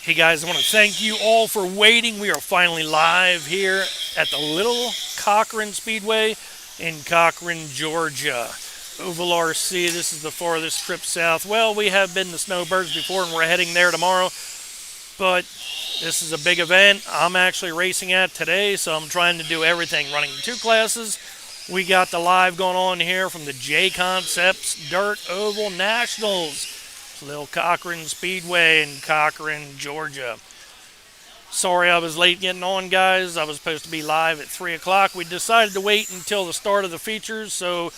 Hey guys, I want to thank you all for waiting. We are finally live here at the Lil Cochran Speedway in Cochran, Georgia. Oval RC, this is the farthest trip south. Well, we have been to Snowbirds before and we're heading there tomorrow, but this is a big event I'm actually racing at today, so I'm trying to do everything. Running 2 classes. We got the live going on here from the Jconcepts Dirt Oval Nationals. Lil Cochran Speedway in Cochran, Georgia. Sorry I was late getting on, guys. I was supposed to be live at 3 o'clock. We decided to wait until the start of the features, so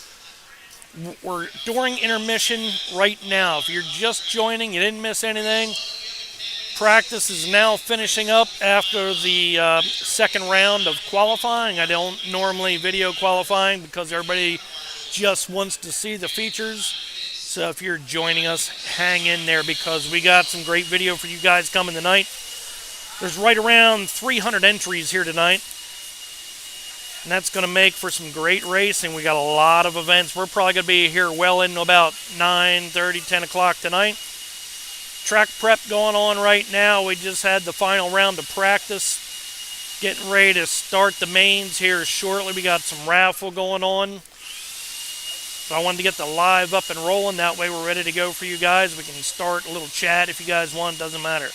we're during intermission right now. If you're just joining, you didn't miss anything. Practice is now finishing up after the second round of qualifying. I don't normally video qualifying because everybody just wants to see the features. So if you're joining us, hang in there because we got some great video for you guys coming tonight. There's right around 300 entries here tonight. And that's going to make for some great racing. We got a lot of events. We're probably going to be here well into about 9:30, 10 o'clock tonight. Track prep going on right now. We just had the final round of practice. Getting ready to start the mains here shortly. We got some raffle going on. So I wanted to get the live up and rolling. That way we're ready to go for you guys. We can start a little chat if you guys want. Doesn't matter.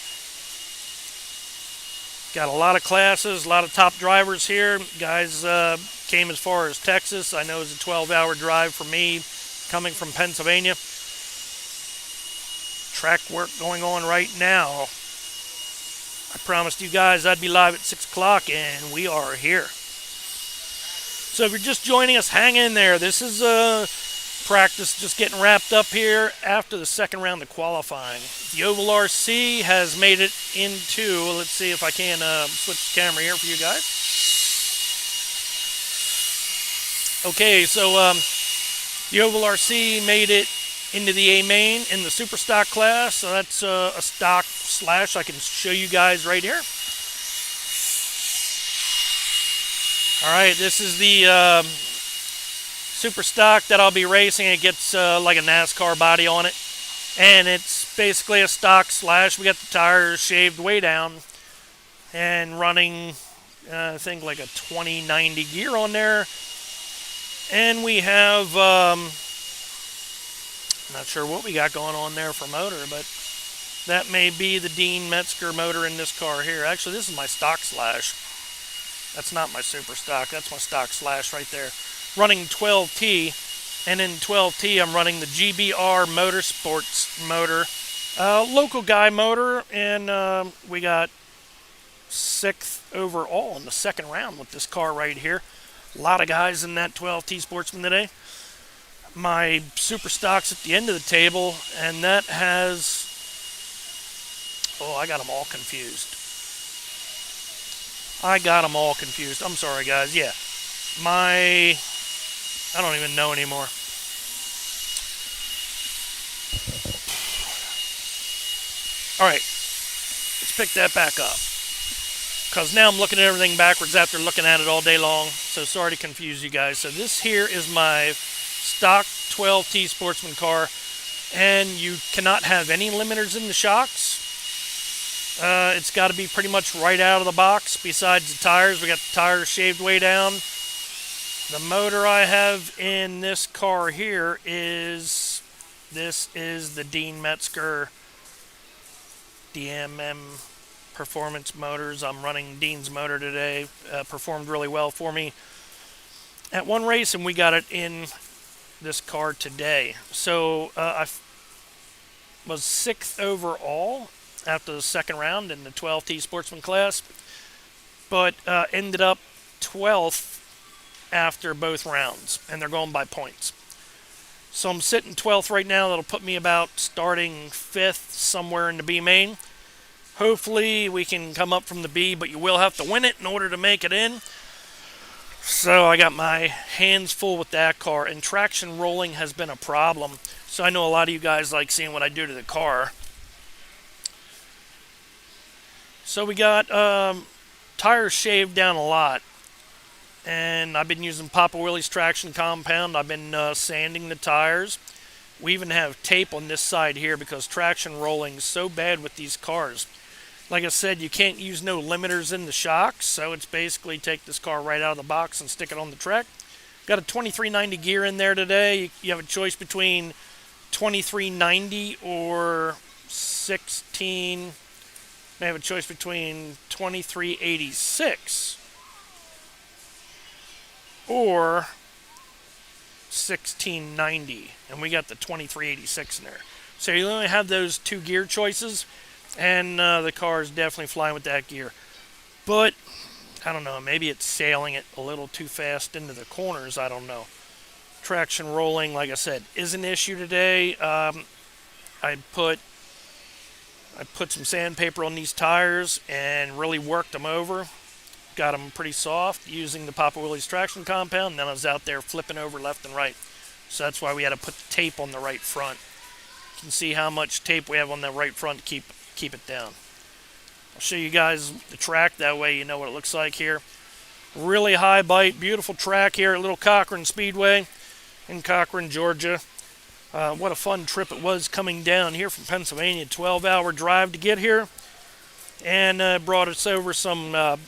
Got a lot of classes, a lot of top drivers here. Guys came as far as Texas. I know it's a 12-hour drive for me coming from Pennsylvania. Track work going on right now. I promised you guys I'd be live at 6 o'clock, and we are here. So if you're just joining us, hang in there. This is practice just getting wrapped up here after the second round of qualifying. The Oval RC has made it into, let's see if I can switch the camera here for you guys. Okay, so the Oval RC made it into the A main in the Superstock class. So that's a stock slash I can show you guys right here. All right, this is the Superstock that I'll be racing. It gets like a NASCAR body on it. And it's basically a stock slash. We got the tires shaved way down. And running, I think, like a 2090 gear on there. And we have, not sure what we got going on there for motor, but that may be the Dean Metzger motor in this car here. Actually, this is my stock slash. That's not my Superstock. That's my stock slash right there. Running 12T, and in 12T I'm running the GBR Motorsports motor. Local guy motor, and we got 6th overall in the second round with this car right here. A lot of guys in that 12T Sportsman today. My Superstock's at the end of the table, and that has... Oh, I got them all confused. I'm sorry, guys. Yeah. I don't even know anymore. All right. Let's pick that back up. Because now I'm looking at everything backwards after looking at it all day long. So sorry to confuse you guys. So this here is my stock 12T Sportsman car. And you cannot have any limiters in the shocks. It's got to be pretty much right out of the box. Besides the tires, we got the tires shaved way down. The motor I have in this car here is the Dean Metzger DMM Performance Motors. I'm running Dean's motor today. Performed really well for me at one race, and we got it in this car today. So I was 6th overall after the second round in the 12T Sportsman class, but ended up 12th after both rounds, and they're going by points. So I'm sitting 12th right now. That'll put me about starting 5th somewhere in the B main. Hopefully we can come up from the B, but you will have to win it in order to make it in. So I got my hands full with that car, and traction rolling has been a problem. So I know a lot of you guys like seeing what I do to the car. So we got tires shaved down a lot. And I've been using Papa Willie's traction compound. I've been sanding the tires. We even have tape on this side here because traction rolling is so bad with these cars. Like I said, you can't use no limiters in the shocks, so it's basically take this car right out of the box and stick it on the track. Got a 2390 gear in there today. You have a choice between 2390 or 16. I have a choice between 2386 or 1690, and we got the 2386 in there. So you only have those two gear choices, and the car is definitely flying with that gear. But I don't know, maybe it's sailing it a little too fast into the corners. I don't know. Traction rolling, like I said, is an issue today. I put some sandpaper on these tires and really worked them over. Got them pretty soft using the Papa Willie's traction compound. And then I was out there flipping over left and right. So that's why we had to put the tape on the right front. You can see how much tape we have on the right front to keep it down. I'll show you guys the track. That way you know what it looks like here. Really high bite, beautiful track here at Lil Cochran Speedway in Cochran, Georgia. What a fun trip it was coming down here from Pennsylvania. 12-hour drive to get here. And brought us over some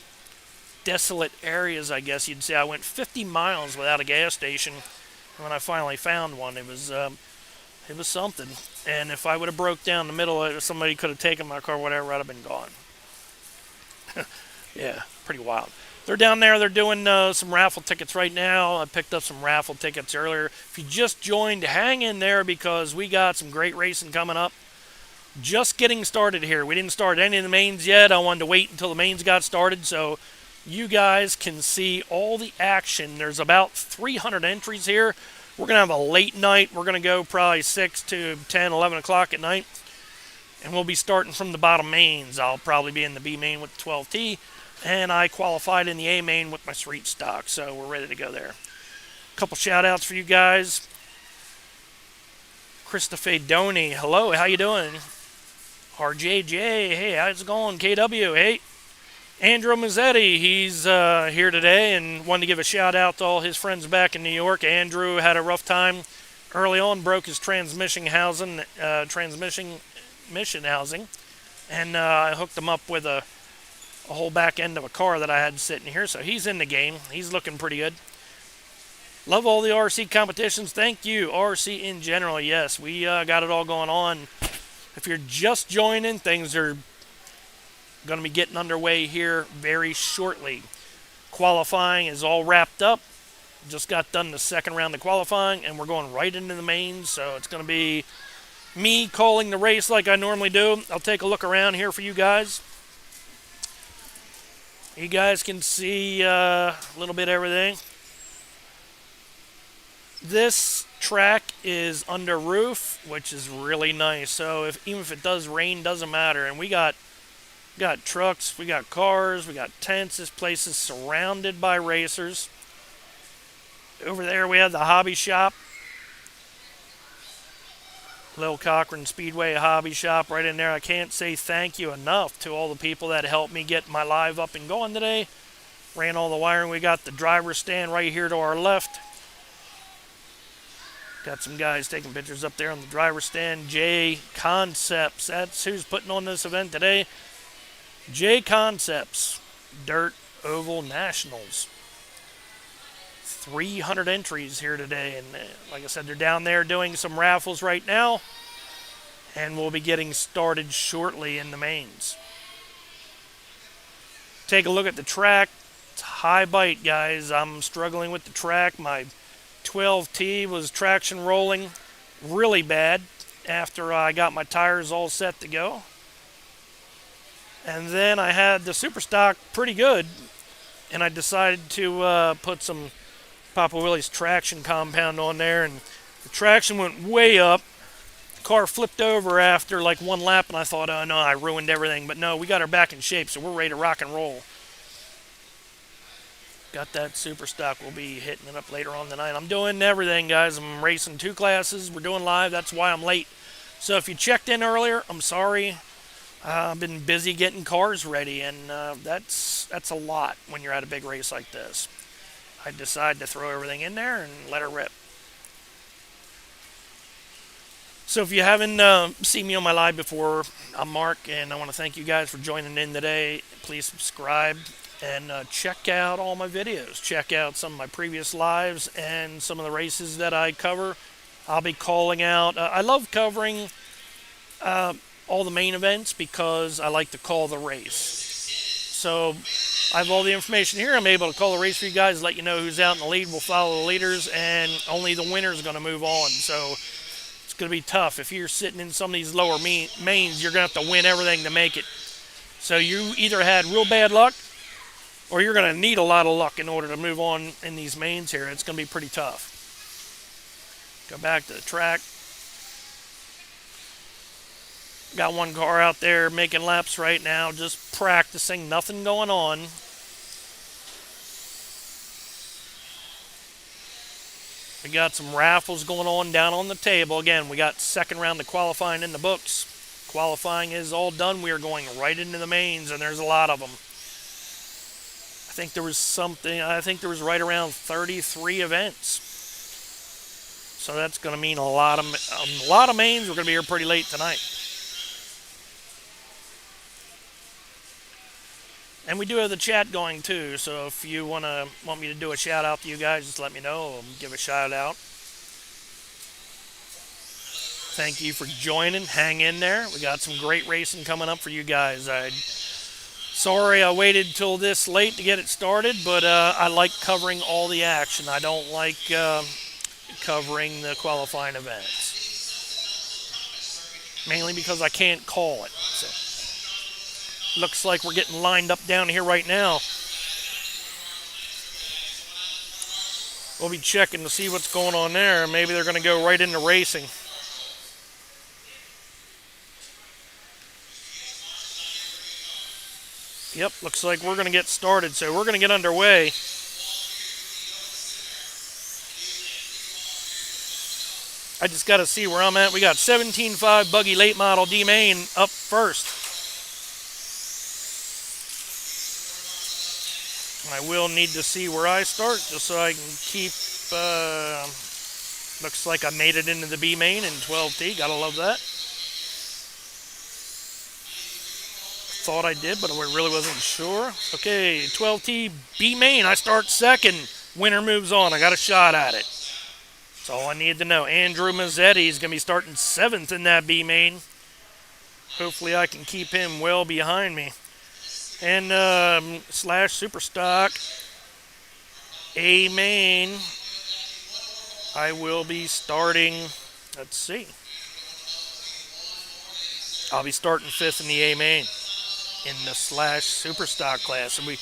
desolate areas, I guess you'd say. I went 50 miles without a gas station. When I finally found one, it was something. And if I would have broke down the middle, somebody could have taken my car, whatever, I'd have been gone. Yeah, pretty wild. They're down there. They're doing some raffle tickets right now. I picked up some raffle tickets earlier. If you just joined, hang in there because we got some great racing coming up. Just getting started here. We didn't start any of the mains yet. I wanted to wait until the mains got started so you guys can see all the action. There's about 300 entries here. We're going to have a late night. We're going to go probably 6 to 10, 11 o'clock at night. And we'll be starting from the bottom mains. I'll probably be in the B main with the 12T. And I qualified in the A main with my street stock, so we're ready to go there. A couple shout-outs for you guys. Christopher Doney, hello, how you doing? RJJ, hey, how's it going? KW, hey. Andrew Mazzetti, he's here today and wanted to give a shout-out to all his friends back in New York. Andrew had a rough time early on, broke his transmission housing, and I hooked him up with a whole back end of a car that I had sitting here. So he's in the game. He's looking pretty good. Love all the RC competitions. Thank you. RC in general, yes. We got it all going on. If you're just joining, things are going to be getting underway here very shortly. Qualifying is all wrapped up. Just got done the second round of qualifying, and we're going right into the mains. So it's going to be me calling the race like I normally do. I'll take a look around here for you guys. You guys can see a little bit of everything. This track is under roof, which is really nice. So even if it does rain, doesn't matter. And we got trucks, we got cars, we got tents. This place is surrounded by racers. Over there we have the hobby shop. Lil Cochran Speedway hobby shop right in there. I can't say thank you enough to all the people that helped me get my live up and going today. Ran all the wiring. We got the driver's stand right here to our left. Got some guys taking pictures up there on the driver's stand. Jconcepts, that's who's putting on this event today. Jconcepts, Dirt Oval Nationals. 300 entries here today, and like I said, they're down there doing some raffles right now, and we'll be getting started shortly in the mains. Take a look at the track. It's high bite, guys. I'm struggling with the track. My 12T was traction rolling really bad after I got my tires all set to go, and then I had the Superstock pretty good, and I decided to put some Papa Willie's traction compound on there, and the traction went way up. The car flipped over after like one lap, and I thought, oh no, I ruined everything. But no, we got her back in shape, so we're ready to rock and roll. Got that Superstock. We'll be hitting it up later on tonight. I'm doing everything, guys. I'm racing 2 classes. We're doing live. That's why I'm late. So if you checked in earlier, I'm sorry. I've been busy getting cars ready, and that's a lot when you're at a big race like this. I decided to throw everything in there and let her rip. So if you haven't seen me on my live before, I'm Mark, and I want to thank you guys for joining in today. Please subscribe and check out all my videos. Check out some of my previous lives and some of the races that I cover. I'll be calling out. I love covering all the main events because I like to call the race. So I have all the information here. I'm able to call the race for you guys, let you know who's out in the lead. We'll follow the leaders, and only the winner is going to move on. So it's going to be tough. If you're sitting in some of these lower mains, you're going to have to win everything to make it. So you either had real bad luck, or you're going to need a lot of luck in order to move on in these mains here. It's going to be pretty tough. Go back to the track. Got one car out there making laps right now, just practicing, nothing going on. We got some raffles going on down on the table. Again, we got second round of qualifying in the books. Qualifying is all done. We are going right into the mains, and there's a lot of them. I think there was right around 33 events. So that's going to mean a lot of mains. We're going to be here pretty late tonight. And we do have the chat going too, so if you want me to do a shout out to you guys, just let me know. I'll give a shout out. Thank you for joining. Hang in there. We got some great racing coming up for you guys. Sorry I waited till this late to get it started, but I like covering all the action. I don't like covering the qualifying events. Mainly because I can't call it. So. Looks like we're getting lined up down here right now. We'll be checking to see what's going on there. Maybe they're going to go right into racing. Yep, looks like we're going to get started. So we're going to get underway. I just got to see where I'm at. We got 17.5 Buggy late model D main up first. I will need to see where I start just so I can keep, looks like I made it into the B main in 12T. Gotta love that. Thought I did, but I really wasn't sure. Okay, 12T B main. I start second. Winner moves on. I got a shot at it. That's all I need to know. Andrew Mazzetti is going to be starting 7th in that B main. Hopefully I can keep him well behind me. And slash Superstock A main, I will be starting, let's see. I'll be starting 5th in the A main in the slash Superstock class. And we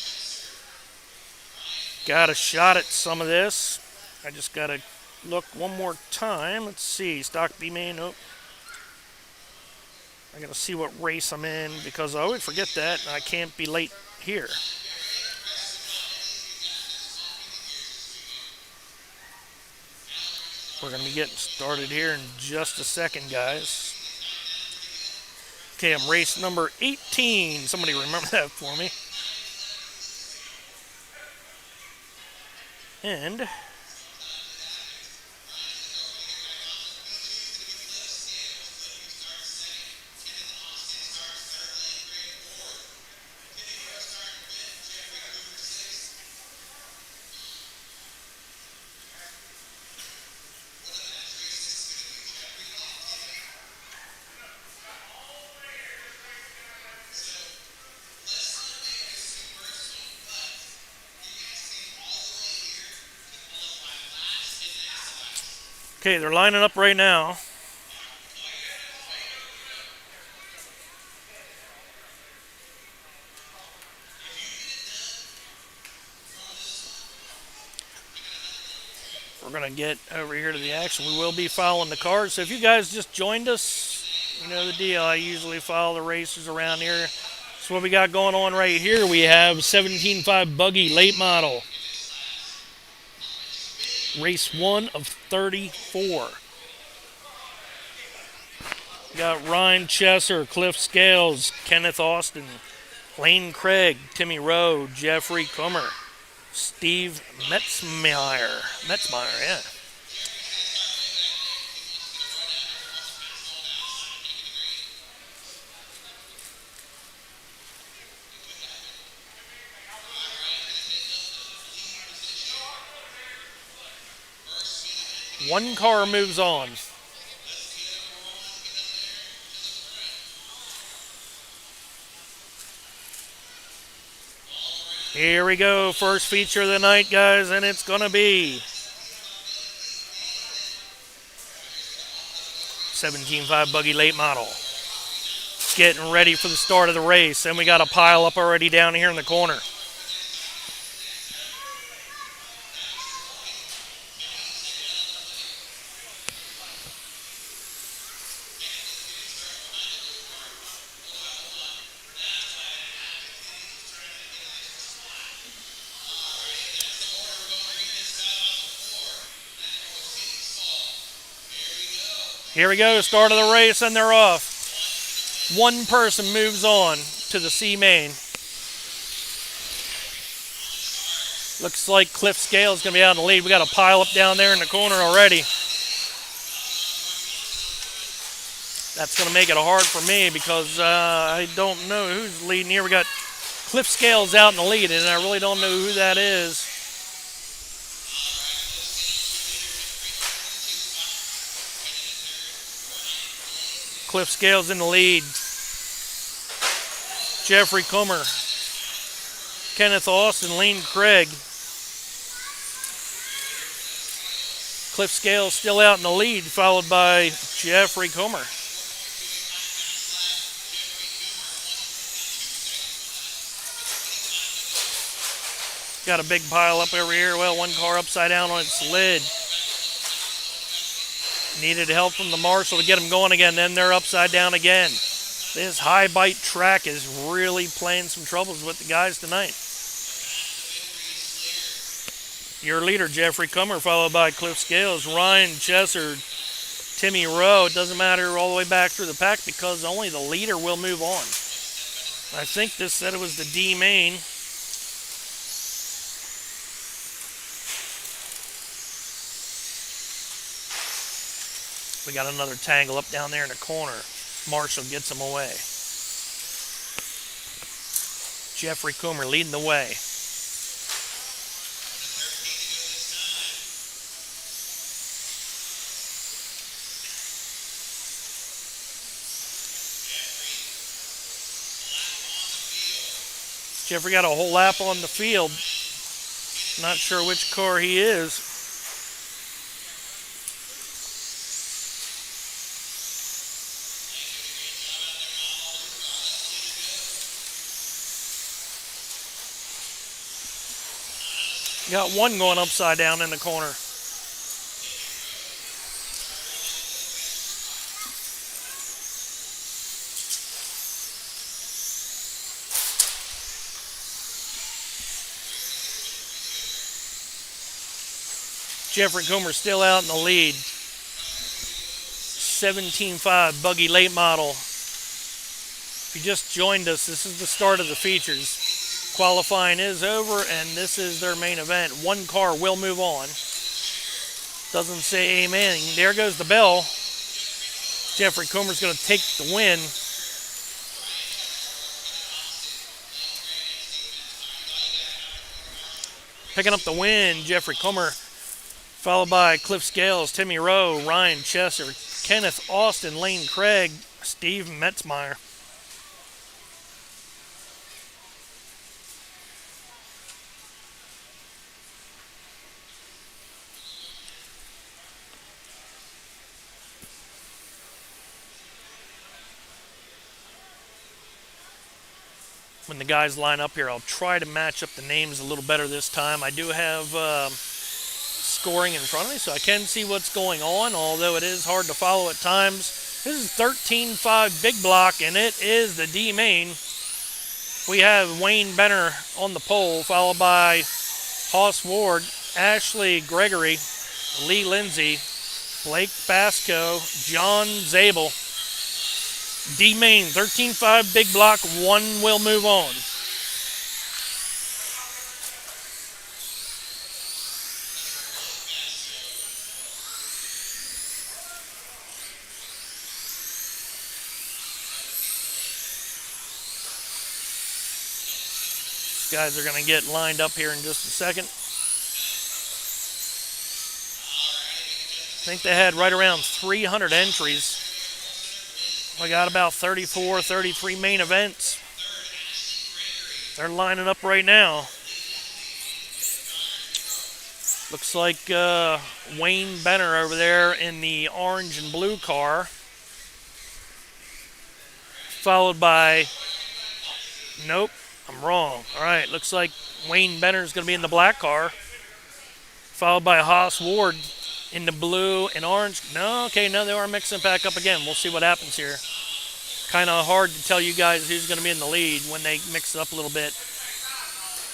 got a shot at some of this. I just got to look one more time. Let's see, stock B main, oh. I gotta see what race I'm in because I always forget that and I can't be late here. We're gonna be getting started here in just a second, guys. Okay, I'm race number 18. Somebody remember that for me. And okay, they're lining up right now. We're going to get over here to the action. We will be following the cars. So if you guys just joined us, you know the deal. I usually follow the racers around here. So what we got going on right here, we have 17.5 Buggy late model. Race 1 of 34. We got Ryan Chesser, Cliff Scales, Kenneth Austin, Lane Craig, Timmy Rowe, Jeffrey Kummer, Steve Metzmeyer, yeah. One car moves on. Here we go, first feature of the night, guys, and it's going to be 17.5 Buggy late model. Getting ready for the start of the race, and we got a pile up already down here in the corner. Here we go, start of the race, and they're off. One person moves on to the C main. Looks like Cliff Scale is going to be out in the lead. We got a pile up down there in the corner already. That's going to make it hard for me because I don't know who's leading here. We got Cliff Scales out in the lead, and I really don't know who that is. Cliff Scales in the lead. Jeffrey Comer, Kenneth Austin, Lane Craig. Cliff Scales still out in the lead, followed by Jeffrey Comer. Got a big pile up over here. Well, one car upside down on its lid. Needed help from the marshal to get them going again. Then they're upside down again. This high bite track is really playing some troubles with the guys tonight. Your leader, Jeffrey Comer, followed by Cliff Scales, Ryan Chesser, Timmy Rowe. It doesn't matter all the way back through the pack because only the leader will move on. I think this said it was the D main. We got another tangle up down there in the corner. Marshall gets him away. Jeffrey Comer leading the way. Jeffrey got a whole lap on the field. Not sure which car he is. Got one going upside down in the corner. Jeffrey Comer still out in the lead. 17.5 Buggy late model. If you just joined us, this is the start of the features. Qualifying is over, and this is their main event. One car will move on. Doesn't say amen. There goes the bell. Jeffrey Comer's going to take the win. Picking up the win, Jeffrey Comer, followed by Cliff Scales, Timmy Rowe, Ryan Chesser, Kenneth Austin, Lane Craig, Steve Metzmeyer. When the guys line up here, I'll try to match up the names a little better this time. I do have scoring in front of me, so I can see what's going on, although it is hard to follow at times. This is 13.5 big block, and it is the D main. We have Wayne Benner on the pole, followed by Hoss Ward, Ashley Gregory, Lee Lindsay, Blake Basco, John Zabel. D main, 13.5 big block, one will move on. These guys are going to get lined up here in just a second. think they had right around 300 entries. We got about 34, 33 main events. They're lining up right now. Looks like Wayne Benner over there in the orange and blue car. Followed by, nope, I'm wrong. All right, looks like Wayne Benner is going to be in the black car. Followed by Haas Ward in the blue and orange. No, okay, no, they are mixing it back up again. We'll see what happens here. Kind of hard to tell you guys who's going to be in the lead when they mix it up a little bit.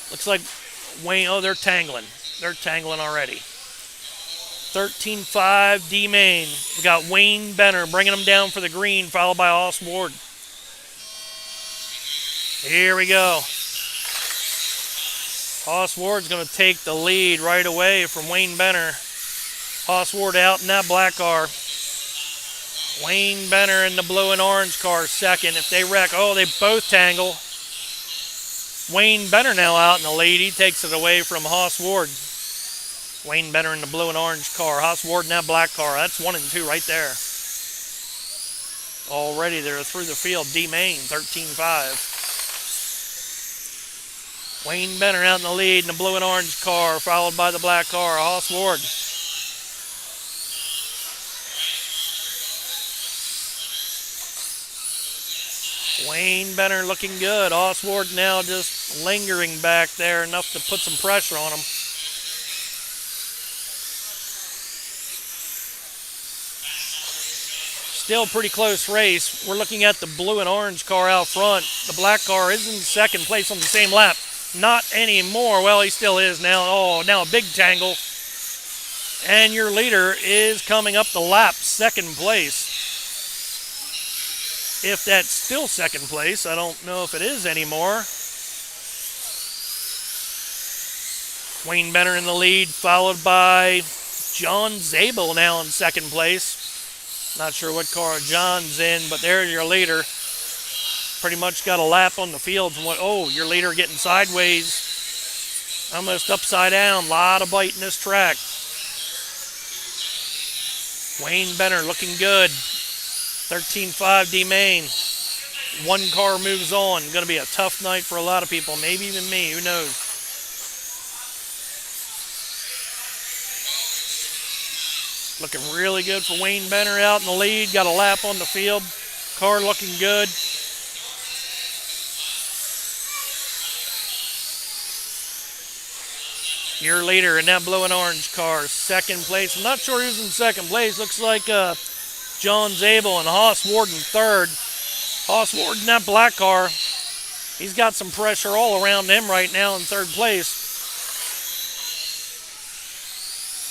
Looks like Wayne, oh, they're tangling. They're tangling already. 13-5 D main. We got Wayne Benner bringing them down for the green, followed by Haas Ward. Here we go. Haas Ward's going to take the lead right away from Wayne Benner. Haas Ward out in that black car. Wayne Benner in the blue and orange car second. If they wreck, oh, they both tangle. Wayne Benner now out in the lead. He takes it away from Haas Ward. Wayne Benner in the blue and orange car. Haas Ward in that black car. That's 1 and 2 right there. Already they're through the field. D main, 13-5. Wayne Benner out in the lead in the blue and orange car, followed by the black car. Haas Ward. Wayne Benner looking good. Haas Ward now just lingering back there, enough to put some pressure on him. Still pretty close race. We're looking at the blue and orange car out front. The black car is in second place on the same lap. Not anymore. Well, he still is now. Oh, now a big tangle. And your leader is coming up the lap, second place. If that's still second place, I don't know if it is anymore. Wayne Benner in the lead, followed by John Zabel now in second place. Not sure what car John's in, but there's your leader. Pretty much got a lap on the field from what, oh, your leader getting sideways, almost upside down. A lot of bite in this track. Wayne Benner looking good. 13-5 D main. One car moves on. Going to be a tough night for a lot of people, maybe even me, who knows. Looking really good for Wayne Benner out in the lead. Got a lap on the field. Car looking good. Your leader in that blue and orange car, second place. I'm not sure who's in second place. Looks like John Zabel and Haas Ward in third. Haas Ward in that black car. He's got some pressure all around him right now in third place.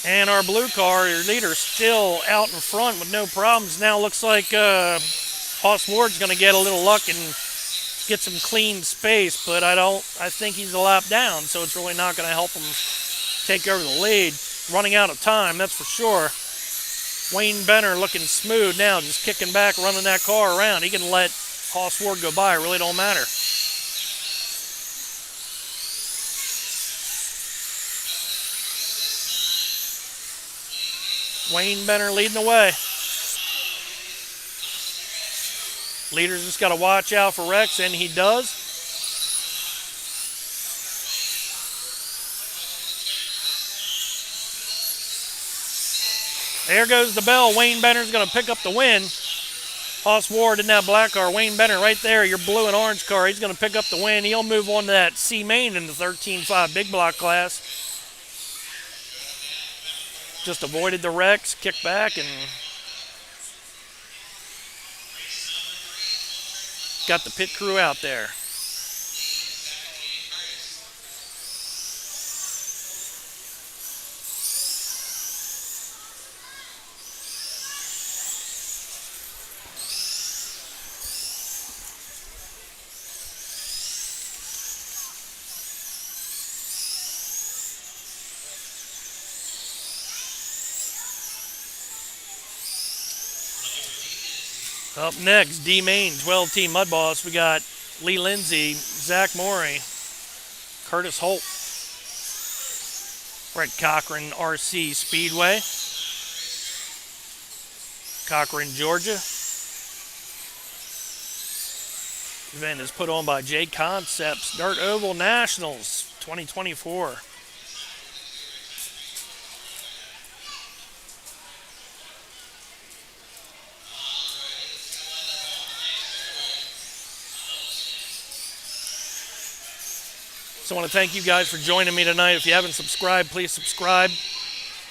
And our blue car, your leader, still out in front with no problems. Now looks like Haas Ward's going to get a little luck and get some clean space, but I think he's a lap down, so it's really not going to help him take over the lead. Running out of time, that's for sure. Wayne Benner looking smooth now, just kicking back, running that car around. He can let Haas Ward go by, it really don't matter. Wayne Benner leading the way. Leader's just got to watch out for wrecks, and he does. There goes the bell. Wayne Benner's going to pick up the win. Haas Ward in that black car. Wayne Benner right there, your blue and orange car. He's going to pick up the win. He'll move on to that C main in the 13-5 big block class. Just avoided the wrecks, kicked back, and got the pit crew out there. Up next, D main, 12-team mudboss. We got Lee Lindsay, Zach Morey, Curtis Holt. We're at Cochran RC Speedway. Cochran, Georgia. Event is put on by Jconcepts Dirt Oval Nationals 2024. So I want to thank you guys for joining me tonight. If you haven't subscribed, please subscribe.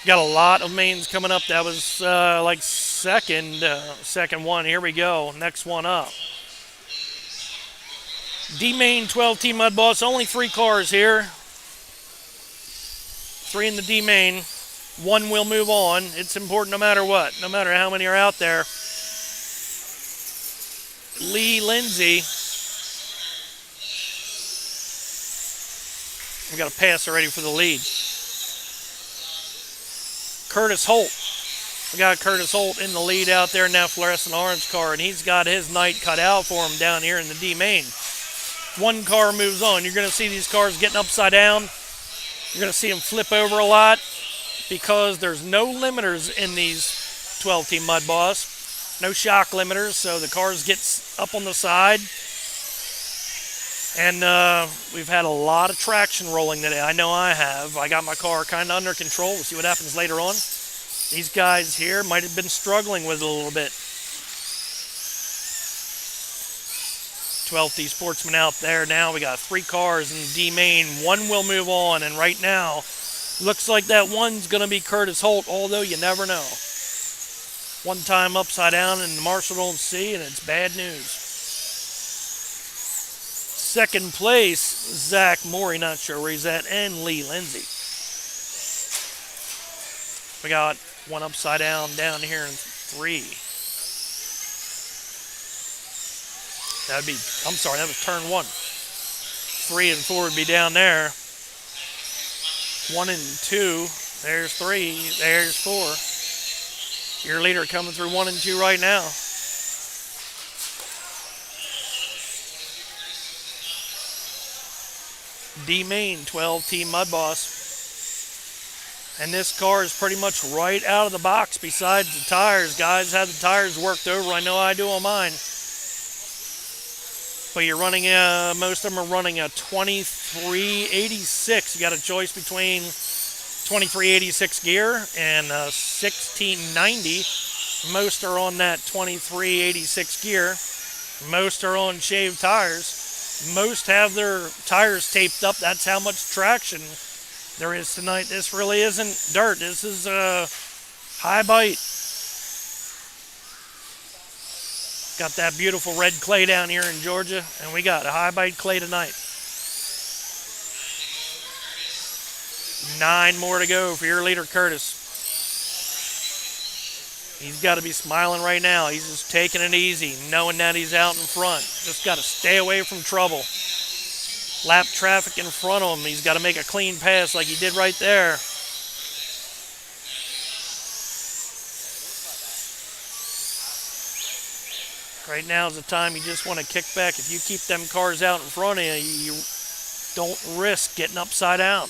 Got a lot of mains coming up. That was like second one. Here we go. Next one up. D main 12T mudboss. Only 3 cars here. 3 in the D main. 1 will move on. It's important no matter what. No matter how many are out there. Lee Lindsay. We got a pass already for the lead. Curtis Holt. We got Curtis Holt in the lead out there in that fluorescent orange car, and he's got his night cut out for him down here in the D main. 1 car moves on. You're going to see these cars getting upside down. You're going to see them flip over a lot because there's no limiters in these 12T mudboss. No shock limiters, so the cars get up on the side. And we've had a lot of traction rolling today. I know I have. I got my car kind of under control. We'll see what happens later on. These guys here might have been struggling with it a little bit. 12th Sportsman out there now. We got 3 cars in D main. 1 will move on, and right now, looks like that 1's going to be Curtis Holt, although you never know. 1 time upside down, and Marshall don't see, and it's bad news. Second place, Zach Morey, not sure where he's at, and Lee Lindsay. We got 1 upside down here in 3. That was turn 1. 3 and 4 would be down there. 1 and 2, there's 3, there's 4. Your leader coming through 1 and 2 right now. D main 12T mudboss. And this car is pretty much right out of the box besides the tires. Guys had the tires worked over. I know I do on mine. But you're running most of them are running a 2386. You got a choice between 2386 gear and 1690. Most are on that 2386 gear. Most are on shaved tires. Most have their tires taped up. That's how much traction there is tonight. This really isn't dirt. This is high bite. Got that beautiful red clay down here in Georgia, and we got a high bite clay tonight. 9 more to go for your leader, Curtis. He's got to be smiling right now. He's just taking it easy, knowing that he's out in front. Just got to stay away from trouble. Lap traffic in front of him. He's got to make a clean pass like he did right there. Right now is the time you just want to kick back. If you keep them cars out in front of you, you don't risk getting upside down.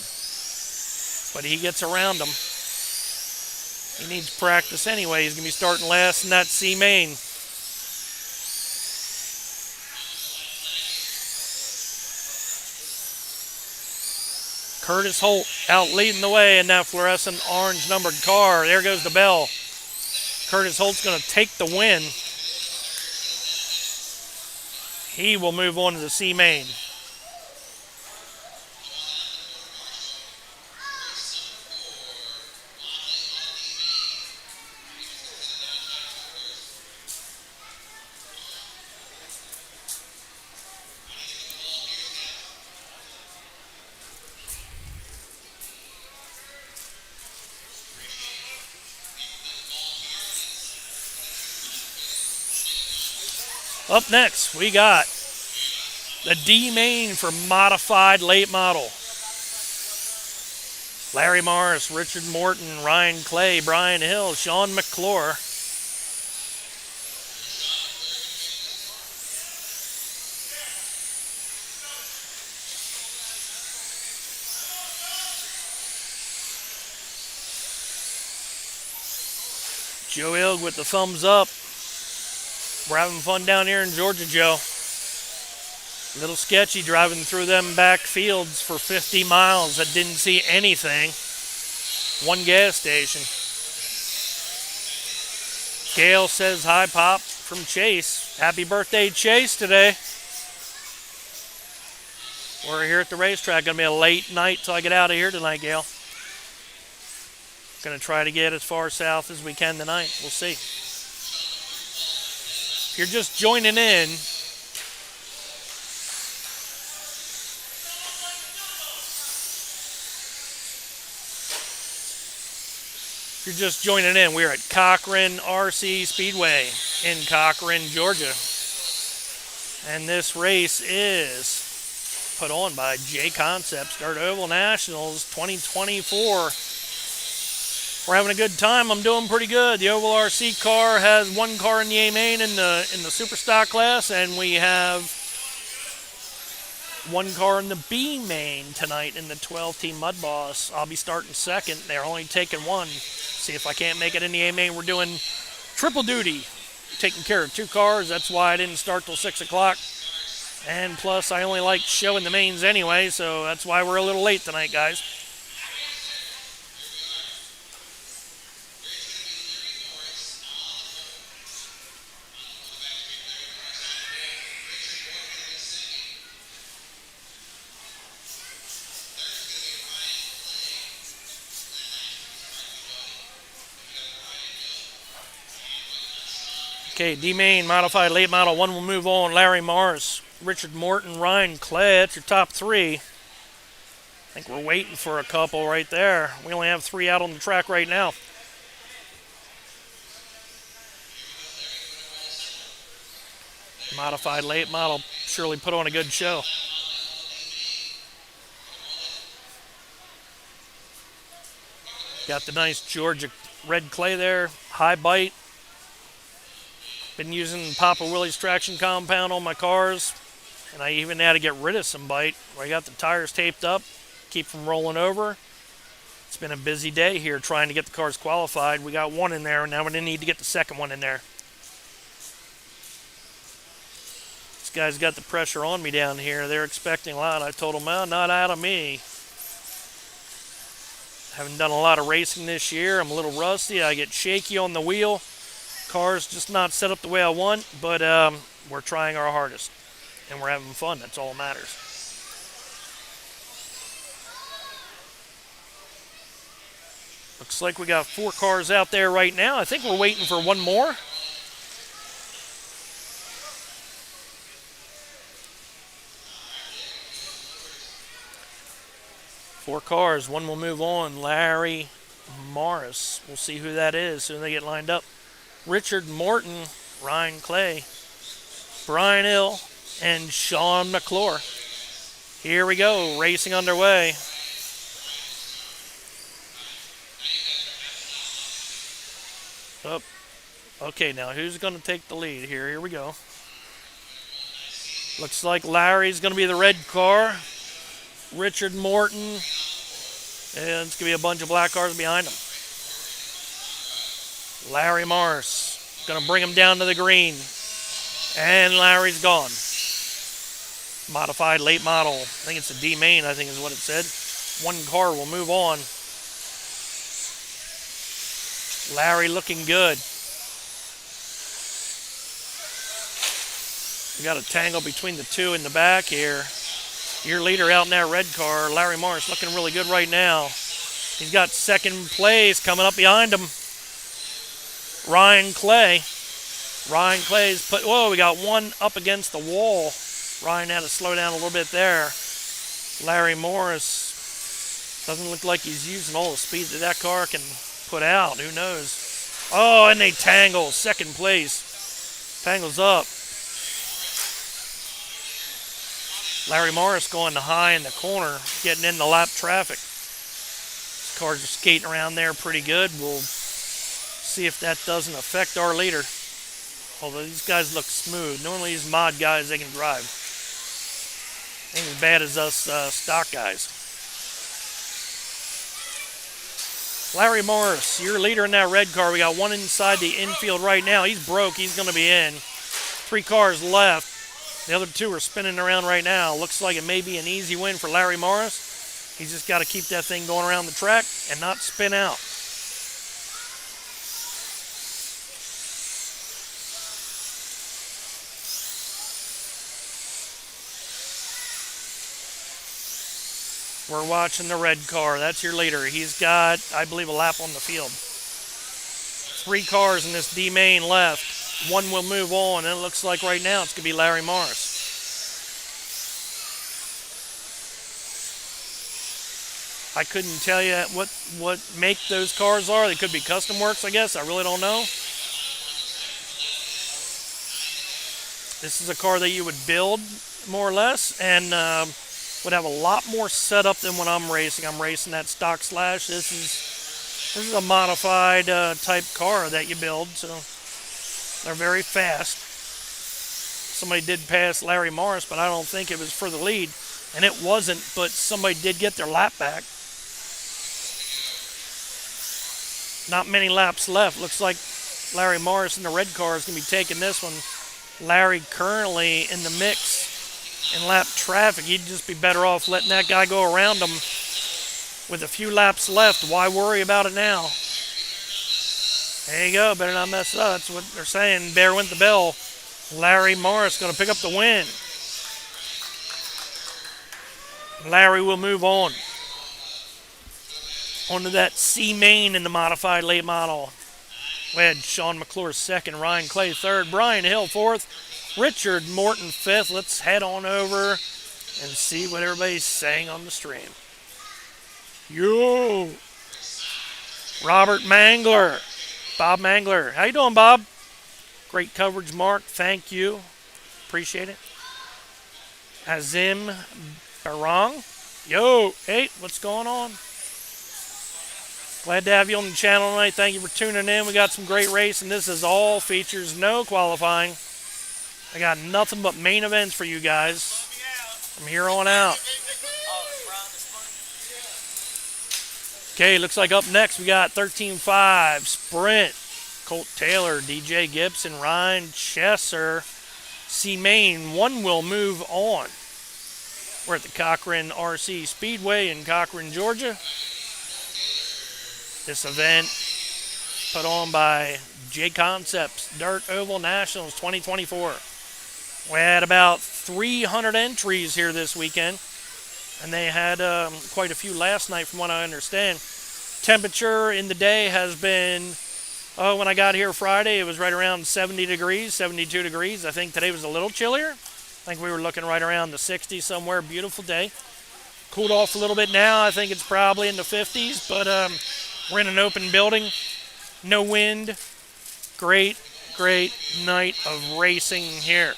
But he gets around them. He needs practice anyway. He's going to be starting last in that C main. Curtis Holt out leading the way in that fluorescent orange numbered car. There goes the bell. Curtis Holt's going to take the win. He will move on to the C main. Up next, we got the D main for modified late model. Larry Morris, Richard Morton, Ryan Clay, Brian Hill, Sean McClure. Joe Ilg with the thumbs up. We're having fun down here in Georgia, Joe. A little sketchy driving through them back fields for 50 miles that didn't see anything. One gas station. Gail says hi, Pop, from Chase. Happy birthday, Chase, today. We're here at the racetrack. Going to be a late night till I get out of here tonight, Gail. Going to try to get as far south as we can tonight. We'll see. If you're just joining in, we're at Cochran RC Speedway in Cochran, Georgia. And this race is put on by Jconcepts, Dirt Oval Nationals 2024. We're having a good time. I'm doing pretty good. The Oval RC car has one car in the A main in the Superstock class, and we have one car in the B main tonight in the 12-team mudboss. I'll be starting second. They're only taking one. See if I can't make it in the A main. We're doing triple duty, taking care of two cars. That's why I didn't start till 6 o'clock. And plus, I only like showing the mains anyway, so that's why we're a little late tonight, guys. Okay, D-Main, modified late model. One will move on. Larry Morris, Richard Morton, Ryan Clay. That's your top three. I think we're waiting for a couple right there. We only have three out on the track right now. Modified late model surely put on a good show. Got the nice Georgia red clay there. High bite. Been using Papa Willie's traction compound on my cars, and I even had to get rid of some bite where I got the tires taped up, keep from rolling over. It's been a busy day here trying to get the cars qualified. We got one in there, and now we need to get the second one in there. This guy's got the pressure on me down here. They're expecting a lot. I told them, well, not out of me. Haven't done a lot of racing this year. I'm a little rusty. I get shaky on the wheel. Car's just not set up the way I want, but we're trying our hardest, and we're having fun. That's all that matters. Looks like we got 4 cars out there right now. I think we're waiting for one more. Four cars. One will move on. Larry Morris. We'll see who that is soon as they get lined up. Richard Morton, Ryan Clay, Brian Hill, and Sean McClure. Here we go, racing underway. Oh, okay, now who's going to take the lead here? Here we go. Looks like Larry's going to be the red car. Richard Morton, and it's going to be a bunch of black cars behind him. Larry Morris, going to bring him down to the green. And Larry's gone. Modified late model. I think it's a D main, I think is what it said. One car will move on. Larry looking good. We got a tangle between the two in the back here. Your leader out in that red car, Larry Morris, looking really good right now. He's got second place coming up behind him. Ryan Clay. Ryan Clay's put, whoa, we got one up against the wall. Ryan had to slow down a little bit there. Larry Morris doesn't look like he's using all the speed that car can put out. Who knows? Oh, and they tangle. Second place. Tangles up. Larry Morris going to high in the corner, getting in the lap traffic. Cars are skating around there pretty good. We'll see if that doesn't affect our leader. Although these guys look smooth. Normally these mod guys, they can drive. Ain't as bad as us stock guys. Larry Morris, your leader in that red car. We got one inside the infield right now. He's broke. He's going to be in. 3 cars left. The other 2 are spinning around right now. Looks like it may be an easy win for Larry Morris. He's just got to keep that thing going around the track and not spin out. We're watching the red car. That's your leader. He's got, I believe, a lap on the field. 3 cars in this D main left. 1 will move on, and it looks like right now it's going to be Larry Morris. I couldn't tell you what make those cars are. They could be custom works, I guess. I really don't know. This is a car that you would build, more or less, and would have a lot more setup than when I'm racing. I'm racing that stock slash. This is a modified type car that you build, so they're very fast. Somebody did pass Larry Morris, but I don't think it was for the lead, and it wasn't, but somebody did get their lap back. Not many laps left. Looks like Larry Morris in the red car is going to be taking this one. Larry currently in the mix in lap traffic. He'd just be better off letting that guy go around him with a few laps left. Why worry about it now? There you go. Better not mess up. That's what they're saying. Bear went the bell. Larry Morris going to pick up the win. Larry will move on. Onto that C main in the modified late model. We had Sean McClure second, Ryan Clay third, Brian Hill fourth, Richard Morton fifth. Let's head on over and see what everybody's saying on the stream. Yo! Robert Mangler. Bob Mangler. How you doing, Bob? Great coverage, Mark. Thank you. Appreciate it. Azim Barong. Yo! Hey, what's going on? Glad to have you on the channel tonight. Thank you for tuning in. We got some great racing. This is all features, no qualifying. I got nothing but main events for you guys from here on out. Okay, looks like up next we got 13.5 Sprint. Colt Taylor, DJ Gibson, Ryan Chesser, C Main. 1 will move on. We're at the Cochran RC Speedway in Cochran, Georgia. This event put on by Jconcepts Dirt Oval Nationals 2024. We had about 300 entries here this weekend, and they had quite a few last night from what I understand. Temperature in the day has been, when I got here Friday, it was right around 70 degrees, 72 degrees. I think today was a little chillier. I think we were looking right around the 60s somewhere. Beautiful day. Cooled off a little bit now. I think it's probably in the 50s, but we're in an open building, no wind. Great night of racing here.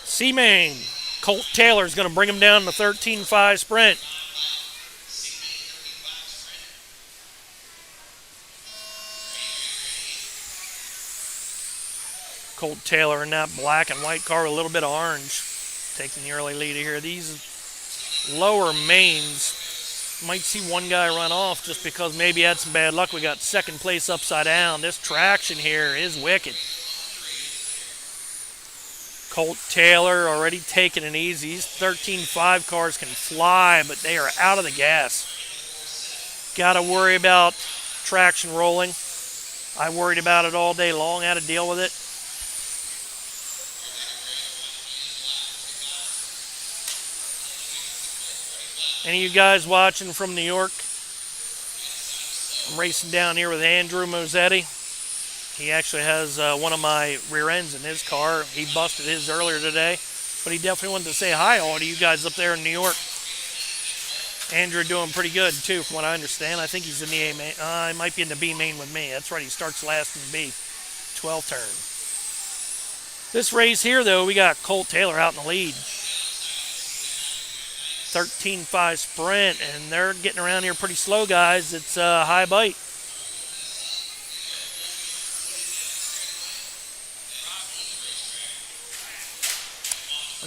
C-Main, Colt Taylor's going to bring him down to 13.5 Sprint. Colt Taylor in that black and white car with a little bit of orange, taking the early lead here. These lower mains, might see one guy run off just because maybe he had some bad luck. We got second place upside down. This traction here is wicked. Colt Taylor already taking it easy. These 13.5 cars can fly, but they are out of the gas. Got to worry about traction rolling. I worried about it all day long, had to deal with it. Any of you guys watching from New York? I'm racing down here with Andrew Mosetti. He actually has one of my rear ends in his car. He busted his earlier today, but he definitely wanted to say hi all to you guys up there in New York. Andrew doing pretty good too, from what I understand. I think he's in the A main. He might be in the B main with me. That's right. He starts last in the B. 12 turn. This race here, though, we got Colt Taylor out in the lead. 13.5 Sprint, and they're getting around here pretty slow, guys. It's a high bite.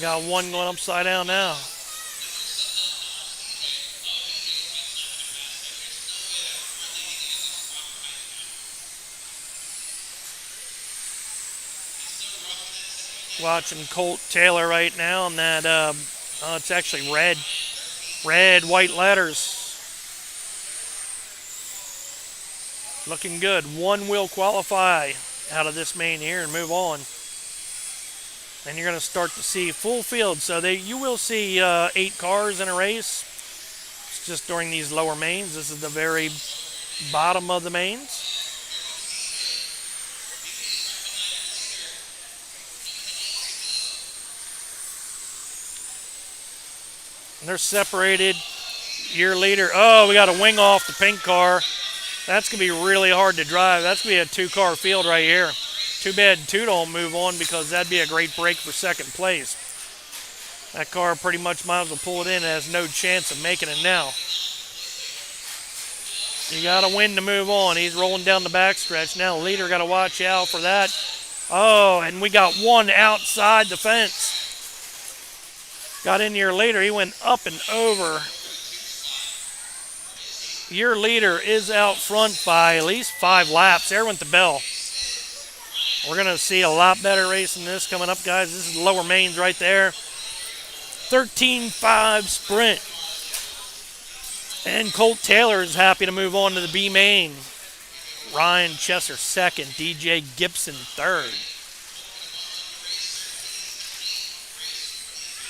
We got one going upside down now. Watching Colt Taylor right now on that, it's actually red, white letters. Looking good. One will qualify out of this main here and move on. And you're going to start to see full field. So you will see 8 cars in a race. It's just during these lower mains. This is the very bottom of the mains. And they're separated. Year leader. Oh, we got a wing off the pink car. That's going to be really hard to drive. That's going to be a 2-car field right here. Too bad 2 don't move on because that'd be a great break for second place. That car pretty much might as well pull it in. It has no chance of making it now. You got to win to move on. He's rolling down the backstretch. Now leader got to watch out for that. Oh, and we got one outside the fence. Got in your leader. He went up and over. Your leader is out front by at least 5 laps. There went the bell. We're going to see a lot better racing this coming up, guys. This is lower mains right there. 13.5 sprint. And Colt Taylor is happy to move on to the B main. Ryan Chesser second. DJ Gibson third.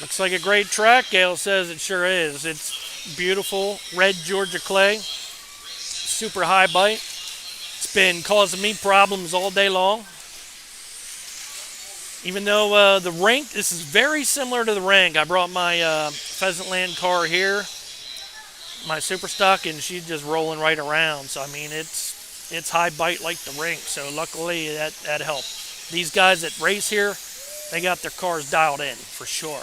Looks like a great track, Gail says it sure is. It's beautiful, red Georgia clay, super high bite. It's been causing me problems all day long. Even though the rink, this is very similar to the rink. I brought my Pheasantland car here, my Superstock, and she's just rolling right around. So, I mean, it's high bite like the rink. So, luckily, that helped. These guys that race here, they got their cars dialed in for sure.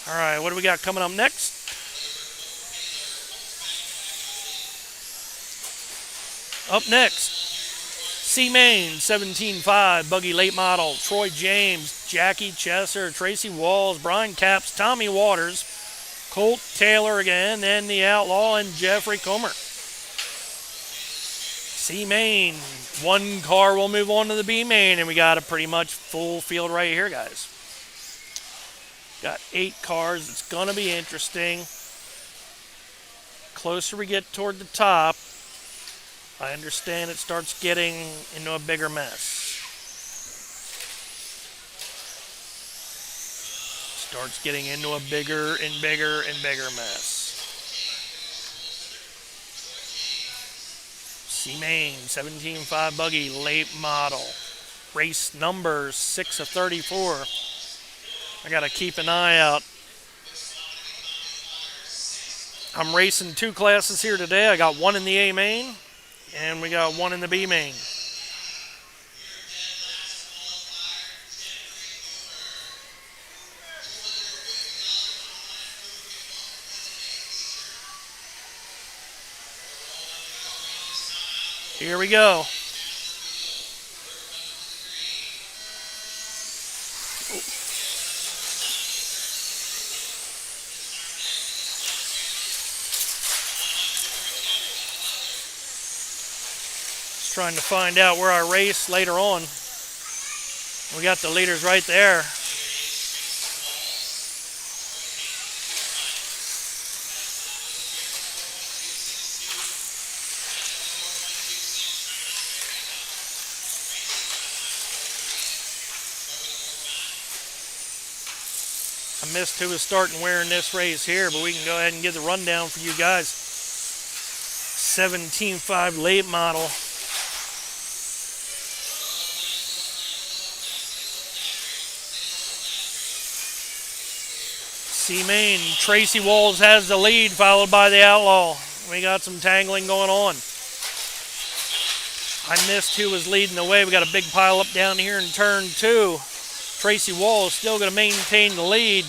All right, what do we got coming up next? Up next, C Main 17.5 Buggy late model. Troy James, Jackie Chesser, Tracy Walls, Brian Capps, Tommy Waters, Colt Taylor again, and the Outlaw and Jeffrey Comer. C Main, 1 car will move on to the B Main, and we got a pretty much full field right here, guys. Got 8 cars. It's going to be interesting. Closer we get toward the top, I understand it starts getting into a bigger mess. Starts getting into a bigger and bigger and bigger mess. C-Main, 17.5 Buggy, late model. Race number 6 of 34. I got to keep an eye out. I'm racing 2 classes here today. I got 1 in the A main, and we got 1 in the B main. Here we go. Trying to find out where I race later on. We got the leaders right there. I missed who was starting where in this race here, but we can go ahead and give the rundown for you guys. 17.5 late model. C-Main, Tracy Walls has the lead, followed by the Outlaw. We got some tangling going on. I missed who was leading the way. We got a big pile up down here in turn 2. Tracy Walls still going to maintain the lead.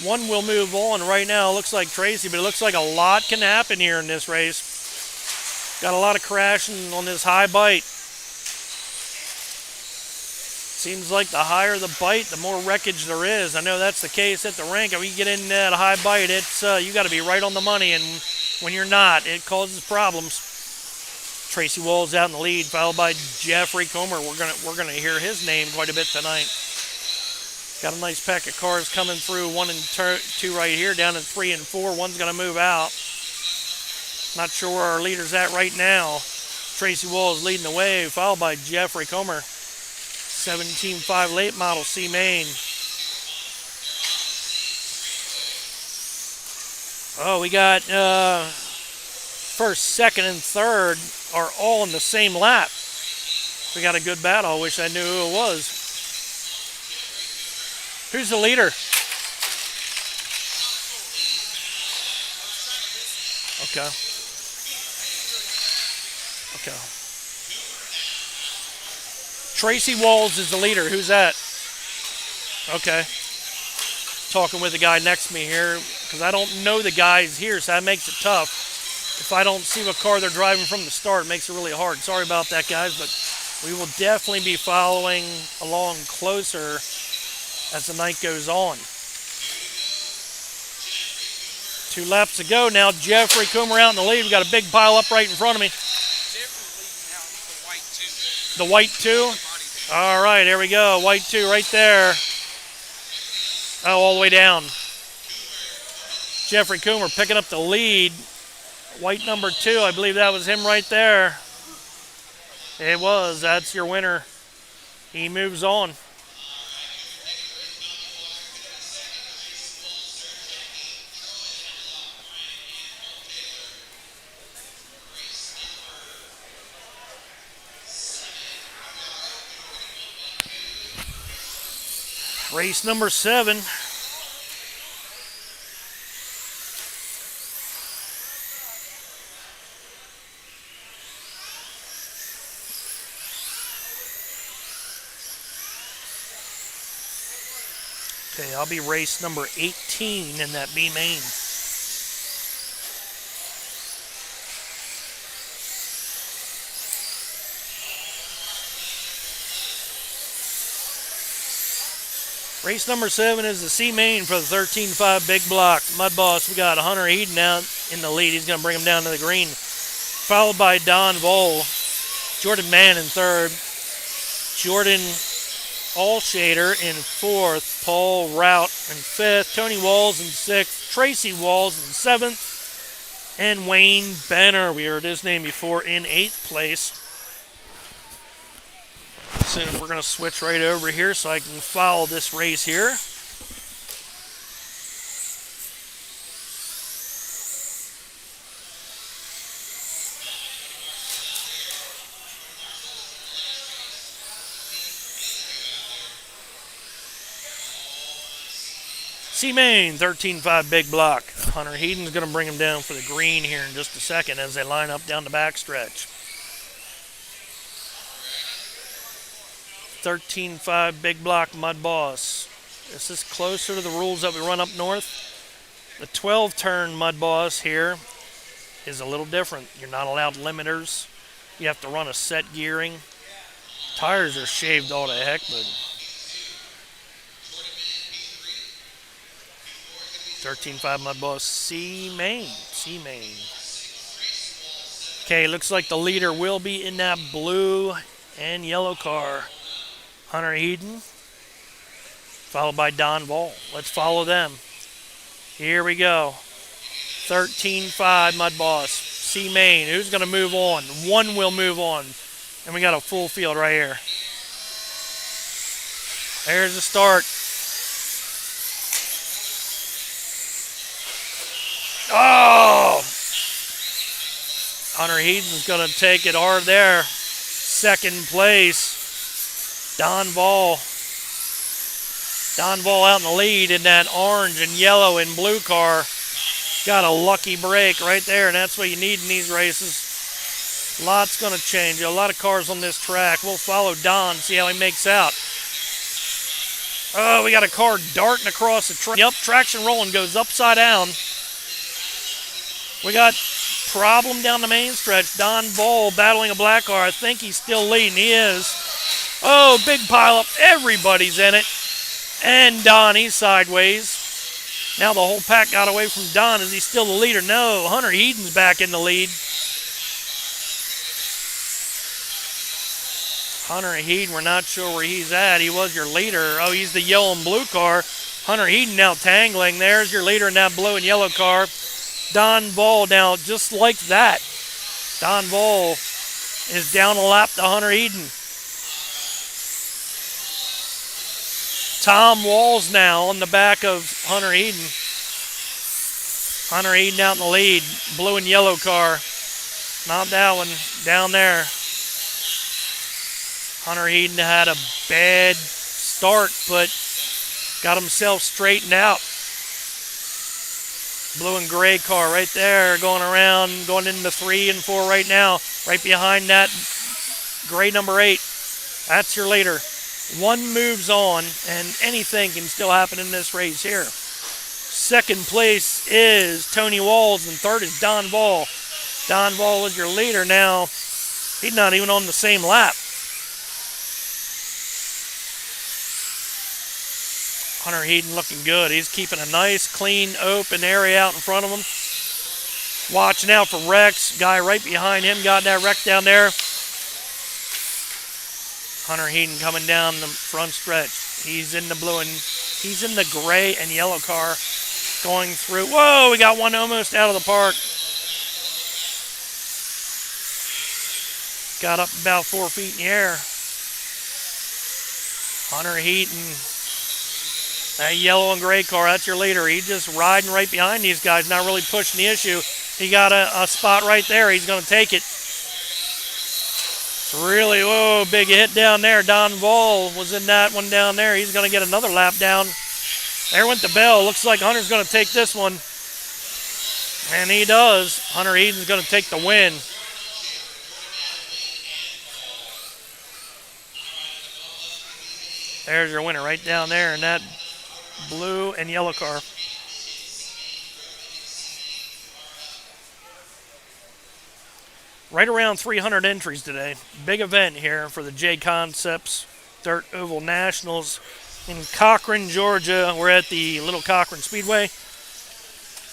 1 will move on right now. It looks like Tracy, but it looks like a lot can happen here in this Race. Got a lot of crashing on this high bite. Seems like the higher the bite, the more wreckage there is. I know that's the case at the rink. If you get in at a high bite, it's you got to be right on the money, and when you're not, it causes problems. Tracy Walls out in the lead, followed by Jeffrey Comer. We're gonna hear his name quite a bit tonight. Got a nice pack of cars coming through. 1 and 2 right here, down to 3 and 4. One's gonna move out. Not sure where our leader's at right now. Tracy Walls leading the way, followed by Jeffrey Comer. 17.5 late model C main. Oh, we got first, second, and third are all in the same lap. We got a good battle. I wish I knew who it was. Who's the leader? Okay. Okay. Tracy Walls is the leader. Who's that? Okay. Talking with the guy next to me here because I don't know the guys here, so that makes it tough. If I don't see what car they're driving from the start, it makes it really hard. Sorry about that, guys, but we will definitely be following along closer as the night goes on. 2 laps to go now. Jeffrey Comer out in the lead. We got a big pile up right in front of me. The white 2? All right, here we go. White 2 right there. Oh, all the way down. Jeffrey Comer picking up the lead. White number 2, I believe that was him right there. It was. That's your winner. He moves on. Race number 7. Okay, I'll be race number 18 in that B main. Race number 7 is the C main for the 13.5 big block. Mudboss, we got Hunter Eden out in the lead. He's going to bring him down to the green. Followed by Don Vol. Jordan Mann in third. Jordan Allshader in fourth. Paul Rout in fifth. Tony Walls in sixth. Tracy Walls in seventh. And Wayne Benner, we heard his name before, in eighth place. So we're going to switch right over here so I can follow this race here. C-Main, 13.5 big block. Hunter Heden's going to bring him down for the green here in just a second as they line up down the backstretch. 13.5 big block Mudboss. This is closer to the rules that we run up north. The 12-turn Mudboss here is a little different. You're not allowed limiters. You have to run a set gearing. Tires are shaved all to heck, but 13.5 Mudboss C-Main. C-Main. Okay, looks like the leader will be in that blue and yellow car. Hunter Eden, followed by Don Vol. Let's follow them. Here we go. 13.5 Mudboss. C-Main. Who's going to move on? One will move on. And we got a full field right here. There's the start. Oh! Hunter Heden's going to take it hard there. Second place. Don Vol. Don Vol out in the lead in that orange and yellow and blue car. Got a lucky break right there, and that's what you need in these races. Lots going to change. A lot of cars on this track. We'll follow Don, see how he makes out. Oh, we got a car darting across the track. Yep, traction rolling goes upside down. We got problem down the main stretch. Don Vol battling a black car. I think he's still leading. He is. Oh, big pile up. Everybody's in it. And Don, he's sideways. Now the whole pack got away from Don. Is he still the leader? No, Hunter Heaton's back in the lead. Hunter Heaton, we're not sure where he's at. He was your leader. Oh, he's the yellow and blue car. Hunter Heaton now tangling. There's your leader in that blue and yellow car. Don Ball now, just like that. Don Ball is down a lap to Hunter Heaton. Tom Walls now on the back of Hunter Heaton. Hunter Heaton out in the lead. Blue and yellow car. Not that one. Down there. Hunter Heaton had a bad start, but got himself straightened out. Blue and gray car right there going around, going into 3 and 4 right now. Right behind that gray number 8. That's your leader. One moves on, and anything can still happen in this race here. Second place is Tony Walls, and third is Don Ball. Don Ball is your leader now. He's not even on the same lap. Hunter Heaton looking good. He's keeping a nice, clean, open area out in front of him. Watching out for wrecks. Guy right behind him got that wreck down there. Hunter Heaton coming down the front stretch. He's in the blue and he's in the gray and yellow car going through. Whoa, we got one almost out of the park. Got up about 4 feet in the air. Hunter Heaton. That yellow and gray car, that's your leader. He's just riding right behind these guys, not really pushing the issue. He got a spot right there. He's going to take it. It's really, whoa, big hit down there. Don Ball was in that one down there. He's going to get another lap down. There went the bell. Looks like Hunter's going to take this one. And he does. Hunter Heaton's going to take the win. There's your winner right down there in that blue and yellow car. Right around 300 entries today. Big event here for the Jconcepts Dirt Oval Nationals in Cochran, Georgia. We're at the Lil Cochran Speedway.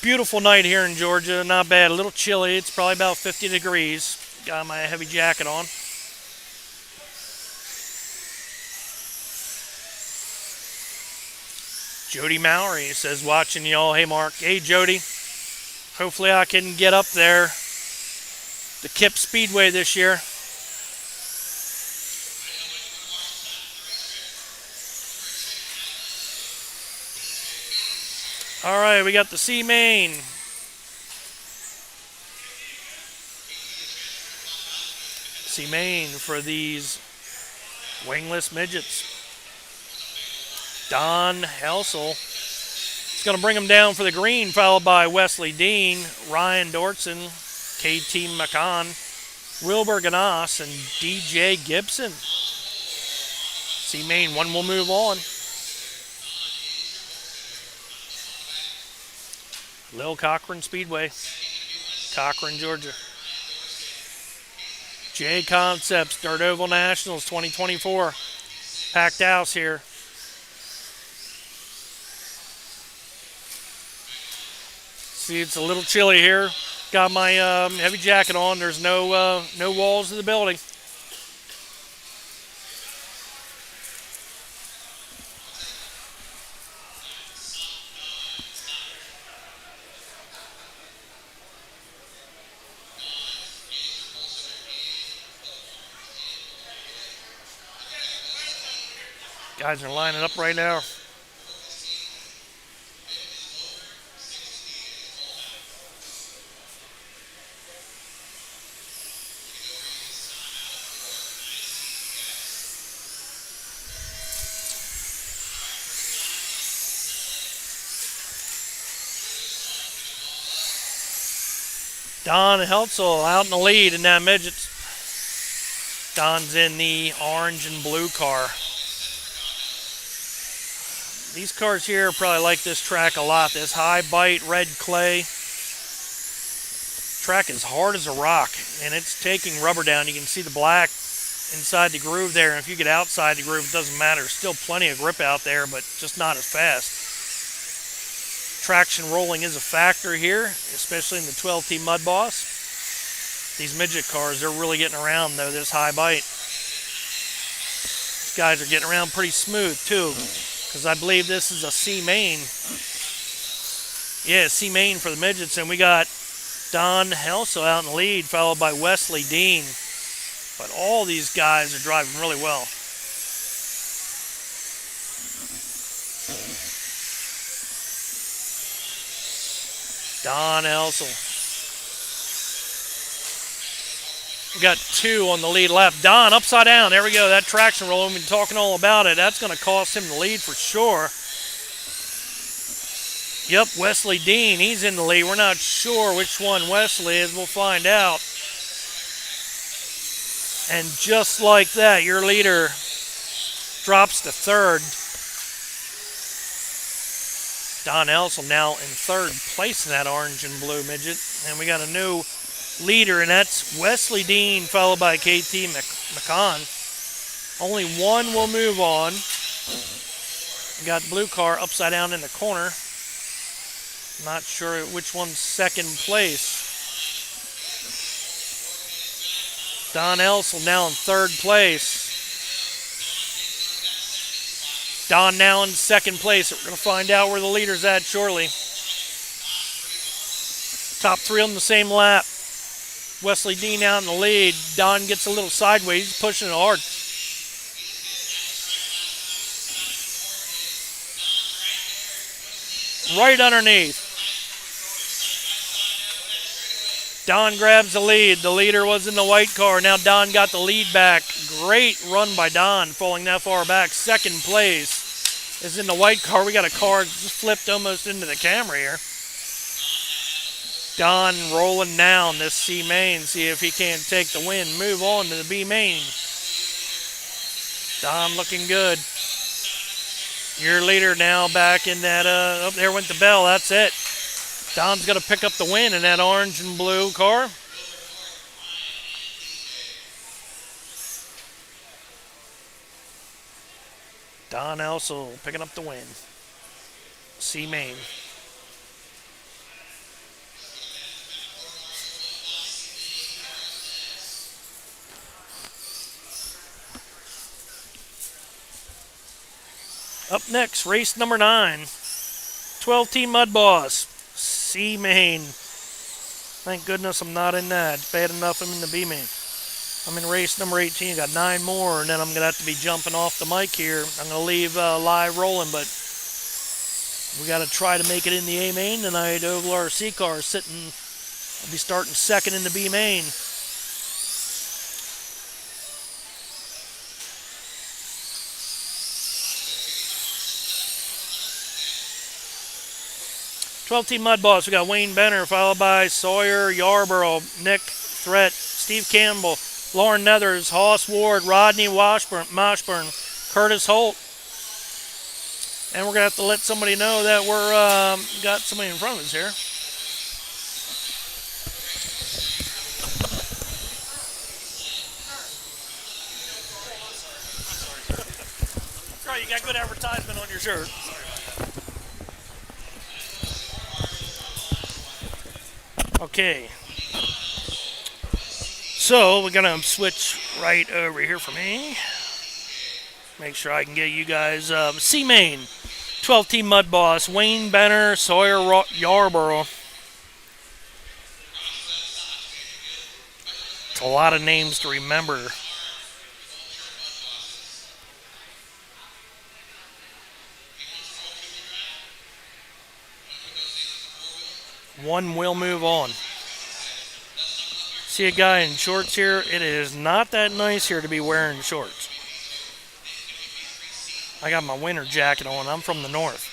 Beautiful night here in Georgia. Not bad. A little chilly. It's probably about 50 degrees. Got my heavy jacket on. Jody Mowry says, watching y'all. Hey, Mark. Hey, Jody. Hopefully I can get up there. The Kip Speedway this year. All right, we got the C main. C main for these wingless midgets. Don Helsel is going to bring them down for the green, followed by Wesley Dean, Ryan Dortson, KT McCon, Wilbur Ganas, and DJ Gibson. C-Main, one will move on. Lil Cochran Speedway, Cochran, Georgia. Jconcepts Dirt Oval Nationals 2024. Packed house here. See, it's a little chilly here. Got my heavy jacket on. There's no walls in the building. Guys are lining up right now. Don Heltzel out in the lead in that midget. Don's in the orange and blue car. These cars here probably like this track a lot. This high bite red clay. Track is hard as a rock, and it's taking rubber down. You can see the black inside the groove there, and if you get outside the groove, it doesn't matter. Still plenty of grip out there, but just not as fast. Traction rolling is a factor here, especially in the 12T mudboss. These midget cars, they're really getting around, though, this high bite. These guys are getting around pretty smooth, too, because I believe this is a C main. Yeah, C main for the midgets, and we got Don Helso out in the lead, followed by Wesley Dean. But all these guys are driving really well. Don Helso. We got 2 on the lead left. Don upside down. There we go. That traction roll, we've been talking all about it. That's going to cost him the lead for sure. Yep, Wesley Dean, he's in the lead. We're not sure which one Wesley is. We'll find out. And just like that, your leader drops to 3rd. Don Elsel now in 3rd place in that orange and blue midget. And we got a new leader, and that's Wesley Dean, followed by KT McCon. Only one will move on. We got the blue car upside down in the corner. Not sure which one's 2nd place. Don Elsel now in 3rd place. Don now in 2nd place. We're going to find out where the leader's at shortly. Top 3 on the same lap. Wesley Dean out in the lead. Don gets a little sideways. He's pushing it hard. Right underneath. Don grabs the lead. The leader was in the white car. Now Don got the lead back. Great run by Don, falling that far back. 2nd place is in the white car. We got a car just flipped almost into the camera here. Don rolling down this C main. See if he can't take the win. Move on to the B main. Don looking good. Your leader now back in that, oh, there went the bell. That's it. Don's going to pick up the win in that orange and blue car. Don also picking up the win. C main. Up next, race number 9. 12T mudboss. C main. Thank goodness I'm not in that. It's bad enough I'm in the B main. I'm in race number 18. Got 9 more, and then I'm going to have to be jumping off the mic here. I'm going to leave live rolling, but we got to try to make it in the A main tonight. Oval RC car sitting. I'll be starting 2nd in the B main. T mudboss. We got Wayne Benner, followed by Sawyer Yarborough, Nick Threat, Steve Campbell, Lauren Nethers, Hoss Ward, Rodney Moshburn, Curtis Holt. And we're going to have to let somebody know that we're got somebody in front of us here. That's right, you got good advertisement on your shirt. Okay. So we're going to switch right over here for me. Make sure I can get you guys C main, 12T mudboss, Wayne Benner, Sawyer Yarborough. It's a lot of names to remember. One will move on. See a guy in shorts here? It is not that nice here to be wearing shorts. I got my winter jacket on. I'm from the north.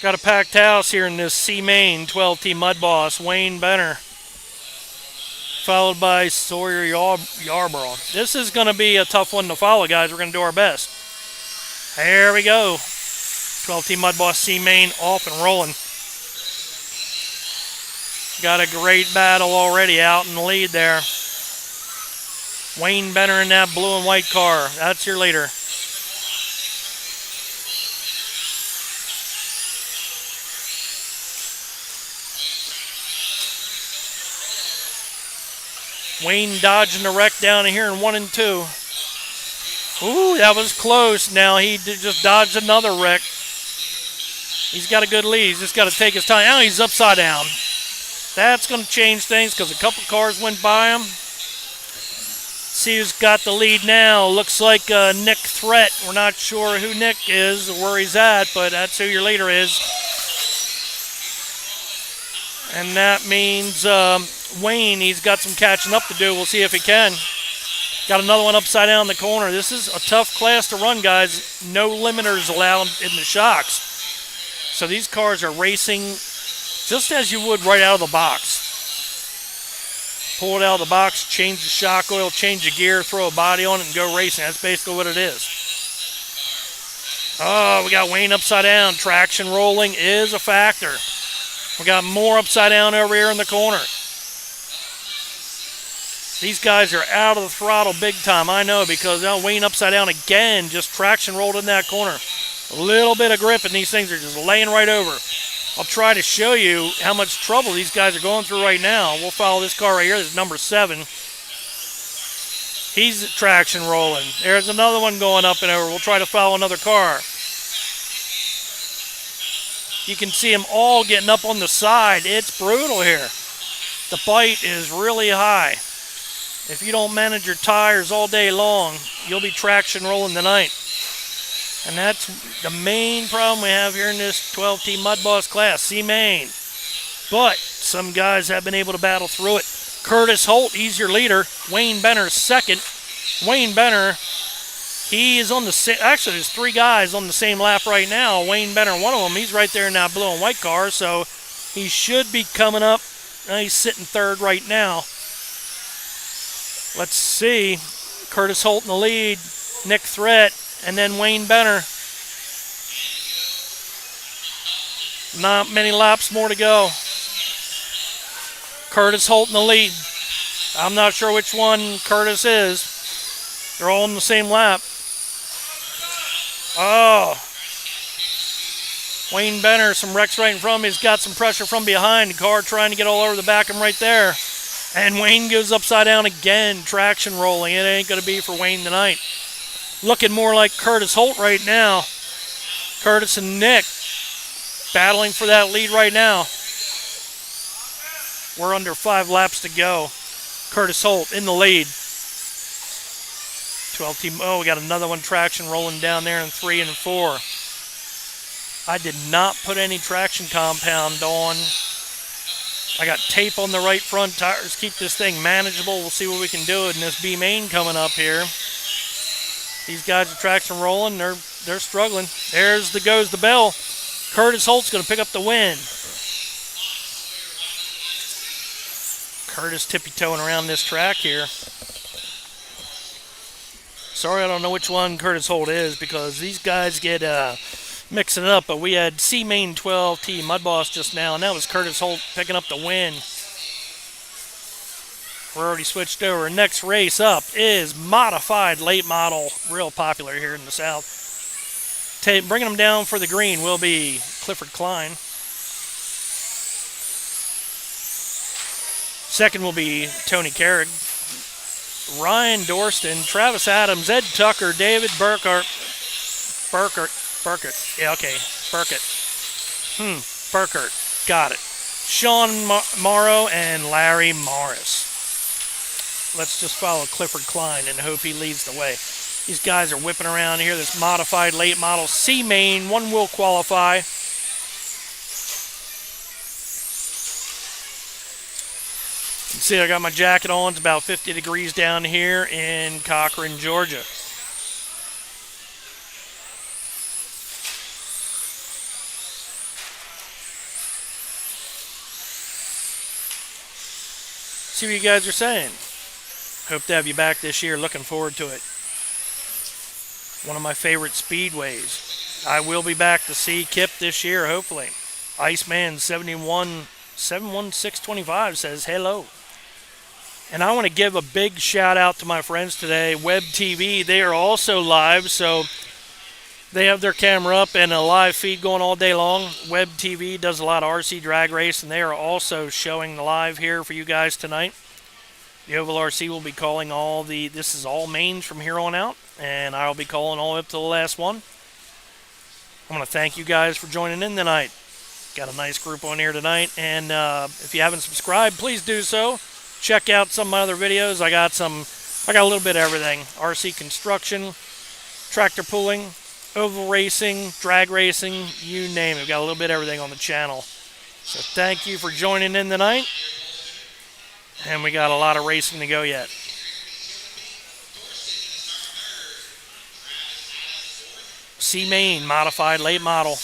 Got a packed house here in this C main 12T mudboss, Wayne Benner, followed by Sawyer Yarborough. This is going to be a tough one to follow, guys. We're going to do our best. There we go. 12T mudboss C main off and rolling. Got a great battle already out in the lead there. Wayne Benner in that blue and white car. That's your leader. Wayne dodging the wreck down here in 1 and 2. Ooh, that was close. Now he just dodged another wreck. He's got a good lead. He's just got to take his time. Now he's upside down. That's going to change things because a couple cars went by him. See who's got the lead now. Looks like Nick Threat. We're not sure who Nick is or where he's at, but that's who your leader is. And that means Wayne, he's got some catching up to do. We'll see if he can. Got another one upside down in the corner. This is a tough class to run, guys. No limiters allowed in the shocks. So these cars are racing just as you would right out of the box. Pull it out of the box, change the shock oil, change the gear, throw a body on it, and go racing. That's basically what it is. Oh, we got Wayne upside down. Traction rolling is a factor. We got more upside down over here in the corner. These guys are out of the throttle big time, I know, because now Wayne upside down again, just traction rolled in that corner. A little bit of grip, and these things are just laying right over. I'll try to show you how much trouble these guys are going through right now. We'll follow this car right here. This is number 7. He's traction rolling. There's another one going up and over. We'll try to follow another car. You can see them all getting up on the side. It's brutal here. The bite is really high. If you don't manage your tires all day long, you'll be traction rolling tonight. And that's the main problem we have here in this 12T mudboss class, C main. But some guys have been able to battle through it. Curtis Holt, he's your leader. Wayne Benner second. Wayne Benner, he is on the same, actually there's 3 guys on the same lap right now. Wayne Benner, one of them, he's right there in that blue and white car, so he should be coming up. He's sitting third right now. Let's see. Curtis Holt in the lead. Nick Threat. And then Wayne Benner. Not many laps more to go. Curtis Holt in the lead. I'm not sure which one Curtis is. They're all in the same lap. Oh. Wayne Benner, some wrecks right in front of him. He's got some pressure from behind. The car trying to get all over the back of him right there. And Wayne goes upside down again, traction rolling. It ain't going to be for Wayne tonight. Looking more like Curtis Holt right now. Curtis and Nick battling for that lead right now. We're under 5 laps to go. Curtis Holt in the lead. 12 team. Oh, we got another one traction rolling down there in 3 and 4. I did not put any traction compound on. I got tape on the right front tires. Keep this thing manageable. We'll see what we can do in this B main coming up here. These guys are traction rolling. They're struggling. Goes the bell. Curtis Holt's going to pick up the win. Curtis tippy-toeing around this track here. Sorry, I don't know which one Curtis Holt is because these guys get mixing it up. But we had C main 12T mudboss just now, and that was Curtis Holt picking up the win. We're already switched over. Next race up is modified late model, real popular here in the South. Bringing them down for the green will be Clifford Klein. Second will be Tony Carrig. Ryan Dorston, Travis Adams, Ed Tucker, David Burkert. Yeah, okay, Burkett. Burkert, got it. Sean Morrow and Larry Morris. Let's just follow Clifford Klein and hope he leads the way. These guys are whipping around here. This modified late model C main. One will qualify. You can see I got my jacket on. It's about 50 degrees down here in Cochran, Georgia. See what you guys are saying. Hope to have you back this year. Looking forward to it. One of my favorite speedways. I will be back to see Kip this year, hopefully. Iceman 71 71625 says hello. And I want to give a big shout out to my friends today, Web TV. They are also live, so they have their camera up and a live feed going all day long. Web TV does a lot of RC drag race, and they are also showing the live here for you guys tonight. The Oval RC will be calling this is all mains from here on out, and I'll be calling all the way up to the last one. I want to thank you guys for joining in tonight. Got a nice group on here tonight, and if you haven't subscribed, please do so. Check out some of my other videos. I got a little bit of everything. RC construction, tractor pulling, oval racing, drag racing, you name it. We've got a little bit of everything on the channel. So thank you for joining in tonight. And we got a lot of racing to go yet. C Main modified late model.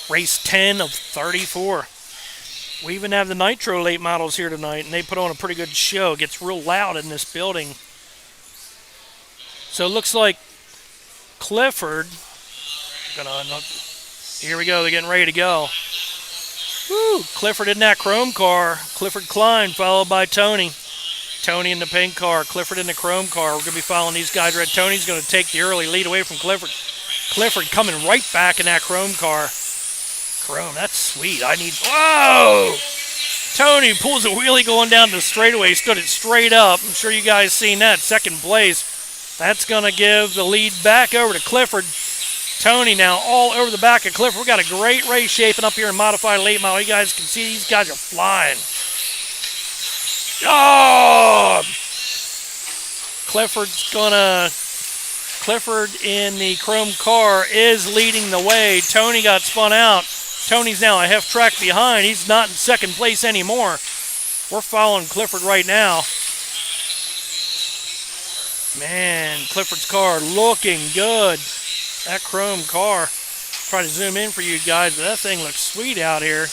Race 10 of 34. We even have the Nitro late models here tonight, and they put on a pretty good show. It gets real loud in this building. So it looks like Clifford, here we go, they're getting ready to go. Woo, Clifford in that chrome car. Clifford Klein, followed by Tony. Tony in the pink car, Clifford in the chrome car. We're going to be following these guys. Red Tony's going to take the early lead away from Clifford. Clifford coming right back in that chrome car. Chrome, that's sweet. Whoa! Tony pulls a wheelie going down the straightaway, stood it straight up. I'm sure you guys seen that. Second place. That's going to give the lead back over to Clifford. Tony now all over the back of Clifford. We got a great race shaping up here in modified late model. You guys can see these guys are flying. Oh! Clifford in the chrome car is leading the way. Tony got spun out. Tony's now a half track behind. He's not in second place anymore. We're following Clifford right now. Man, Clifford's car looking good. That chrome car. Try to zoom in for you guys, but that thing looks sweet out here.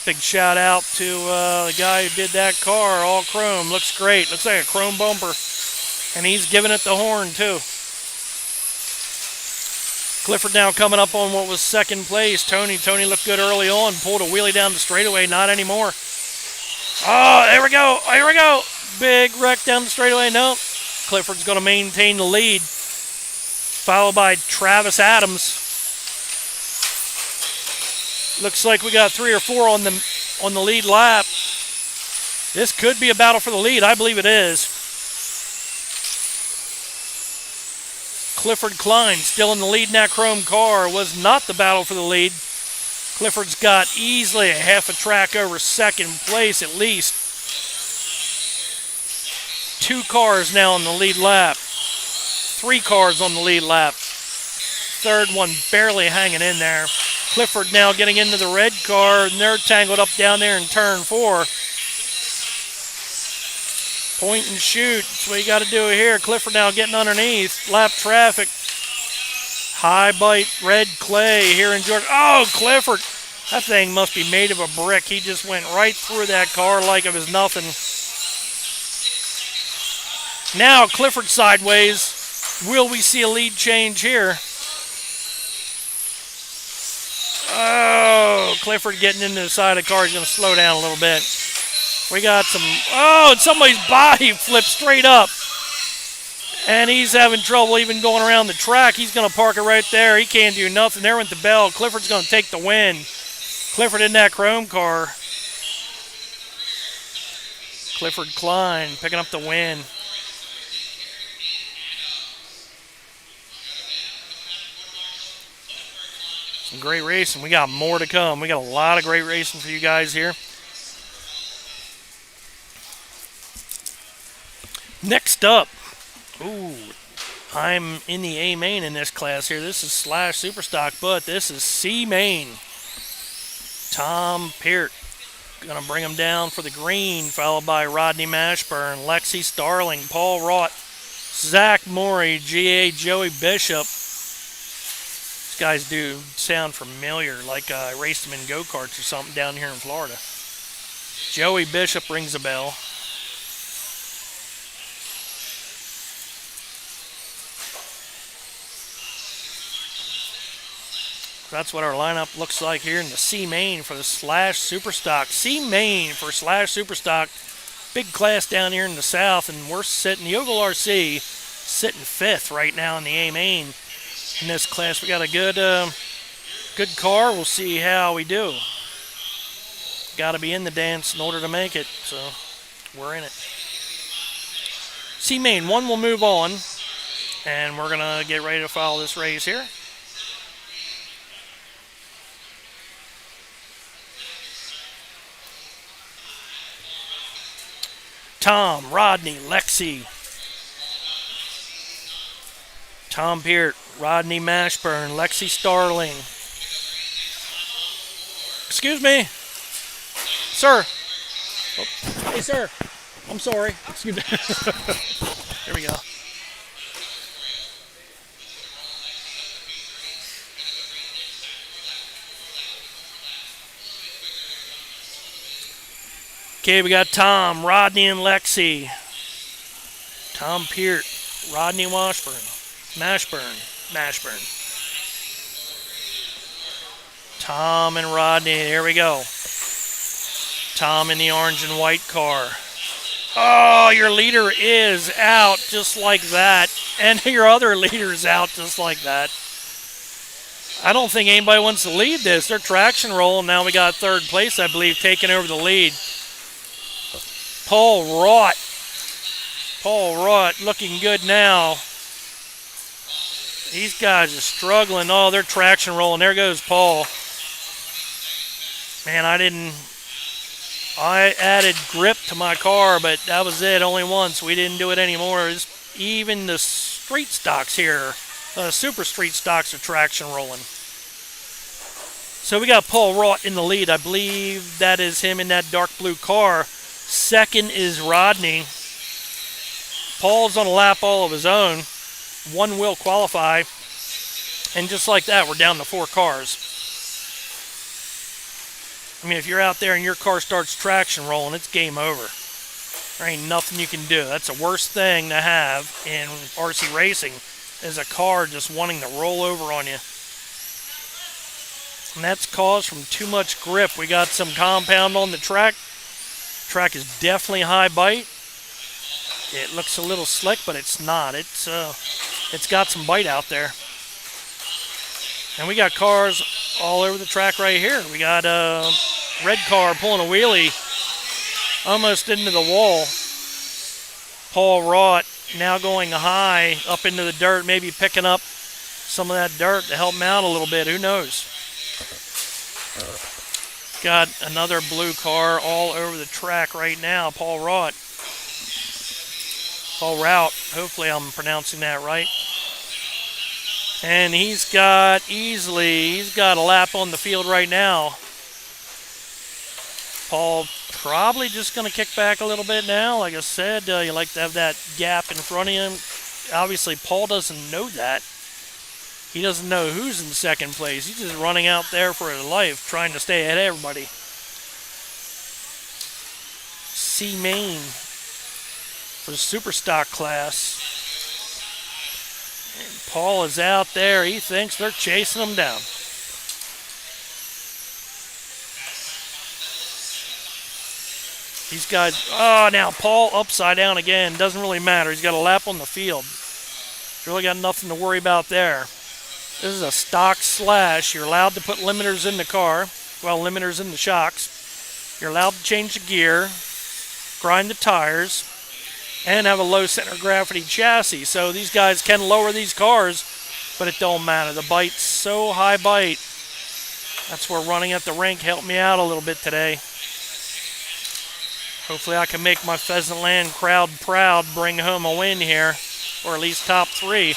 Big shout out to the guy who did that car, all chrome. Looks great. Looks like a chrome bumper. And he's giving it the horn, too. Clifford now coming up on what was second place. Tony looked good early on. Pulled a wheelie down the straightaway. Not anymore. Oh, there we go. Here we go. Big wreck down the straightaway. Nope. Clifford's going to maintain the lead. Followed by Travis Adams. Looks like we got 3 or 4 on the lead lap. This could be a battle for the lead. I believe it is. Clifford Klein still in the lead in that chrome car. Was not the battle for the lead. Clifford's got easily a half a track over second place at least. 2 cars now on the lead lap. 3 cars on the lead lap. Third one barely hanging in there. Clifford now getting into the red car, and they're tangled up down there in turn 4. Point and shoot. That's what you got to do here. Clifford now getting underneath. Lap traffic. High bite red clay here in Georgia. Oh, Clifford. That thing must be made of a brick. He just went right through that car like it was nothing. Now Clifford sideways. Will we see a lead change here? Oh, Clifford getting into the side of the car. He's going to slow down a little bit. We got some... Oh, and somebody's body flipped straight up. And he's having trouble even going around the track. He's going to park it right there. He can't do nothing. There went the bell. Clifford's going to take the win. Clifford in that chrome car. Clifford Klein picking up the win. Some great racing. We got more to come. We got a lot of great racing for you guys here. Next up, I'm in the A main in this class here. This is / Superstock, but this is C main. Tom Peart gonna bring him down for the green, followed by Rodney Mashburn, Lexi Starling, Paul Rott, Zach Morey, GA Joey Bishop. These guys do sound familiar, like I raced them in go-karts or something down here in Florida. Joey Bishop rings a bell. That's what our lineup looks like here in the C main for the Slash Superstock. C main for Slash Superstock. Big class down here in the south, and we're sitting, the Oval RC, sitting 5th right now in the A main. In this class, we got a good car. We'll see how we do. Got to be in the dance in order to make it, so we're in it. C main 1 will move on, and we're going to get ready to follow this race here. Tom, Rodney, Lexi. Tom Peart, Rodney Mashburn, Lexi Starling. Excuse me. Sir. Oh, hey, sir. I'm sorry. Excuse me. There we go. Okay, we got Tom, Rodney, and Lexi. Tom Peart, Rodney Mashburn. Tom and Rodney, here we go. Tom in the orange and white car. Oh, your leader is out just like that. And your other leader's out just like that. I don't think anybody wants to lead this. They're traction rolling. Now we got 3rd place, I believe, taking over the lead. Paul Rott looking good now. These guys are struggling. Oh, they're traction rolling. There goes Paul. Man, I added grip to my car, but that was it. Only once. We didn't do it anymore. Even the street stocks here, super street stocks, are traction rolling. So we got Paul Rott in the lead. I believe that is him in that dark blue car. 2nd is Rodney. Paul's on a lap all of his own. 1 will qualify. And just like that, we're down to 4 cars. I mean, if you're out there and your car starts traction rolling, it's game over. There ain't nothing you can do. That's the worst thing to have in RC racing, is a car just wanting to roll over on you. And that's caused from too much grip. We got some compound on the track. Track is definitely high bite. It looks a little slick, but it's not. It's got some bite out there. And we got cars all over the track right here. We got a red car pulling a wheelie almost into the wall. Paul Rott now going high up into the dirt, maybe picking up some of that dirt to help him out a little bit. Who knows? Got another blue car all over the track right now. Paul Rout. Hopefully I'm pronouncing that right. And he's got a lap on the field right now. Paul probably just going to kick back a little bit now. Like I said, you like to have that gap in front of him. Obviously, Paul doesn't know that. He doesn't know who's in second place. He's just running out there for his life, trying to stay ahead of everybody. C main for the Superstock class. And Paul is out there. He thinks they're chasing him down. These guys, now Paul upside down again. Doesn't really matter. He's got a lap on the field. Really got nothing to worry about there. This is a stock slash. You're allowed to put limiters in the car. Well, limiters in the shocks. You're allowed to change the gear, grind the tires, and have a low center of gravity chassis. So these guys can lower these cars, but it don't matter. The bite's so high bite. That's where running at the rink helped me out a little bit today. Hopefully I can make my Pheasant Land crowd proud, bring home a win here, or at least top 3.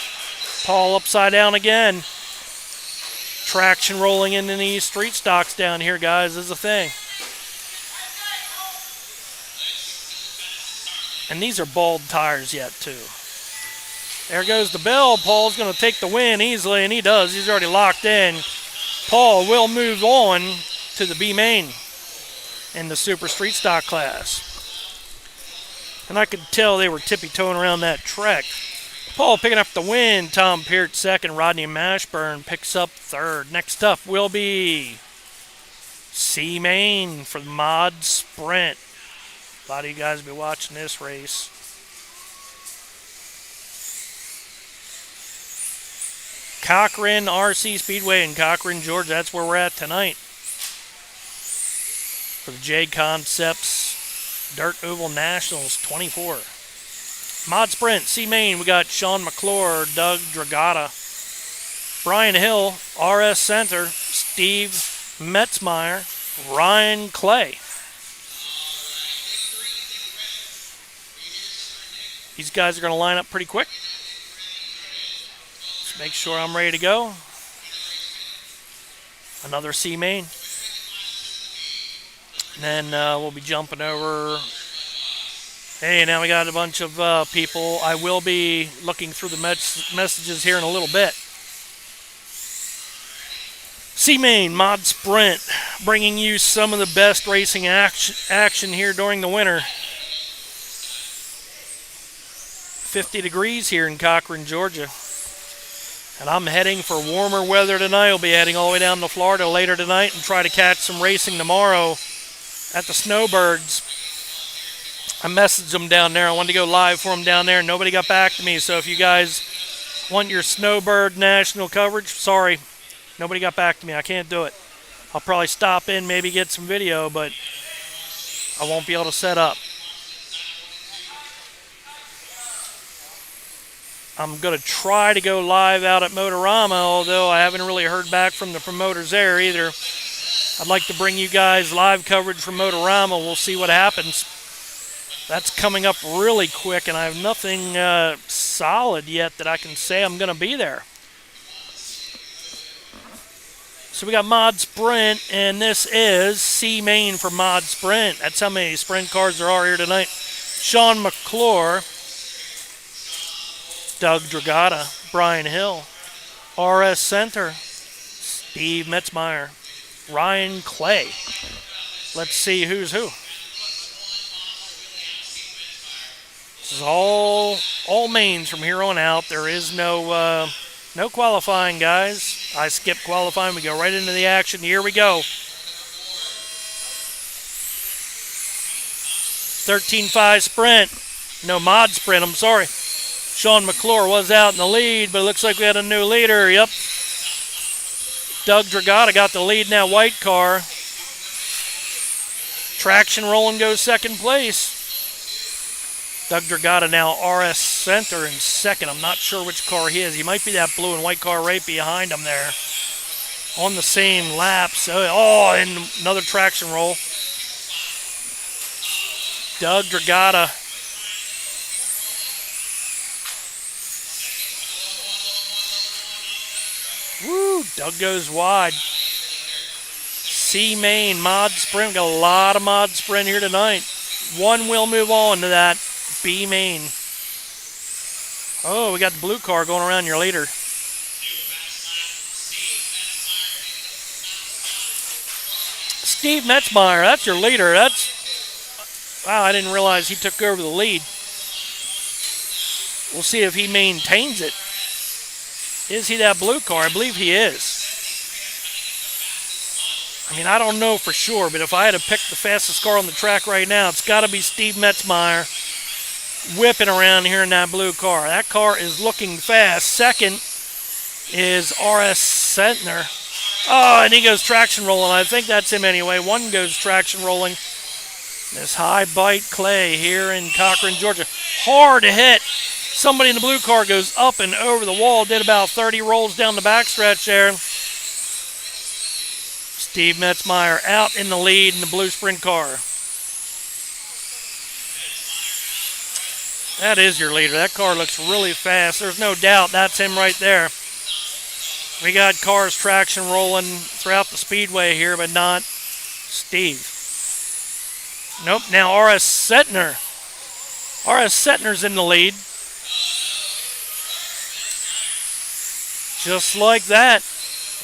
Paul upside down again. Traction rolling into these street stocks down here, guys, is a thing. And these are bald tires yet, too. There goes the bell. Paul's going to take the win easily, and he does. He's already locked in. Paul will move on to the B main in the Super Street Stock class. And I could tell they were tippy-toeing around that track. Paul picking up the win. Tom Peart second. Rodney Mashburn picks up third. Next up will be C Main for the Mod Sprint. A lot of you guys will be watching this race. Cochran RC Speedway in Cochran, Georgia. That's where we're at tonight. For the Jconcepts Dirt Oval Nationals 24. Mod Sprint, C Main, we got Sean McClure, Doug Dragata, Brian Hill, RS Center, Steve Metzmeyer, Ryan Clay. These guys are going to line up pretty quick. Just make sure I'm ready to go. Another C Main. And then we'll be jumping over. Hey, now we got a bunch of people. I will be looking through the messages here in a little bit. C-Main Mod Sprint, bringing you some of the best racing action here during the winter. 50 degrees here in Cochran, Georgia. And I'm heading for warmer weather tonight. I'll be heading all the way down to Florida later tonight and try to catch some racing tomorrow at the Snowbirds. I messaged them down there. I wanted to go live for them down there, and nobody got back to me. So if you guys want your Snowbird national coverage, sorry, nobody got back to me. I can't do it. I'll probably stop in, maybe get some video, but I won't be able to set up. I'm going to try to go live out at Motorama, although I haven't really heard back from the promoters there either. I'd like to bring you guys live coverage from Motorama. We'll see what happens. That's coming up really quick, and I have nothing solid yet that I can say I'm going to be there. So we got Mod Sprint, and this is C Main for Mod Sprint. That's how many sprint cars there are here tonight. Sean McClure, Doug Dragata, Brian Hill, RS Center, Steve Metzmeyer, Ryan Clay. Let's see who's who. This is all mains from here on out. There is no qualifying, guys. I skipped qualifying. We go right into the action. Here we go. 13.5 sprint. No, Mod Sprint, I'm sorry. Sean McClure was out in the lead, but it looks like we had a new leader. Yep. Doug Dragata got the lead in that white car. Traction rolling goes second place. Doug Dragata now RS Center in second. I'm not sure which car he is. He might be that blue and white car right behind him there. On the same lap. So, and another traction roll. Doug Dragata. Woo, Doug goes wide. C Main Mod Sprint. Got a lot of Mod Sprint here tonight. One will move on to that B Main. Oh, we got the blue car going around your leader. Steve Metzmeyer, that's your leader. Wow, I didn't realize he took over the lead. We'll see if he maintains it. Is he that blue car? I believe he is. I mean, I don't know for sure, but if I had to pick the fastest car on the track right now, it's got to be Steve Metzmeyer whipping around here in that blue car. That car is looking fast. Second is RS Centner. Oh, and he goes traction rolling. I think that's him anyway. One goes traction rolling. This high bite Clay here in Cochran, Georgia. Hard to hit. Somebody in the blue car goes up and over the wall. Did about 30 rolls down the backstretch there. Steve Metzmeyer out in the lead in the blue sprint car. That is your leader. That car looks really fast. There's no doubt that's him right there. We got cars traction rolling throughout the speedway here, but not Steve. Nope, now RS Centner. RS Centner's in the lead. Just like that,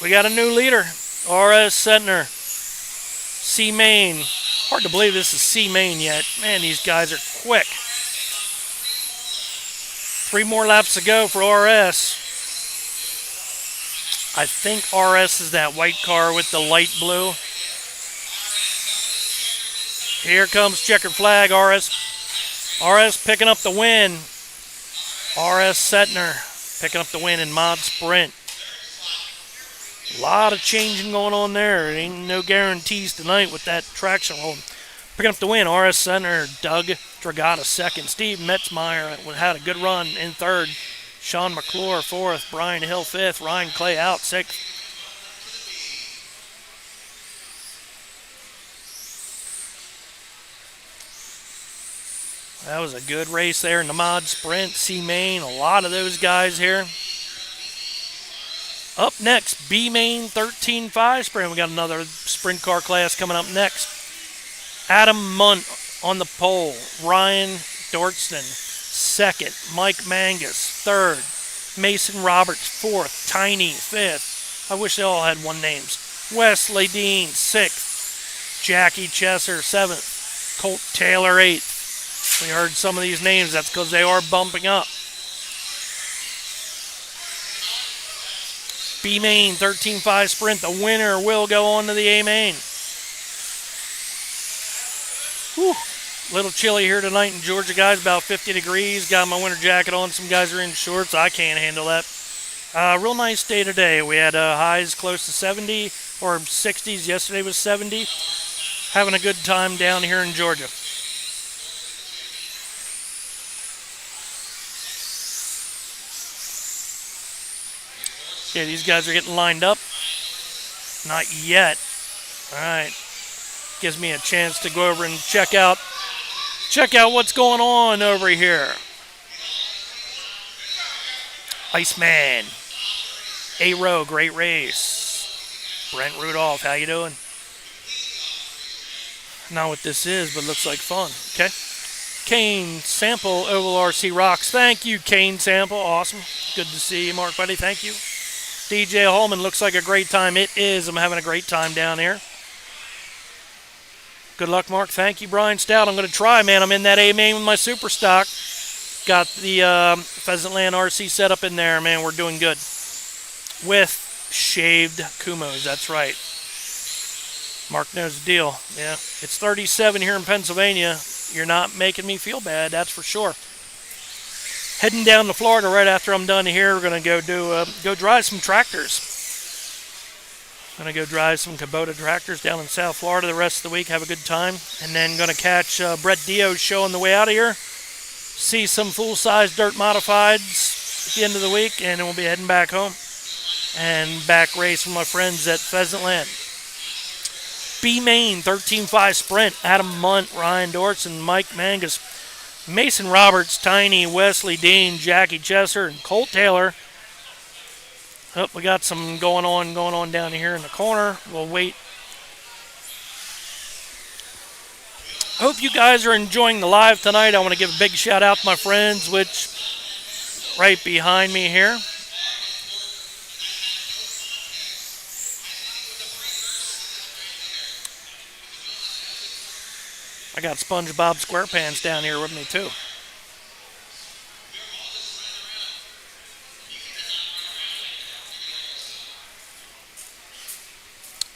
we got a new leader. RS Centner. C Main. Hard to believe this is C Main yet. Man, these guys are quick. 3 more laps to go for RS. I think RS is that white car with the light blue. Here comes checkered flag, RS. RS picking up the win. RS Setner picking up the win in mod sprint. A lot of changing going on there. There ain't no guarantees tonight with that traction roll. Picking up the win, RS Center, Doug Dragata second. Steve Metzmeyer had a good run in third. Sean McClure fourth. Brian Hill fifth. Ryan Clay out sixth. That was a good race there in the mod sprint. C-Main, a lot of those guys here. Up next, B-Main 13.5 sprint. We got another sprint car class coming up next. Adam Munt on the pole. Ryan Dortston, second. Mike Mangus, third. Mason Roberts, fourth. Tiny, fifth. I wish they all had one names. Wesley Dean, sixth. Jackie Chesser, seventh. Colt Taylor, eighth. We heard some of these names. That's because they are bumping up. B-Main 13.5 sprint. The winner will go on to the A-Main. Whew. Little chilly here tonight in Georgia, guys. About 50 degrees. Got my winter jacket on. Some guys are in shorts. I can't handle that. Real nice day today. We had highs close to 70 or 60s. Yesterday was 70. Having a good time down here in Georgia. Okay, these guys are getting lined up. Not yet. All right. Gives me a chance to go over and check out what's going on over here. Iceman. A-Row, great race. Brent Rudolph, how you doing? Not what this is, but looks like fun. Okay. Kane Sample, Oval RC Rocks. Thank you, Kane Sample. Awesome. Good to see you, Mark Buddy. Thank you. DJ Holman, looks like a great time. It is. I'm having a great time down here. Good luck, Mark. Thank you, Brian Stout. I'm going to try, man. I'm in that A-Main with my Superstock. Got the Pheasantland RC setup in there, man. We're doing good. With shaved Kumos, that's right. Mark knows the deal. Yeah, it's 37 here in Pennsylvania. You're not making me feel bad, that's for sure. Heading down to Florida right after I'm done here. We're going to go drive some tractors. Going to go drive some Kubota tractors down in South Florida the rest of the week. Have a good time. And then going to catch Brett Dio's show on the way out of here. See some full-size dirt modifieds at the end of the week. And then we'll be heading back home. And back race with my friends at Pheasantland. B-Main 13.5 sprint. Adam Munt, Ryan Dortson, Mike Mangus. Mason Roberts, Tiny, Wesley Dean, Jackie Chesser, and Colt Taylor. Oh, we got some going on down here in the corner. We'll wait. Hope you guys are enjoying the live tonight. I want to give a big shout out to my friends, which right behind me here. I got SpongeBob SquarePants down here with me too.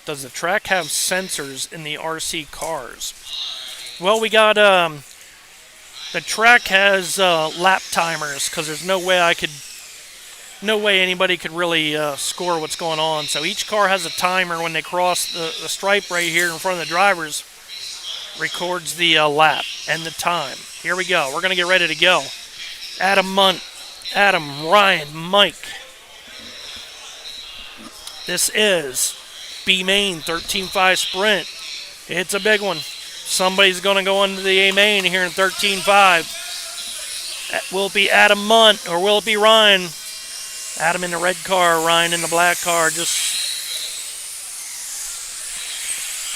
Does the track have sensors in the RC cars? Well, we got the track has lap timers because there's no way anybody could really score what's going on. So each car has a timer when they cross the stripe right here in front of the drivers. Records the lap and the time. Here we go. We're going to get ready to go. Adam Munt, Adam, Ryan, Mike. This is B-Main 13.5 sprint. It's a big one. Somebody's going to go into the A-Main here in 13.5. Will it be Adam Munt or will it be Ryan? Adam in the red car, Ryan in the black car. Just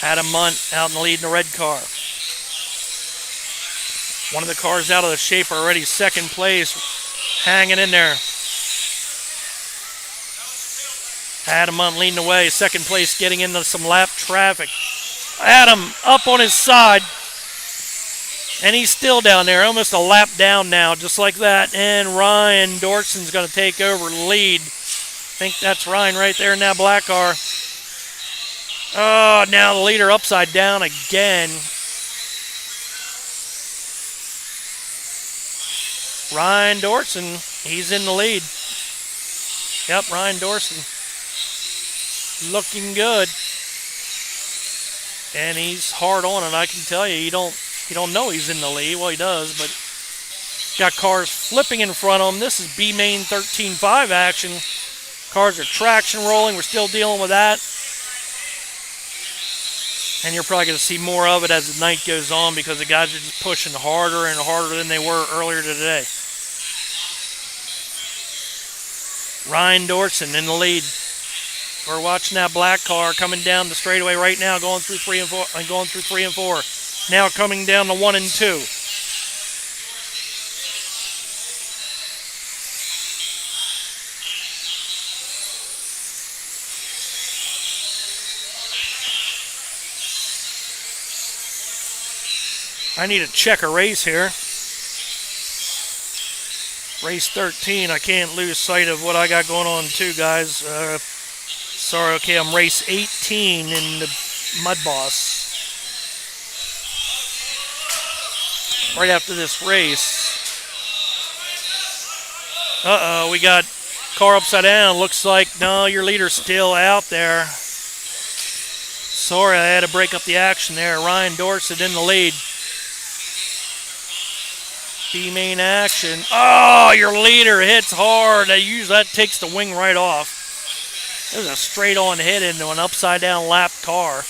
Adam Munt out in the lead in the red car. One of the cars out of the shape already, second place, hanging in there. Adam Munt leading the way, second place, getting into some lap traffic. Adam up on his side. And he's still down there, almost a lap down now, just like that. And Ryan Dorson's going to take over lead. I think that's Ryan right there in that black car. Oh, now the leader upside down again. Ryan Dorson, he's in the lead. Yep, Ryan Dorson. Looking good. And he's hard on it, I can tell you. You don't know he's in the lead. Well, he does, but got cars flipping in front of him. This is B-Main 13.5 action. Cars are traction rolling. We're still dealing with that. And you're probably going to see more of it as the night goes on because the guys are just pushing harder and harder than they were earlier today. Ryan Dorson in the lead. We're watching that black car coming down the straightaway right now, going through 3 and 4, and going through 3 and 4. Now coming down to 1 and 2. I need to check a race here. Race 13. I can't lose sight of what I got going on too, guys. Sorry, okay, I'm race 18 in the mudboss. Right after this race. Uh-oh, we got car upside down. Looks like, no, your leader's still out there. Sorry, I had to break up the action there. Ryan Dorset in the lead. B-Main action. Oh, your leader hits hard. That takes the wing right off. It was a straight-on hit into an upside-down lap car.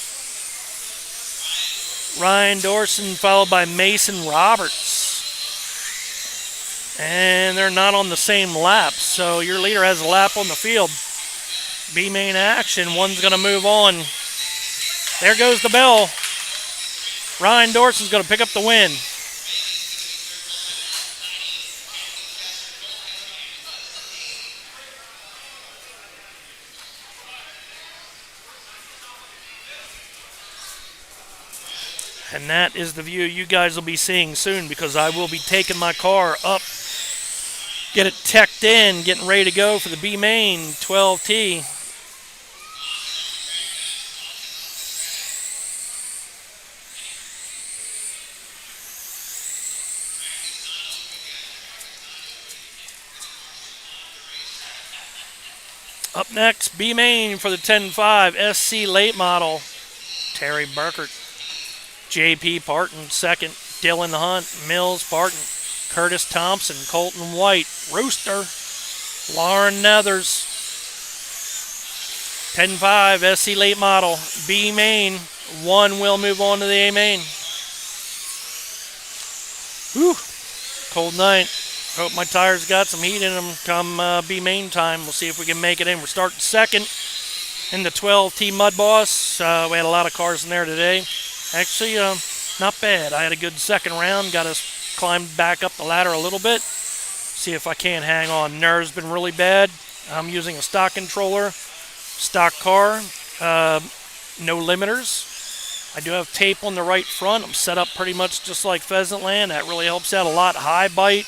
Ryan Dorson followed by Mason Roberts. And they're not on the same lap, so your leader has a lap on the field. B-Main action. One's going to move on. There goes the bell. Ryan Dorson's going to pick up the win. And that is the view you guys will be seeing soon because I will be taking my car up, get it teched in, getting ready to go for the B-Main 12T. Up next, B-Main for the 10.5 SC late model, Terry Burkert. JP Parton, second. Dylan Hunt, Mills Parton, Curtis Thompson, Colton White, Rooster, Lauren Nethers. 10.5 SC late model, B main. One will move on to the A main. Whew, cold night. Hope my tires got some heat in them come B main time. We'll see if we can make it in. We're starting second in the 12T Mud Boss. We had a lot of cars in there today. Actually, not bad. I had a good second round. Got us climbed back up the ladder a little bit. See if I can't hang on. Nerves been really bad. I'm using a stock controller, stock car, no limiters. I do have tape on the right front. I'm set up pretty much just like Pheasant Land. That really helps out a lot. High bite.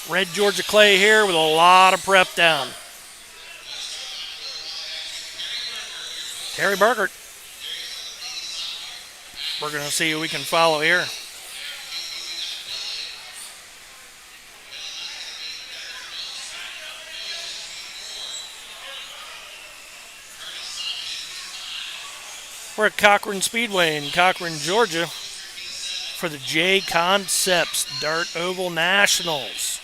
Red Georgia clay here with a lot of prep down. Terry Burkert. We're going to see who we can follow here. We're at Cochran Speedway in Cochran, Georgia for the Jconcepts Dirt Oval Nationals.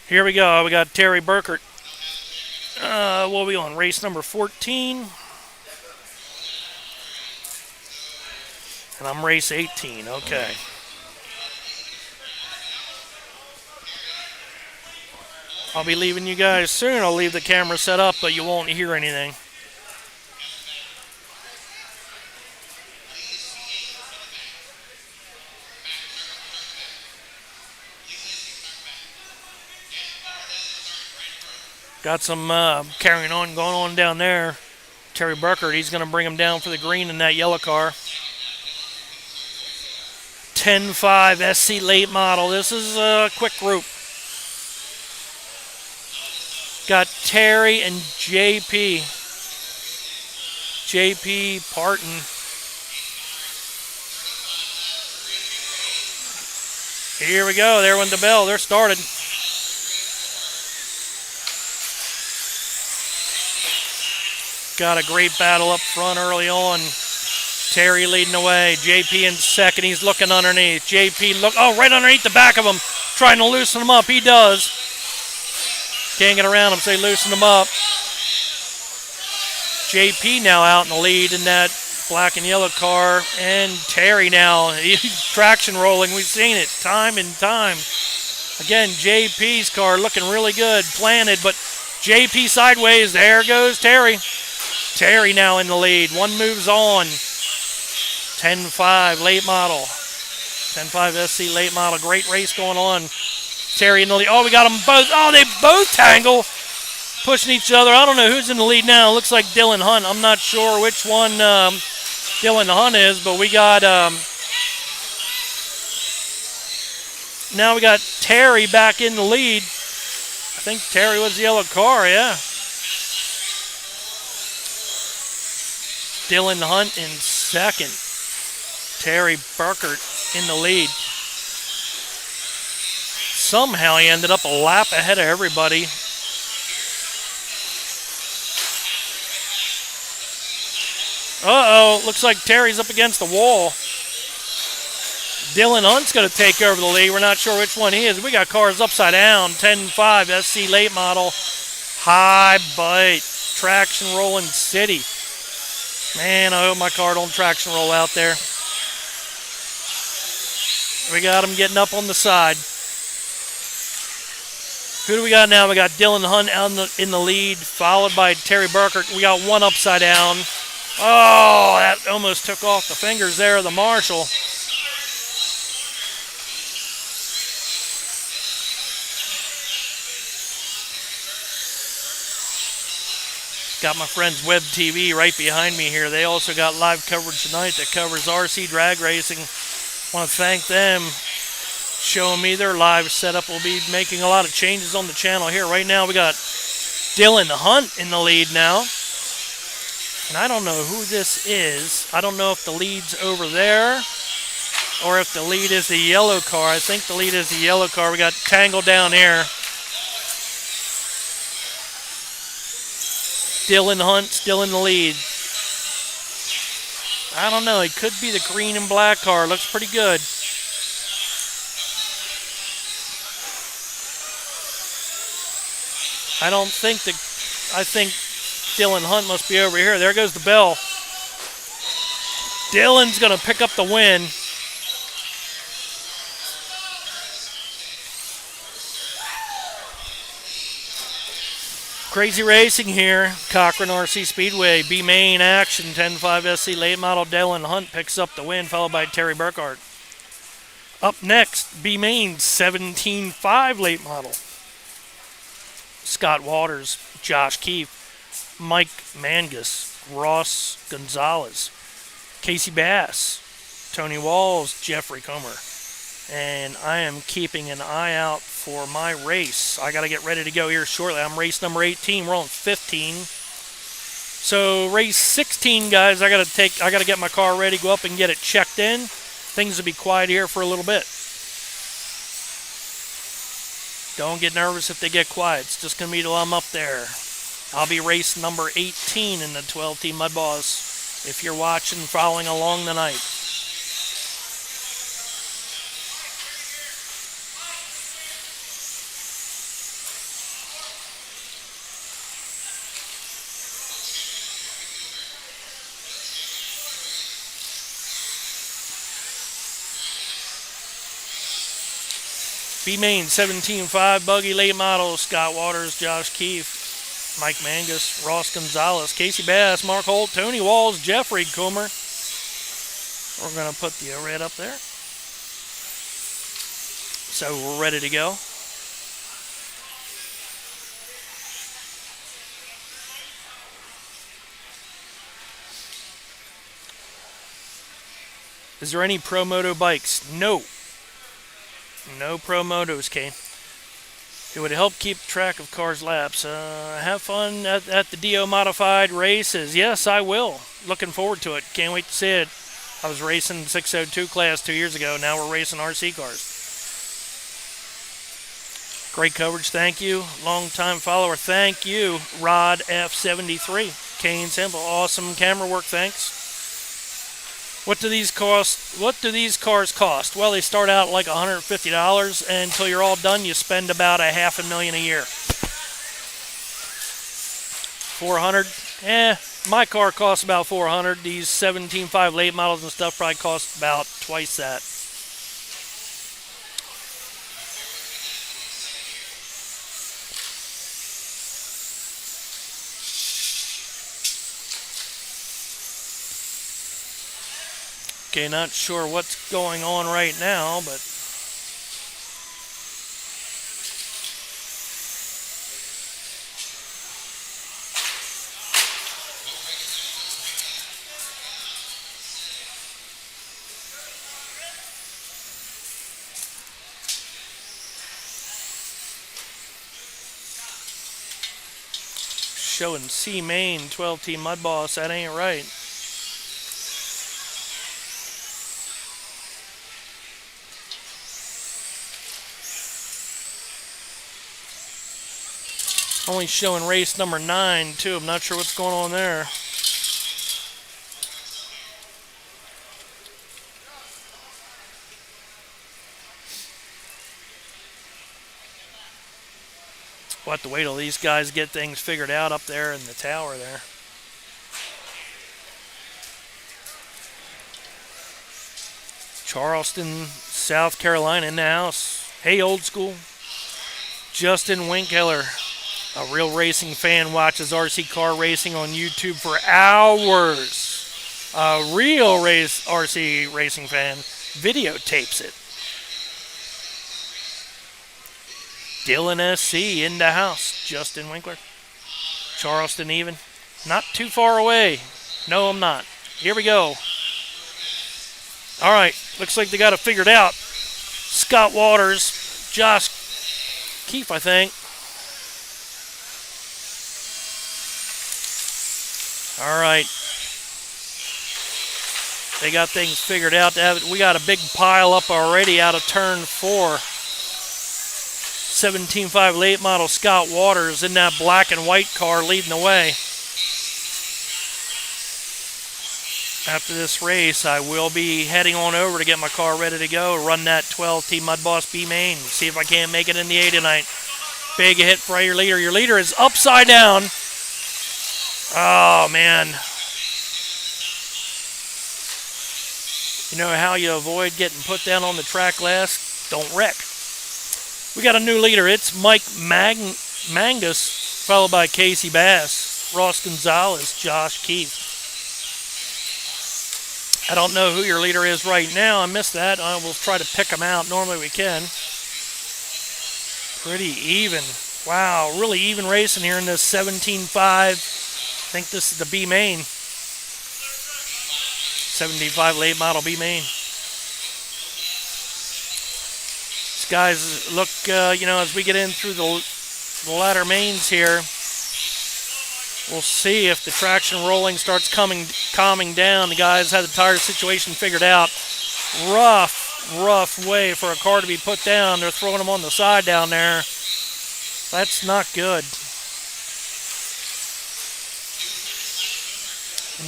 Here we go. We got Terry Burkert. What are we on? Race number 14. And I'm race 18. Okay. I'll be leaving you guys soon. I'll leave the camera set up, but you won't hear anything. Got some carrying on going on down there. Terry Burkert, he's going to bring him down for the green in that yellow car. 10-5 SC late model. This is a quick group. Got Terry and JP. JP Parton. Here we go. There went the bell. They're started. Got a great battle up front early on. Terry leading the way. JP in second. He's looking underneath. JP right underneath the back of him. Trying to loosen him up. He does. Can't get around him, so he loosened him up. JP now out in the lead in that black and yellow car. And Terry now. He's traction rolling. We've seen it time and time. Again, JP's car looking really good. Planted, but JP sideways. There goes Terry. Terry now in the lead. One moves on. 10-5 late model. 10-5 SC late model. Great race going on. Terry in the lead. Oh, we got them both. Oh, they both tangle. Pushing each other. I don't know who's in the lead now. It looks like Dylan Hunt. I'm not sure which one Dylan Hunt is, but we got now we got Terry back in the lead. I think Terry was the yellow car, yeah. Dylan Hunt in second. Terry Burkert in the lead. Somehow he ended up a lap ahead of everybody. Uh-oh, looks like Terry's up against the wall. Dylan Hunt's going to take over the lead. We're not sure which one he is. We got cars upside down. 10-5 SC late model. High bite. Traction rolling city. Man, I hope my car don't traction roll out there. We got him getting up on the side. Who do we got now? We got Dylan Hunt in the lead, followed by Terry Burkert. We got one upside down. Oh, that almost took off the fingers there of the marshal. Got my friends Web TV right behind me here. They also got live coverage tonight that covers RC drag racing. Want to thank them showing me their live setup. We'll be making a lot of changes on the channel here. Right now we got Dylan Hunt in the lead now. And I don't know who this is. I don't know if the lead's over there or if the lead is the yellow car. I think the lead is the yellow car. We got Tangle down here. Dylan Hunt still in the lead. I don't know. It could be the green and black car. Looks pretty good. I think Dylan Hunt must be over here. There goes the bell. Dylan's going to pick up the win. Crazy racing here. Cochran RC Speedway. B main action. 10-5 SC late model. Dylan Hunt picks up the win, followed by Terry Burkhardt. Up next, B main 17-5 late model. Scott Waters, Josh Keefe, Mike Mangus, Ross Gonzalez, Casey Bass, Tony Walls, Jeffrey Comer. And I am keeping an eye out for my race. I got to get ready to go here shortly. I'm race number 18. We're on 15. So race 16, guys, I got to get my car ready, go up and get it checked in. Things will be quiet here for a little bit. Don't get nervous if they get quiet. It's just going to be till I'm up there. I'll be race number 18 in the 12-team mudboss if you're watching, following along tonight. B main 17-5 Buggy late model. Scott Waters, Josh Keefe, Mike Mangus, Ross Gonzalez, Casey Bass, Mark Holt, Tony Walls, Jeffrey Comer. We're going to put the red up there. So we're ready to go. Is there any Pro Moto bikes? No. No Pro Motos, Kane. It would help keep track of cars' laps. Have fun at the DO modified races. Yes, I will. Looking forward to it. Can't wait to see it. I was racing 602 class 2 years ago. Now we're racing RC cars. Great coverage. Thank you. Long-time follower. Thank you, Rod F73. Kane Simple. Awesome camera work. Thanks. What do these cost? What do these cars cost? Well, they start out like $150, and until you're all done, you spend about $500,000 a year. 400? My car costs about 400. These 17.5 late models and stuff probably cost about twice that. Okay, not sure what's going on right now, but showing C main 12T mudboss. That ain't right. Only showing race number 9, too. I'm not sure what's going on there. We'll have to wait till these guys get things figured out up there in the tower there. Charleston, South Carolina in the house. Hey, old school. Justin Winkler. A real racing fan watches RC car racing on YouTube for hours. A real RC racing fan videotapes it. Dylan SC in the house. Justin Winkler. Charleston even. Not too far away. No, I'm not. Here we go. All right. Looks like they got it figured out. Scott Waters. Josh Keefe, I think. All right. They got things figured out. We got a big pile up already out of turn 4. 17.5 late model Scott Waters in that black and white car leading the way. After this race, I will be heading on over to get my car ready to go. Run that 12T mudboss B main. See if I can't make it in the A tonight. Big hit for your leader. Your leader is upside down. Oh, man. You know how you avoid getting put down on the track last? Don't wreck. We got a new leader. It's Mike Mangus, followed by Casey Bass, Ross Gonzalez, Josh Keefe. I don't know who your leader is right now. I missed that. I will try to pick them out. Normally we can. Pretty even. Wow, really even racing here in this 17.5. I think this is the B main. 75 late model B main. These guys look, as we get in through the latter mains here, we'll see if the traction rolling starts calming down. The guys had the tire situation figured out. Rough way for a car to be put down. They're throwing them on the side down there. That's not good.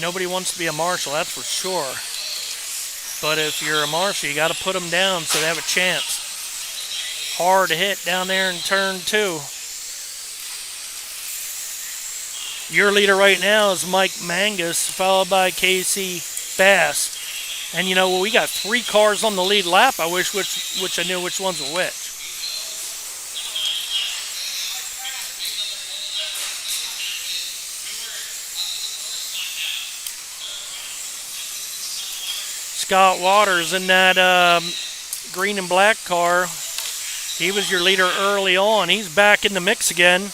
Nobody wants to be a marshal, that's for sure. But if you're a marshal, you got to put them down so they have a chance. Hard hit down there in turn 2. Your leader right now is Mike Mangus, followed by Casey Bass. And we got 3 cars on the lead lap. I wish which I knew which ones were which. Scott Waters in that green and black car. He was your leader early on. He's back in the mix again.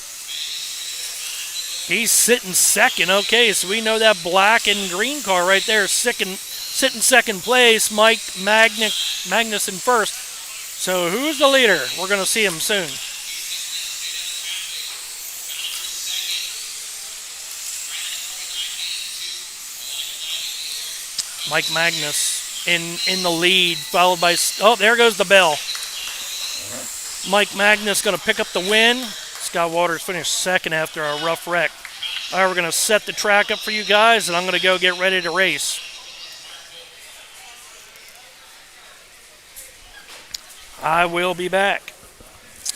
He's sitting second. Okay, so we know that black and green car right there is Sit in second place, Mike Magnus in first. So who's the leader? We're going to see him soon. Mike Magnus in the lead, followed by... Oh, there goes the bell. Mike Magnus going to pick up the win. Scott Waters finished second after a rough wreck. All right, we're going to set the track up for you guys, and I'm going to go get ready to race. I will be back.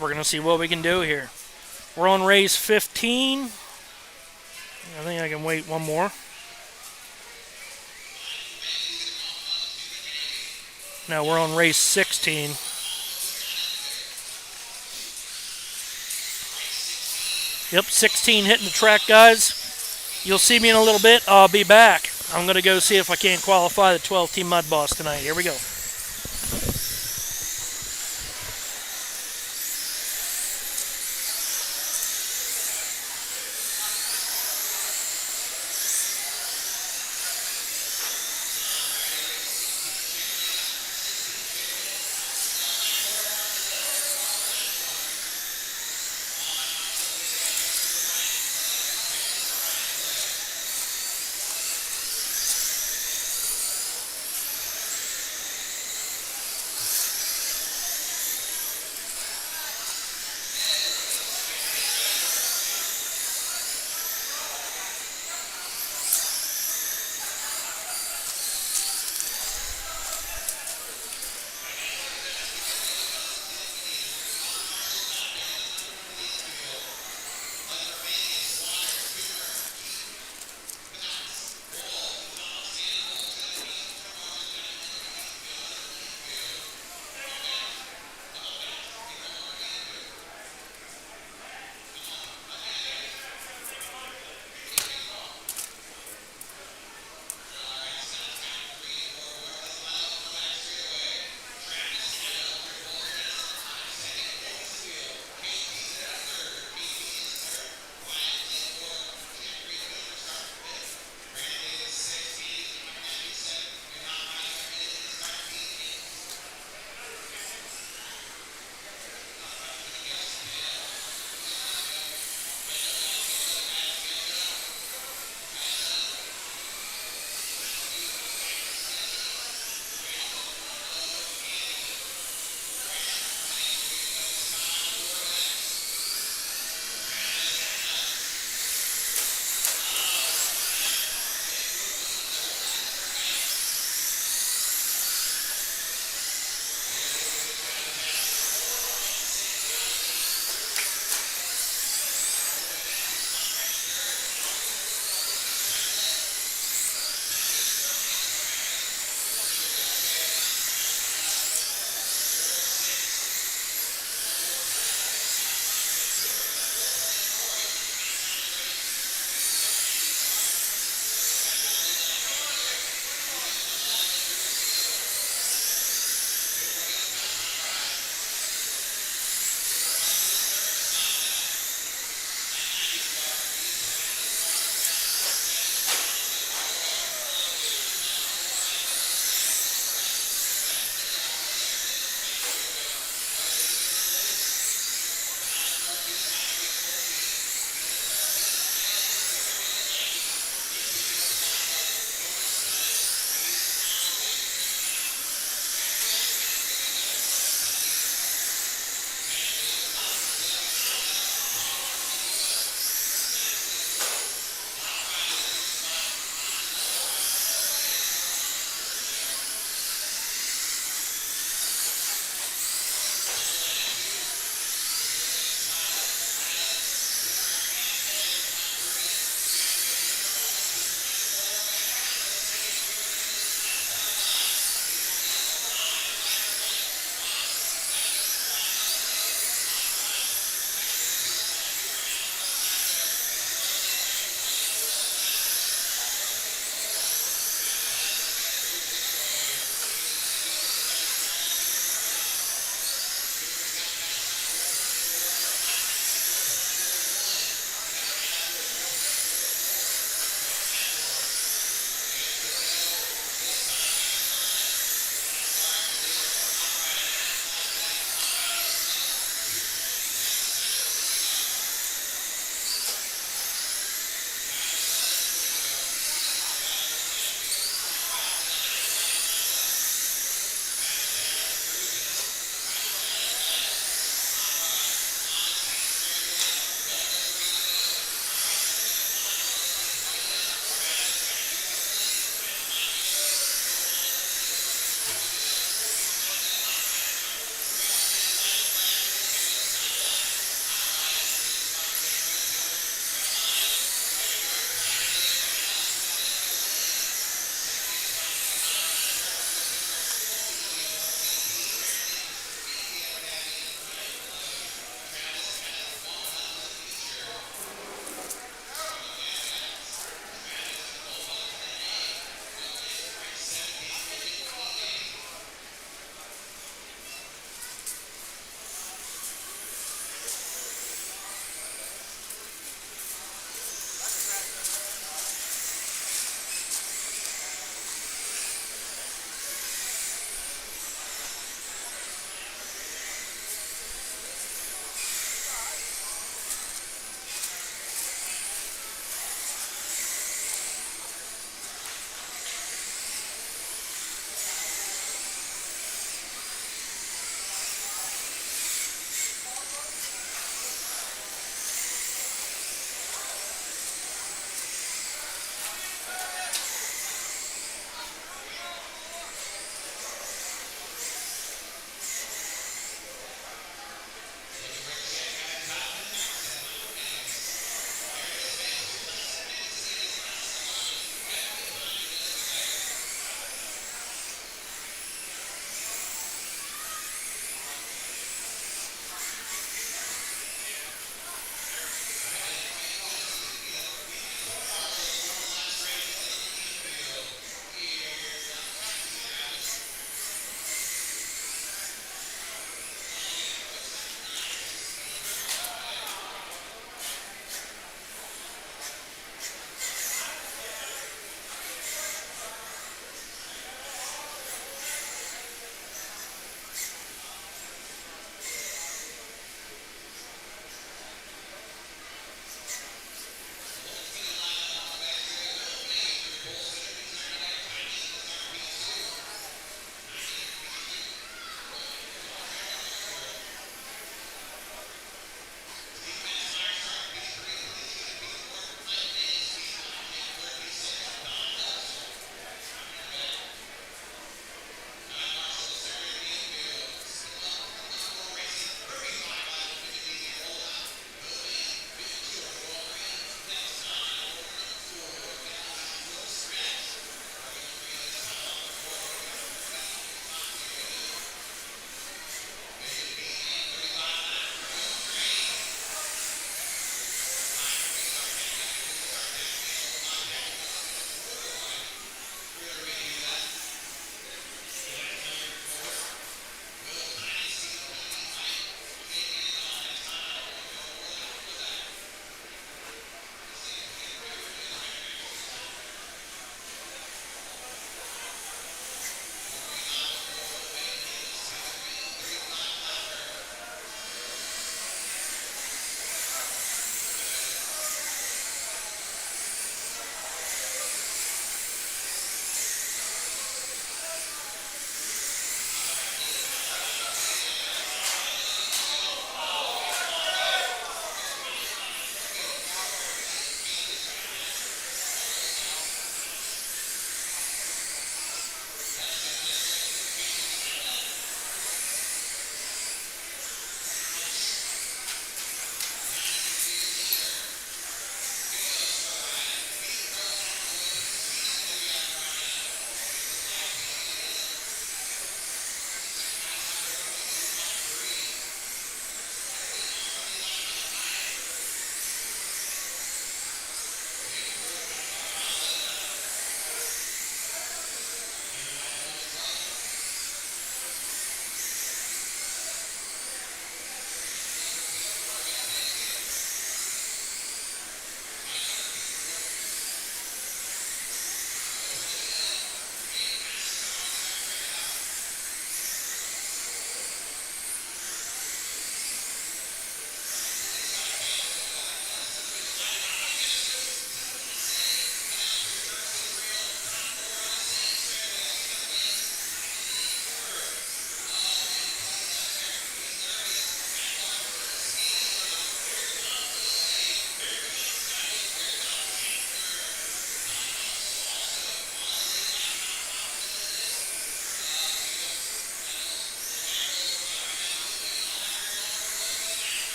We're going to see what we can do here. We're on race 15. I think I can wait one more. Now we're on race 16. Yep, 16 hitting the track, guys. You'll see me in a little bit. I'll be back. I'm going to go see if I can't qualify the 12-team mudboss tonight. Here we go.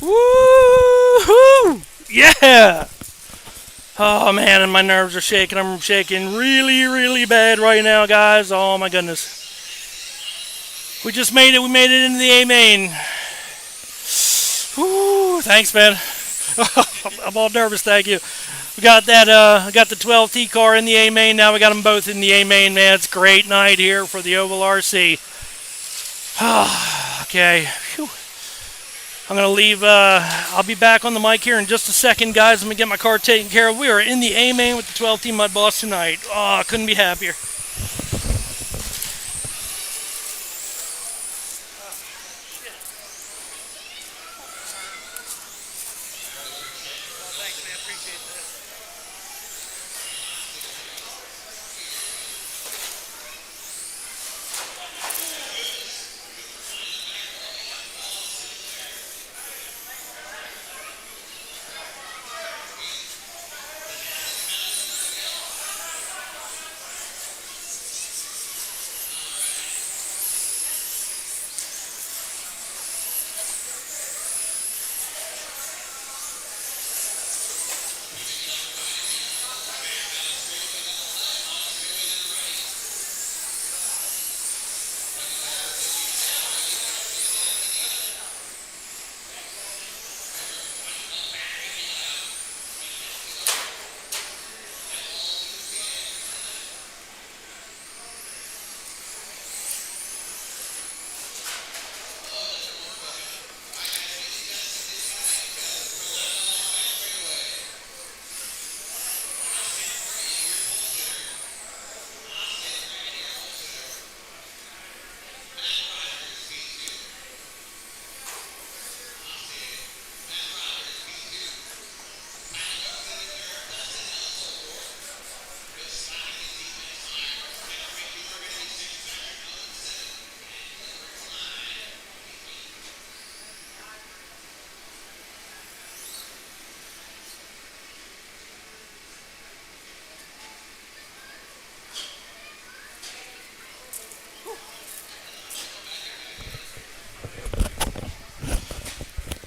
Woo-hoo! Yeah! Oh man, and my nerves are shaking. I'm shaking really, really bad right now, guys. Oh my goodness. We just made it. We made it into the A main. Woo! Thanks, man. I'm all nervous. Thank you. We got that. Got the 12T car in the A main. Now we got them both in the A main. Man, it's a great night here for the Oval RC. Okay. Whew. I'm going to leave. I'll be back on the mic here in just a second, guys. I'm going to get my car taken care of. We are in the A main with the 12T mudboss tonight. Oh, I couldn't be happier.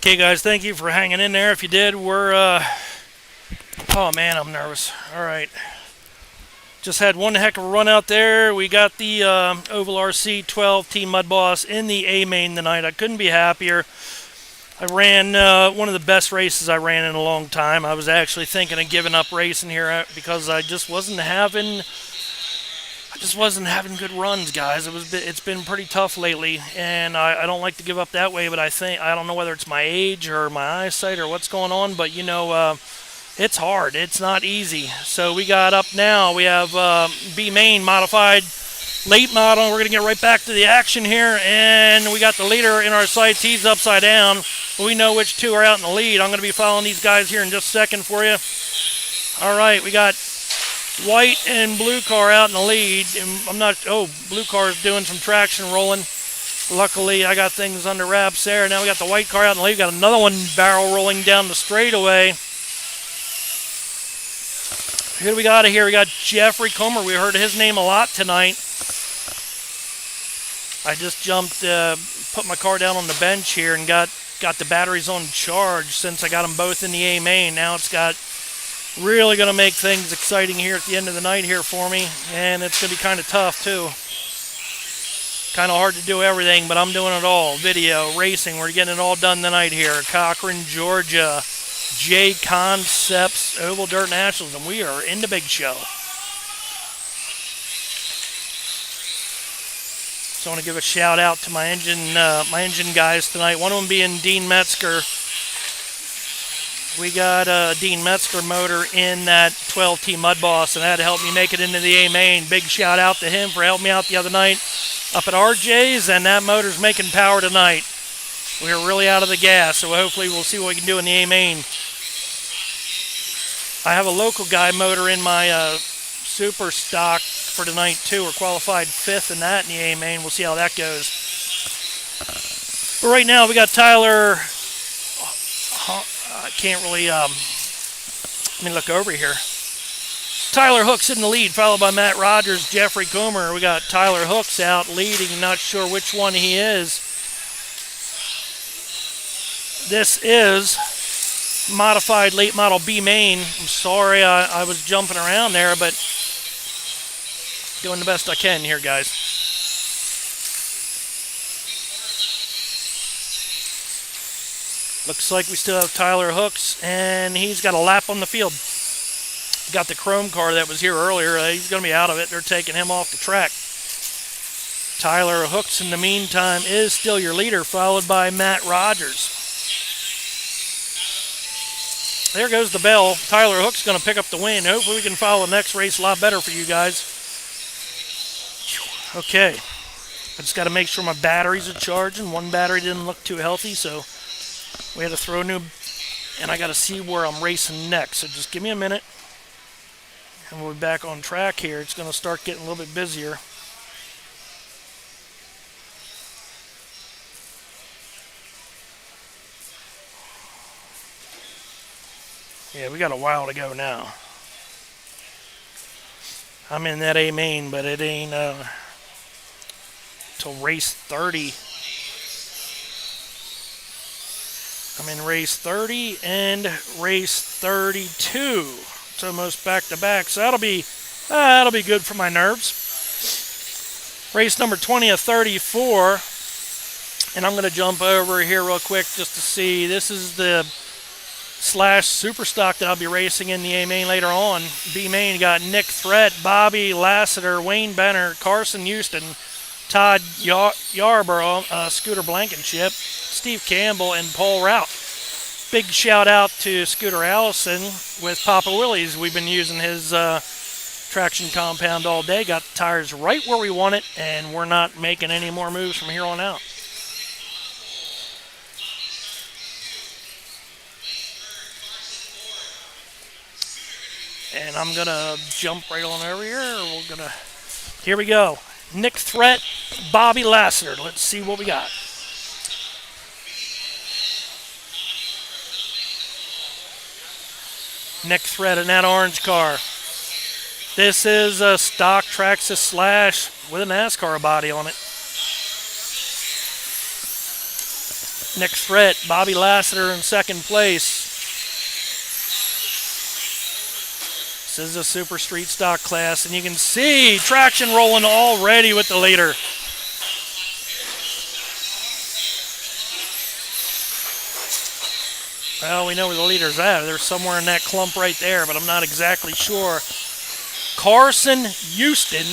Okay, guys, thank you for hanging in there. If you did, we're, oh man, I'm nervous. All right. Just had one heck of a run out there. We got the Oval RC 12T mudboss in the A main tonight. I couldn't be happier. I ran one of the best races I ran in a long time. I was actually thinking of giving up racing here because I just wasn't having good runs, guys. It's been pretty tough lately, and I don't like to give up that way, but I don't know whether it's my age or my eyesight or what's going on, but you know, it's hard. It's not easy. So we got up now. We have B main modified late model. We're going to get right back to the action here, and we got the leader in our sights. He's upside down. We know which two are out in the lead. I'm going to be following these guys here in just a second for you. All right, we got white and blue car out in the lead. Blue car is doing some traction rolling. Luckily, I got things under wraps there. Now we got the white car out in the lead. We got another one barrel rolling down the straightaway. Who do we got here? We got Jeffrey Comer. We heard his name a lot tonight. I just put my car down on the bench here and got the batteries on charge since I got them both in the A main. Now it's really going to make things exciting here at the end of the night here for me, and it's going to be kind of tough too. Kind of hard to do everything, but I'm doing it all. Video, racing, we're getting it all done tonight here. Cochran, Georgia, Jconcepts, Oval Dirt Nationals, and we are in the big show. So I want to give a shout out to my engine guys tonight. One of them being Dean Metzger. We got a Dean Metzger motor in that 12T mudboss, and that helped me make it into the A main. Big shout out to him for helping me out the other night up at RJ's, and that motor's making power tonight. We are really out of the gas, so hopefully we'll see what we can do in the A main. I have a local guy motor in my Superstock for tonight too. We're qualified 5th in that in the A main. We'll see how that goes. But right now we got Tyler. I can't really, let me look over here. Tyler Hooks in the lead, followed by Matt Rogers, Jeffrey Comer. We got Tyler Hooks out leading, not sure which one he is. This is modified late model B main. I'm sorry I was jumping around there, but doing the best I can here, guys. Looks like we still have Tyler Hooks, and he's got a lap on the field. Got the chrome car that was here earlier. He's going to be out of it. They're taking him off the track. Tyler Hooks, in the meantime, is still your leader, followed by Matt Rogers. There goes the bell. Tyler Hooks going to pick up the win. Hopefully we can follow the next race a lot better for you guys. Okay. I just got to make sure my batteries are charging. One battery didn't look too healthy, so we had to throw a new, and I got to see where I'm racing next. So just give me a minute, and we'll be back on track here. It's going to start getting a little bit busier. Yeah, we got a while to go now. I'm in that A main, but it ain't till race 30. I'm in race 30 and race 32. It's almost back to back, so that'll be good for my nerves. Race number 20 of 34, and I'm going to jump over here real quick just to see. This is the slash Superstock that I'll be racing in the A main later on. B main, you got Nick Threat, Bobby Lassiter, Wayne Benner, Carson Houston, Todd Yarborough, Scooter Blankenship, Steve Campbell, and Paul Rout. Big shout out to Scooter Allison with Papa Willie's. We've been using his traction compound all day. Got the tires right where we want it, and we're not making any more moves from here on out. And I'm going to jump right on over here. Here we go. Nick Threat, Bobby Lassiter. Let's see what we got. Nick Threat in that orange car. This is a stock Traxxas Slash with a NASCAR body on it. Nick Threat, Bobby Lassiter in second place. This is a super street stock class, and you can see traction rolling already with the leader. Well, we know where the leader's at. They're somewhere in that clump right there, but I'm not exactly sure. Carson Houston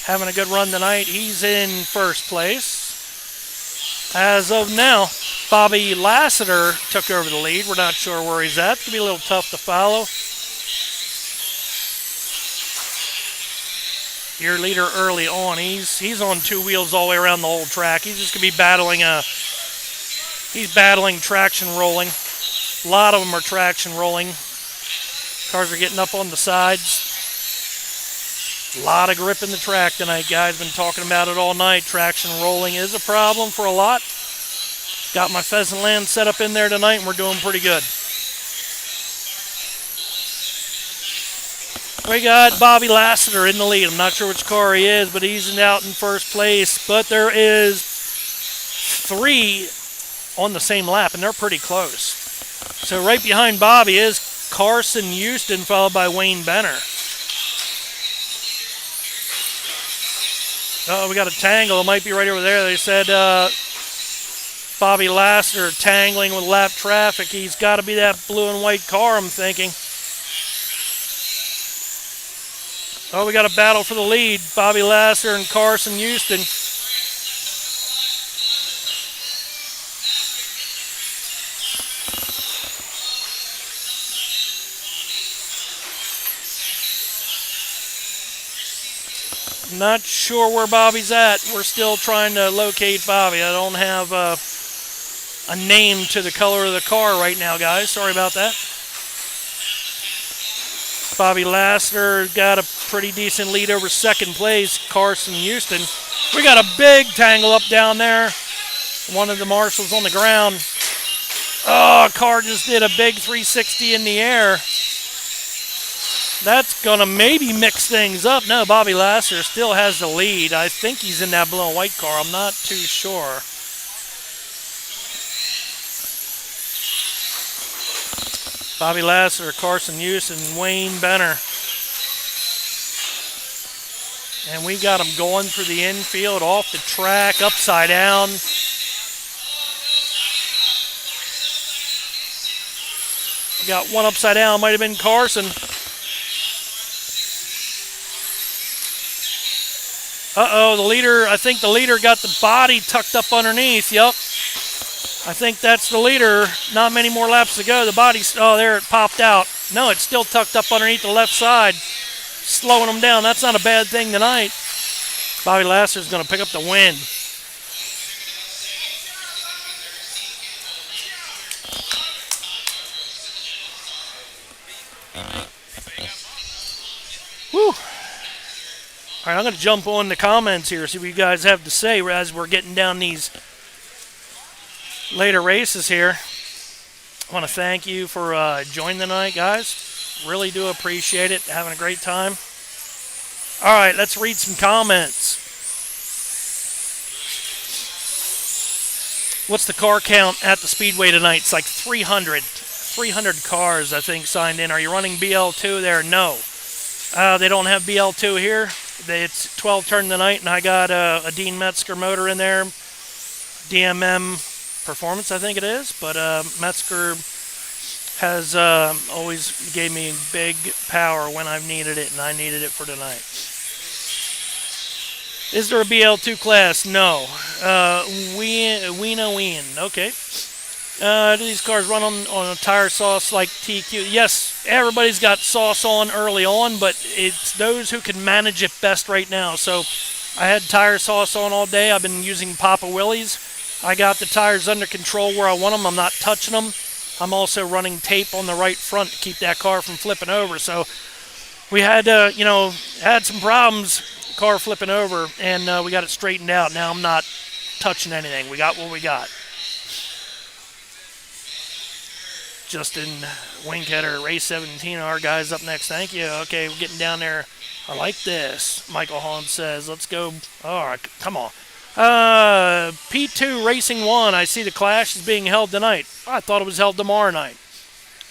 having a good run tonight. He's in first place. As of now, Bobby Lassiter took over the lead. We're not sure where he's at. It's going to be a little tough to follow. Your leader early on, he's on two wheels all the way around the whole track. He's just going to be battling traction rolling. A lot of them are traction rolling. Cars are getting up on the sides. A lot of grip in the track tonight, guys. Been talking about it all night. Traction rolling is a problem for a lot. Got my pheasant land set up in there tonight, and we're doing pretty good. We got Bobby Lassiter in the lead. I'm not sure which car he is, but he's out in first place. But there is three on the same lap, and they're pretty close. So right behind Bobby is Carson Houston, followed by Wayne Benner. Oh, we got a tangle. It might be right over there. They said Bobby Lassiter tangling with lap traffic. He's got to be that blue and white car, I'm thinking. Oh, we got a battle for the lead. Bobby Lassiter and Carson Houston. Not sure where Bobby's at. We're still trying to locate Bobby. I don't have a name to the color of the car right now, guys. Sorry about that. Bobby Lassiter got a pretty decent lead over second place, Carson Houston. We got a big tangle up down there. One of the marshals on the ground. Oh, car just did a big 360 in the air. That's going to maybe mix things up. No, Bobby Lassiter still has the lead. I think he's in that blue and white car. I'm not too sure. Bobby Lasser, Carson Houston, Wayne Benner. And we got them going through the infield, off the track, upside down. We got one upside down, might have been Carson. Uh-oh, the leader, I think the leader got the body tucked up underneath. Yep. I think that's the leader. Not many more laps to go. The body's, oh, there it popped out. No, it's still tucked up underneath the left side, slowing them down. That's not a bad thing tonight. Bobby Lasser's going to pick up the win. Whew. All right, I'm going to jump on the comments here, see what you guys have to say as we're getting down these later races here. I want to thank you for joining tonight, guys. Really do appreciate it. Having a great time. All right, let's read some comments. What's the car count at the Speedway tonight? It's like 300. 300 cars, I think, signed in. Are you running BL2 there? No. They don't have BL2 here. It's 12 turn tonight, and I got a Dean Metzger motor in there. DMM Performance, I think it is. But Metzger has always gave me big power when I've needed it, and I needed it for tonight. Is there a BL2 class? No. Ween. Okay. Do these cars run on a tire sauce like TQ? Yes, everybody's got sauce on early on, but it's those who can manage it best right now. So I had tire sauce on all day. I've been using Papa Willie's. I got the tires under control where I want them. I'm not touching them. I'm also running tape on the right front to keep that car from flipping over. So we had, had some problems, car flipping over, and we got it straightened out. Now I'm not touching anything. We got what we got. Justin Winkheader, Race 17, our guys up next. Thank you. Okay, we're getting down there. I like this. Michael Holland says, let's go. All right, come on. P2 Racing 1, I see the Clash is being held tonight. I thought it was held tomorrow night.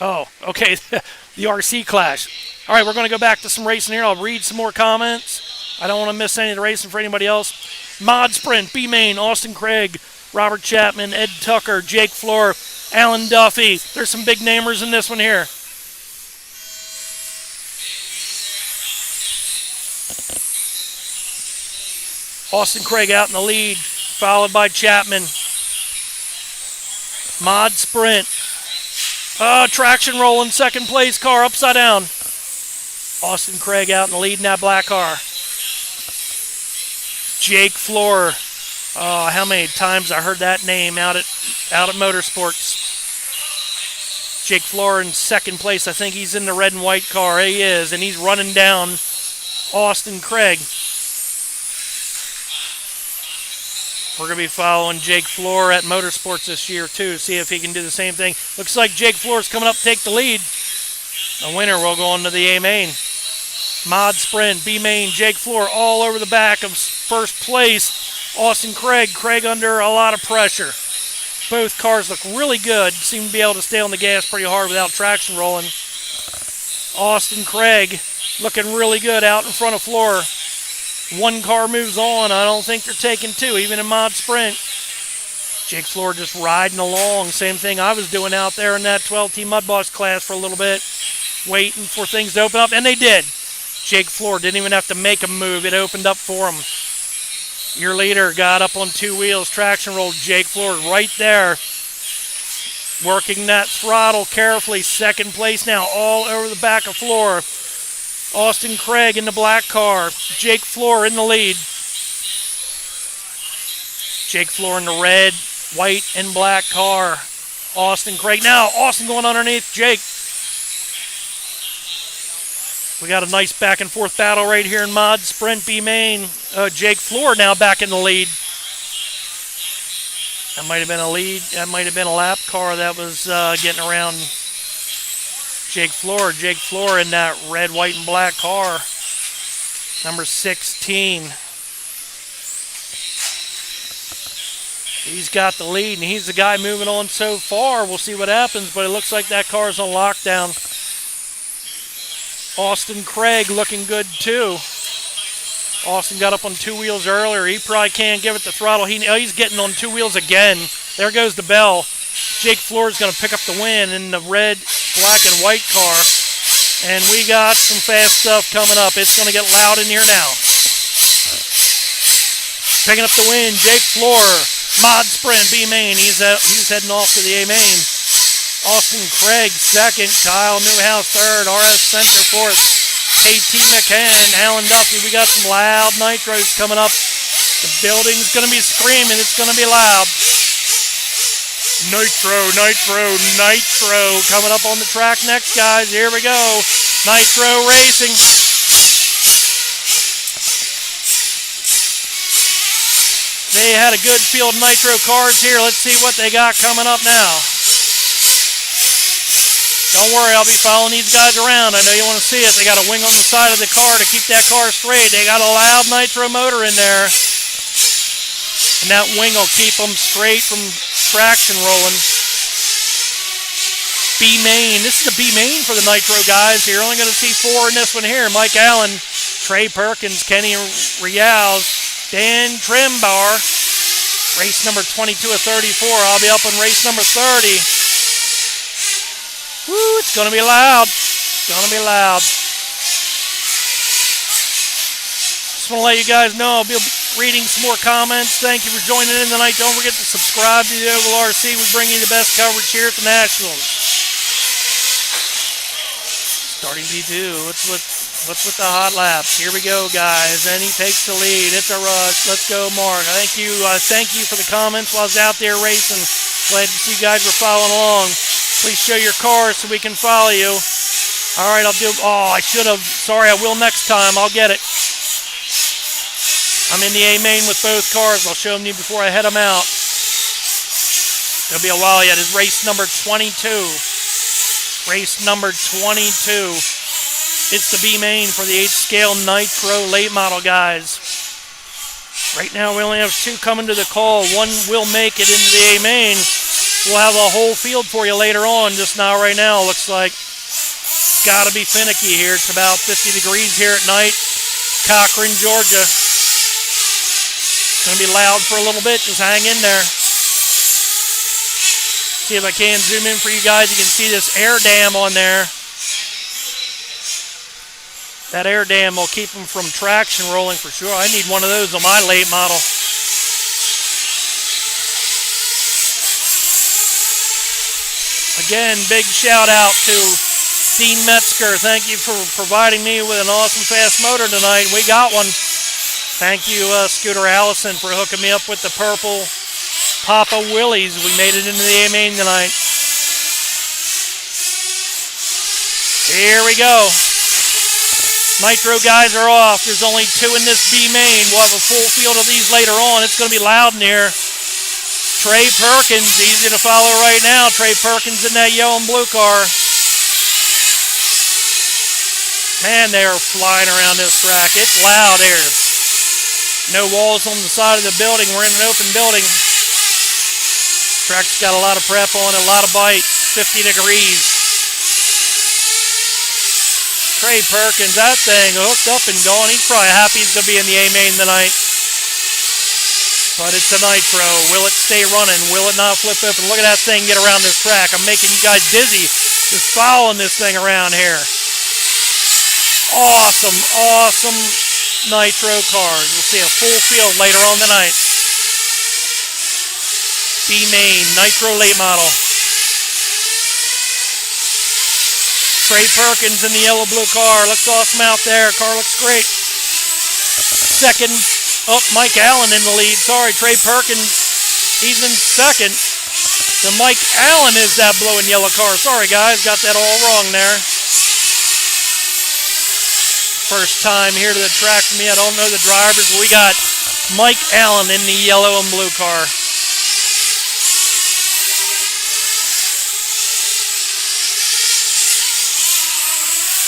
Oh, okay, the RC Clash. All right, we're going to go back to some racing here. I'll read some more comments. I don't want to miss any of the racing for anybody else. Mod Sprint, B Main, Austin Craig, Robert Chapman, Ed Tucker, Jake Floor, Alan Duffy. There's some big namers in this one here. Austin Craig out in the lead, followed by Chapman. Mod Sprint. Traction roll in second place, car upside down. Austin Craig out in the lead in that black car. Jake Floor. Oh, how many times I heard that name out at Motorsports. Jake Floor in second place. I think he's in the red and white car. He is, and he's running down Austin Craig. We're going to be following Jake Floor at Motorsports this year, too, see if he can do the same thing. Looks like Jake Floor's coming up to take the lead. The winner will go on to the A main. Mod Sprint, B main, Jake Floor all over the back of first place. Austin Craig under a lot of pressure. Both cars look really good. Seem to be able to stay on the gas pretty hard without traction rolling. Austin Craig looking really good out in front of Floor. One car moves on. I don't think they're taking two, even in Mod Sprint. Jake Floor just riding along. Same thing I was doing out there in that 12T mudboss class for a little bit, waiting for things to open up, and they did. Jake Floor didn't even have to make a move. It opened up for him. Your leader got up on two wheels, traction rolled. Jake Floor right there, working that throttle carefully. Second place now, all over the back of Floor. Austin Craig in the black car. Jake Floor in the lead. Jake Floor in the red, white, and black car. Austin Craig. Now, Austin going underneath Jake. We got a nice back and forth battle right here in Mod Sprint B main. Jake Floor now back in the lead. That might have been a lead. That might have been a lap car that was getting around Jake Floor. Jake Floor in that red, white, and black car. Number 16. He's got the lead, and he's the guy moving on so far. We'll see what happens, but it looks like that car's on lockdown. Austin Craig looking good, too. Austin got up on 2 wheels earlier. He probably can't give it the throttle. He's getting on 2 wheels again. There goes the bell. Jake Floor's going to pick up the win in the red, black, and white car. And we got some fast stuff coming up. It's going to get loud in here now. Picking up the win, Jake Floor. Mod Sprint, B main. He's heading off to the A main. Austin Craig second. Kyle Newhouse third. RS Center fourth. AT McCann, Alan Duffy. We got some loud nitros coming up. The building's going to be screaming. It's going to be loud. Nitro, Nitro, Nitro. Coming up on the track next, guys. Here we go. Nitro Racing. They had a good field of nitro cars here. Let's see what they got coming up now. Don't worry, I'll be following these guys around. I know you want to see it. They got a wing on the side of the car to keep that car straight. They got a loud nitro motor in there. And that wing will keep them straight from traction rolling. B main. This is the B main for the nitro guys. You're only going to see 4 in this one here. Mike Allen, Trey Perkins, Kenny Rials, Dan Trimbar, race number 22 of 34. I'll be up on race number 30. Woo, it's going to be loud. It's going to be loud. Just want to let you guys know I'll be reading some more comments. Thank you for joining in tonight. Don't forget to subscribe to the Oval RC. We bring you the best coverage here at the Nationals. Starting B2. What's with the hot laps? Here we go, guys. And he takes the lead. It's a rush. Let's go, Mark. Thank you for the comments while I was out there racing. Glad to see you guys were following along. Please show your cars so we can follow you. All right, I'll do. Oh, I should have. Sorry, I will next time. I'll get it. I'm in the A main with both cars. I'll show them to you before I head them out. It'll be a while yet. It's race number 22. Race number 22. It's the B main for the 8-scale Nitro late model, guys. Right now, we only have 2 coming to the call. One will make it into the A main. We'll have a whole field for you later on. Just now, right now, looks like it's got to be finicky here. It's about 50 degrees here at night. Cochran, Georgia. It's going to be loud for a little bit. Just hang in there. See if I can zoom in for you guys. You can see this air dam on there. That air dam will keep them from traction rolling for sure. I need one of those on my late model. Again, big shout out to Dean Metzger. Thank you for providing me with an awesome fast motor tonight. We got one. Thank you, Scooter Allison, for hooking me up with the purple Papa Willys. We made it into the A main tonight. Here we go. Nitro guys are off. There's only 2 in this B main. We'll have a full field of these later on. It's going to be loud in here. Trey Perkins, easy to follow right now. Trey Perkins in that yellow and blue car. Man, they are flying around this track. It's loud here. No walls on the side of the building. We're in an open building. Track's got a lot of prep on it, a lot of bite. 50 degrees. Trey Perkins, that thing hooked up and going. He's probably happy he's going to be in the A main tonight. But it's a Nitro. Will it stay running? Will it not flip open? Look at that thing get around this track. I'm making you guys dizzy just following this thing around here. Awesome, awesome Nitro cars. We'll see a full field later on tonight. B main, Nitro late model. Trey Perkins in the yellow-blue car. Looks awesome out there. Car looks great. Second. Oh, Mike Allen in the lead. Sorry, Trey Perkins. He's in second. So Mike Allen is that blue and yellow car. Sorry, guys. Got that all wrong there. First time here to the track for me. I don't know the drivers, but we got Mike Allen in the yellow and blue car.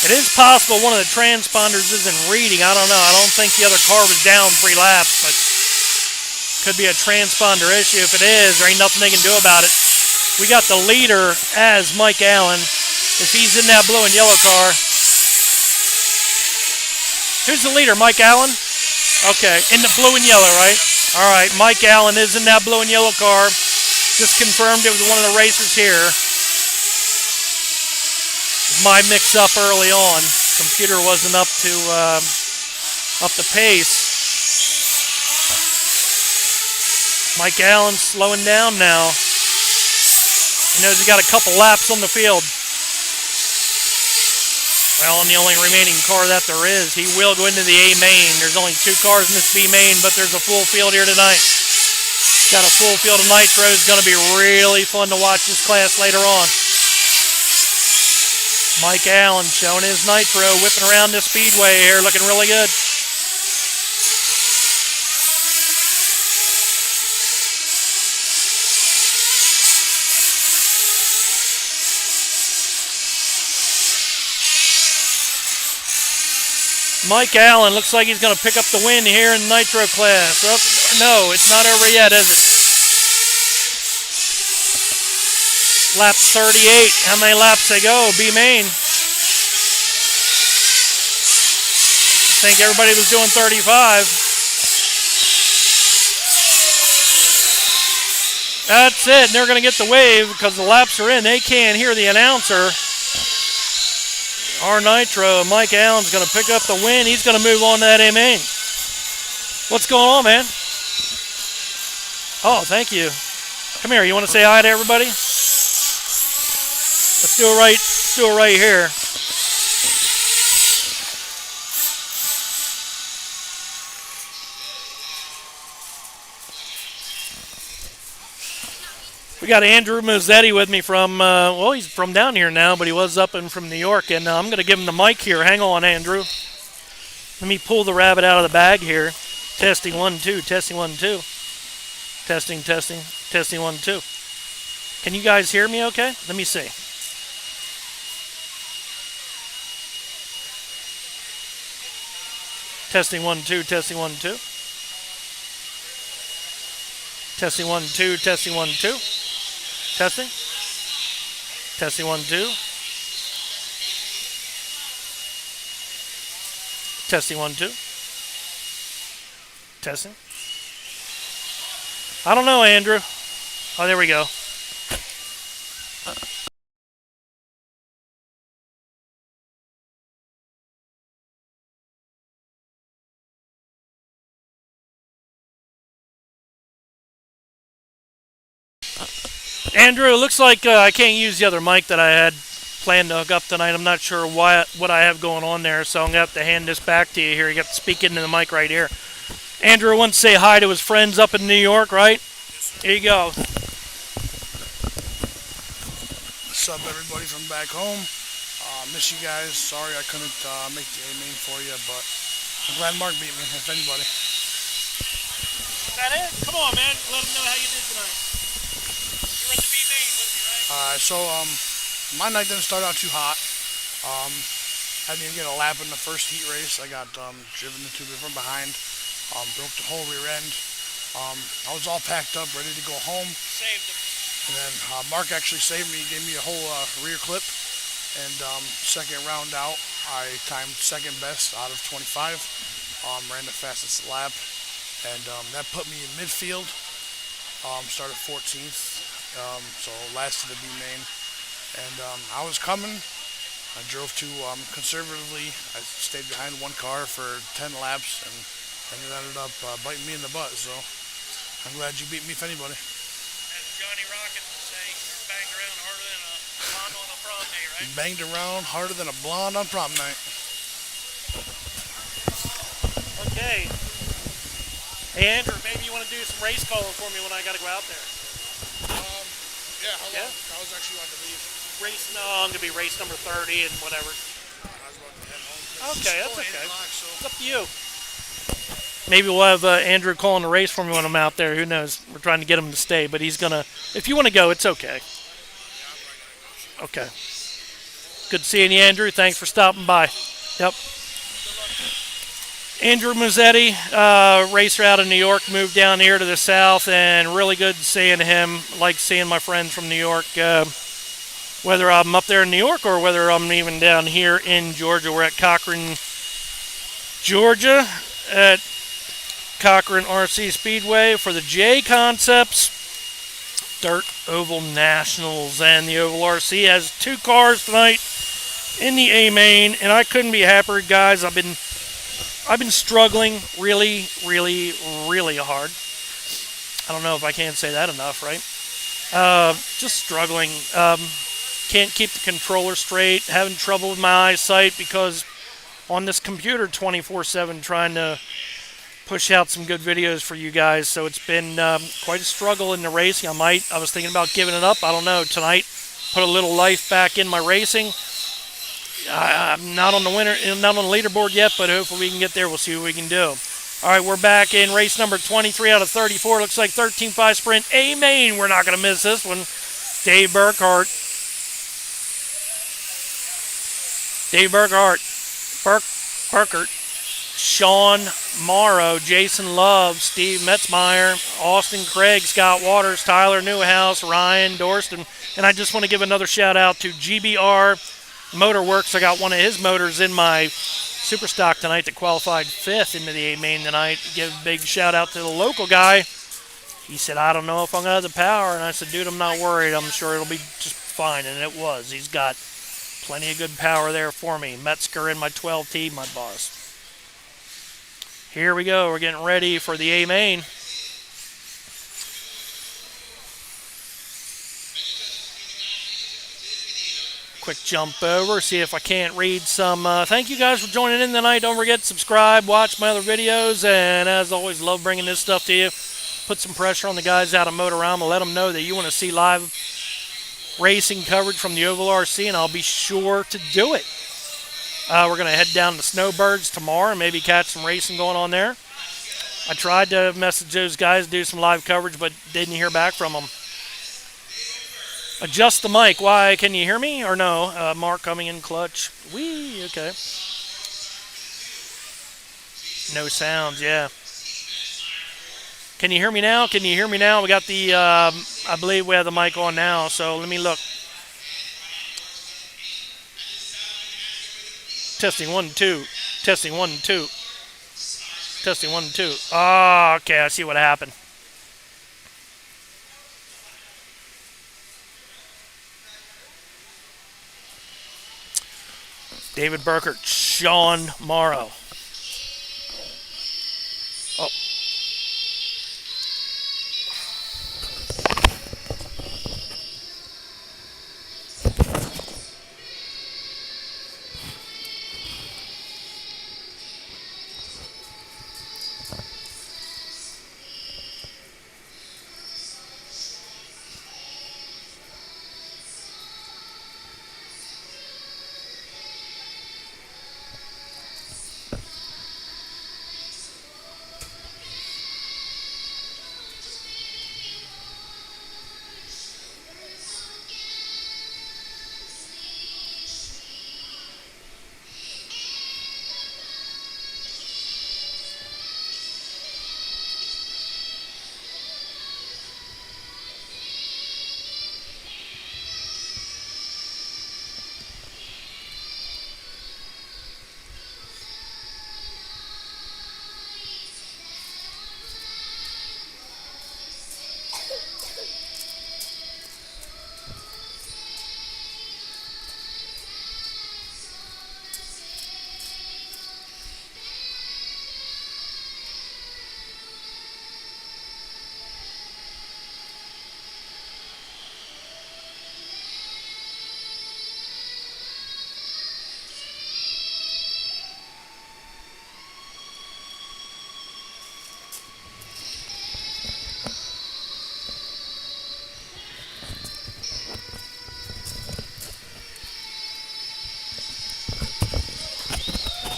It is possible one of the transponders isn't reading. I don't know. I don't think the other car was down 3 laps, but Could be a transponder issue. If it is, there ain't nothing they can do about it. We got the leader as Mike Allen. If he's in that blue and yellow car. Who's the leader? Mike Allen? Okay, in the blue and yellow, right? All right, Mike Allen is in that blue and yellow car. Just confirmed it was one of the racers here. My mix-up early on. Computer wasn't up to pace. Mike Allen slowing down now. He knows he got a couple laps on the field. Well, and the only remaining car that there is, he will go into the A main. There's only 2 cars in this B main, but there's a full field here tonight. Got a full field of Nitro. It's going to be really fun to watch this class later on. Mike Allen showing his Nitro, whipping around this speedway here, looking really good. Mike Allen looks like he's going to pick up the win here in the Nitro class. Oh, no, it's not over yet, is it? Lap 38. How many laps they go? B main. I think everybody was doing 35. That's it. And they're going to get the wave because the laps are in. They can't hear the announcer. Our Nitro, Mike Allen's going to pick up the win. He's going to move on to that A main. What's going on, man? Oh, thank you. Come here. You want to say hi to everybody? Let's do it right. Let's do it right here. We got Andrew Mazzetti with me from, well, he's from down here now, but he was up and from New York, and I'm going to give him the mic here. Hang on, Andrew. Let me pull the rabbit out of the bag here. Testing 1, 2, testing 1, 2. Testing, testing, testing 1, 2. Can you guys hear me okay? Let me see. Testing 1, 2, testing 1, 2. Testing 1, 2, testing 1, 2. Testing. Testing 1, 2. Testing 1, 2. Testing. I don't know, Andrew. Oh, there we go. Andrew, it looks like I can't use the other mic that I had planned to hook up tonight. I'm not sure what I have going on there, so I'm going to have to hand this back to you here. You got to speak into the mic right here. Andrew wants to say hi to his friends up in New York, right? Yes, sir. Here you go. What's up, everybody from back home? Miss you guys. Sorry I couldn't make the A main for you, but I'm glad Mark beat me, if anybody. Is that it? Come on, man. Let them know how you did tonight. You were at the B main with me, right? So my night didn't start out too hot. I didn't even get a lap in the first heat race. I got driven into from behind. Broke the whole rear end. I was all packed up, ready to go home. Saved him. And then Mark actually saved me. He gave me a whole rear clip. And second round out, I timed second best out of 25. Ran the fastest lap. And that put me in midfield. Started 14th. So last to the B main. And I was coming. I drove too conservatively. I stayed behind one car for 10 laps. And it ended up biting me in the butt. So I'm glad you beat me, if anybody. As Johnny Rocket would say, you're banged around harder than a blonde on a prom day, right? Banged around harder than a blonde on prom night. Okay. Hey, Andrew, maybe you want to do some race calling for me when I got to go out there. Yeah, how long? Yeah? I was actually about to leave. No, I'm going to be race number 30 and whatever. I was about to head home. Okay, It's that's only 8 okay. o'clock, so. It's up to you. Maybe we'll have Andrew calling the race for me when I'm out there. Who knows? We're trying to get him to stay, but he's going to... If you want to go, it's okay. Okay. Good seeing you, Andrew. Thanks for stopping by. Yep. Andrew Mazzetti, racer out of New York, moved down here to the south, and really good seeing him. Like seeing my friends from New York, whether I'm up there in New York or whether I'm even down here in Georgia. We're at Cochran, Georgia, at Cochran RC Speedway for the Jconcepts Dirt Oval Nationals, and the Oval RC has 2 cars tonight in the A main, and I couldn't be happier, guys. I've been struggling really, really, really hard. I don't know if I can say that enough, right? Just struggling. Can't keep the controller straight. Having trouble with my eyesight because on this computer 24/7 trying to push out some good videos for you guys. So it's been quite a struggle in the racing. I was thinking about giving it up. I don't know. Tonight, put a little life back in my racing. I'm not on the leaderboard yet, but hopefully we can get there. We'll see what we can do. All right, we're back in race number 23 out of 34. Looks like 13.5 sprint A main. We're not going to miss this one. Dave Burkhart, Sean Morrow, Jason Love, Steve Metzmeyer, Austin Craig, Scott Waters, Tyler Newhouse, Ryan Dorston. And I just want to give another shout out to GBR Motorworks. I got one of his motors in my Superstock tonight that qualified 5th into the A main tonight. Give a big shout out to the local guy. He said, I don't know if I'm going to have the power. And I said, dude, I'm not worried. I'm sure it'll be just fine. And it was. He's got plenty of good power there for me. Metzger in my 12T, mudboss. Here we go. We're getting ready for the A main. Quick jump over, see if I can't read some. Thank you guys for joining in tonight. Don't forget to subscribe, watch my other videos, and as always, love bringing this stuff to you. Put some pressure on the guys out of Motorama. Let them know that you want to see live racing coverage from the Oval RC, and I'll be sure to do it. We're going to head down to Snowbirds tomorrow and maybe catch some racing going on there. I tried to message those guys, do some live coverage, but didn't hear back from them. Adjust the mic. Why? Can you hear me or no? Mark coming in clutch. Wee. Okay. No sounds. Yeah. Can you hear me now? Can you hear me now? We got the, I believe we have the mic on now, so let me look. Testing 1, 2. Testing 1, 2. Testing 1, 2. Oh, okay. I see what happened. David Burkert, Sean Morrow. Oh.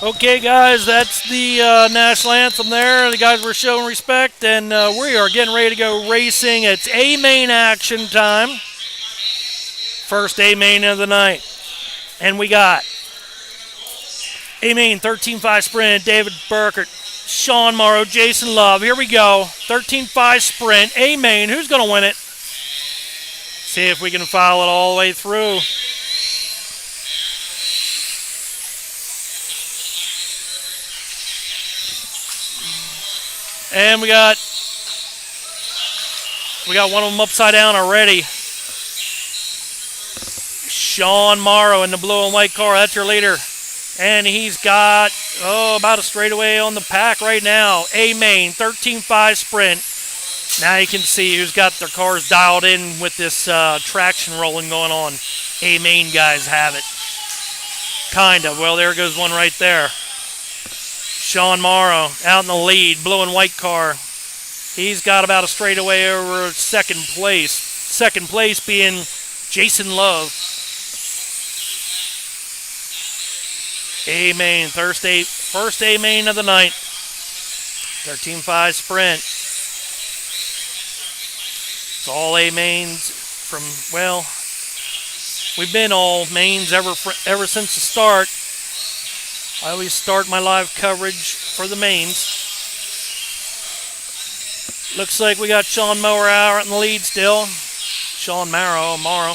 Okay, guys, that's the national anthem there. The guys were showing respect, and we are getting ready to go racing. It's A-main action time. First A-main of the night. And we got A-Main, 13.5 sprint, David Burkert, Sean Morrow, Jason Love. Here we go. 13.5 sprint, A-Main. Who's going to win it? See if we can follow it all the way through. And we got one of them upside down already. Sean Morrow in the blue and white car. That's your leader. And he's got, about a straightaway on the pack right now. A-Main, 13.5 sprint. Now you can see who's got their cars dialed in with this traction rolling going on. A-Main guys have it. Kind of. Well, there goes one right there. Sean Morrow out in the lead, blue and white car. He's got about a straightaway over second place. Second place being Jason Love. A-Main, first A-Main of the night. 13.5 sprint. It's all A-Mains from, well, we've been all mains ever since the start. I always start my live coverage for the mains. Looks like we got Sean Morrow out in the lead still. Sean Morrow.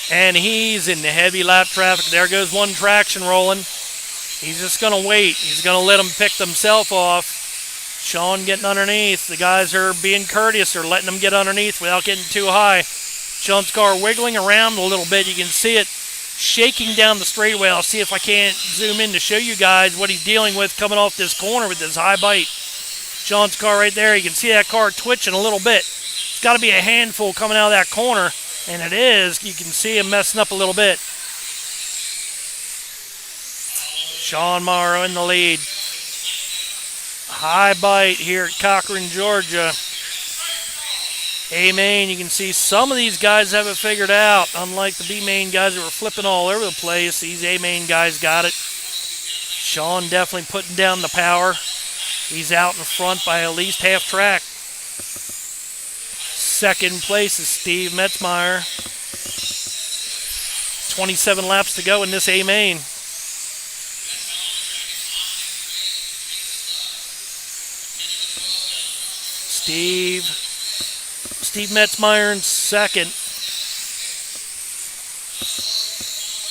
And he's in the heavy lap traffic. There goes one traction rolling. He's just going to wait. He's going to let them pick themselves off. Sean getting underneath. The guys are being courteous. They're letting them get underneath without getting too high. Sean's car wiggling around a little bit. You can see it shaking down the straightaway. I'll see if I can't zoom in to show you guys what he's dealing with coming off this corner with this high bite. Sean's car right there. You can see that car twitching a little bit. It's got to be a handful coming out of that corner. And it is. You can see him messing up a little bit. Sean Morrow in the lead. High bite here at Cochran, Georgia. A-Main, you can see some of these guys have it figured out. Unlike the B-Main guys that were flipping all over the place, these A-Main guys got it. Sean definitely putting down the power. He's out in front by at least half track. Second place is Steve Metzmeyer. 27 laps to go in this A-Main. Steve Metzmeyer in second.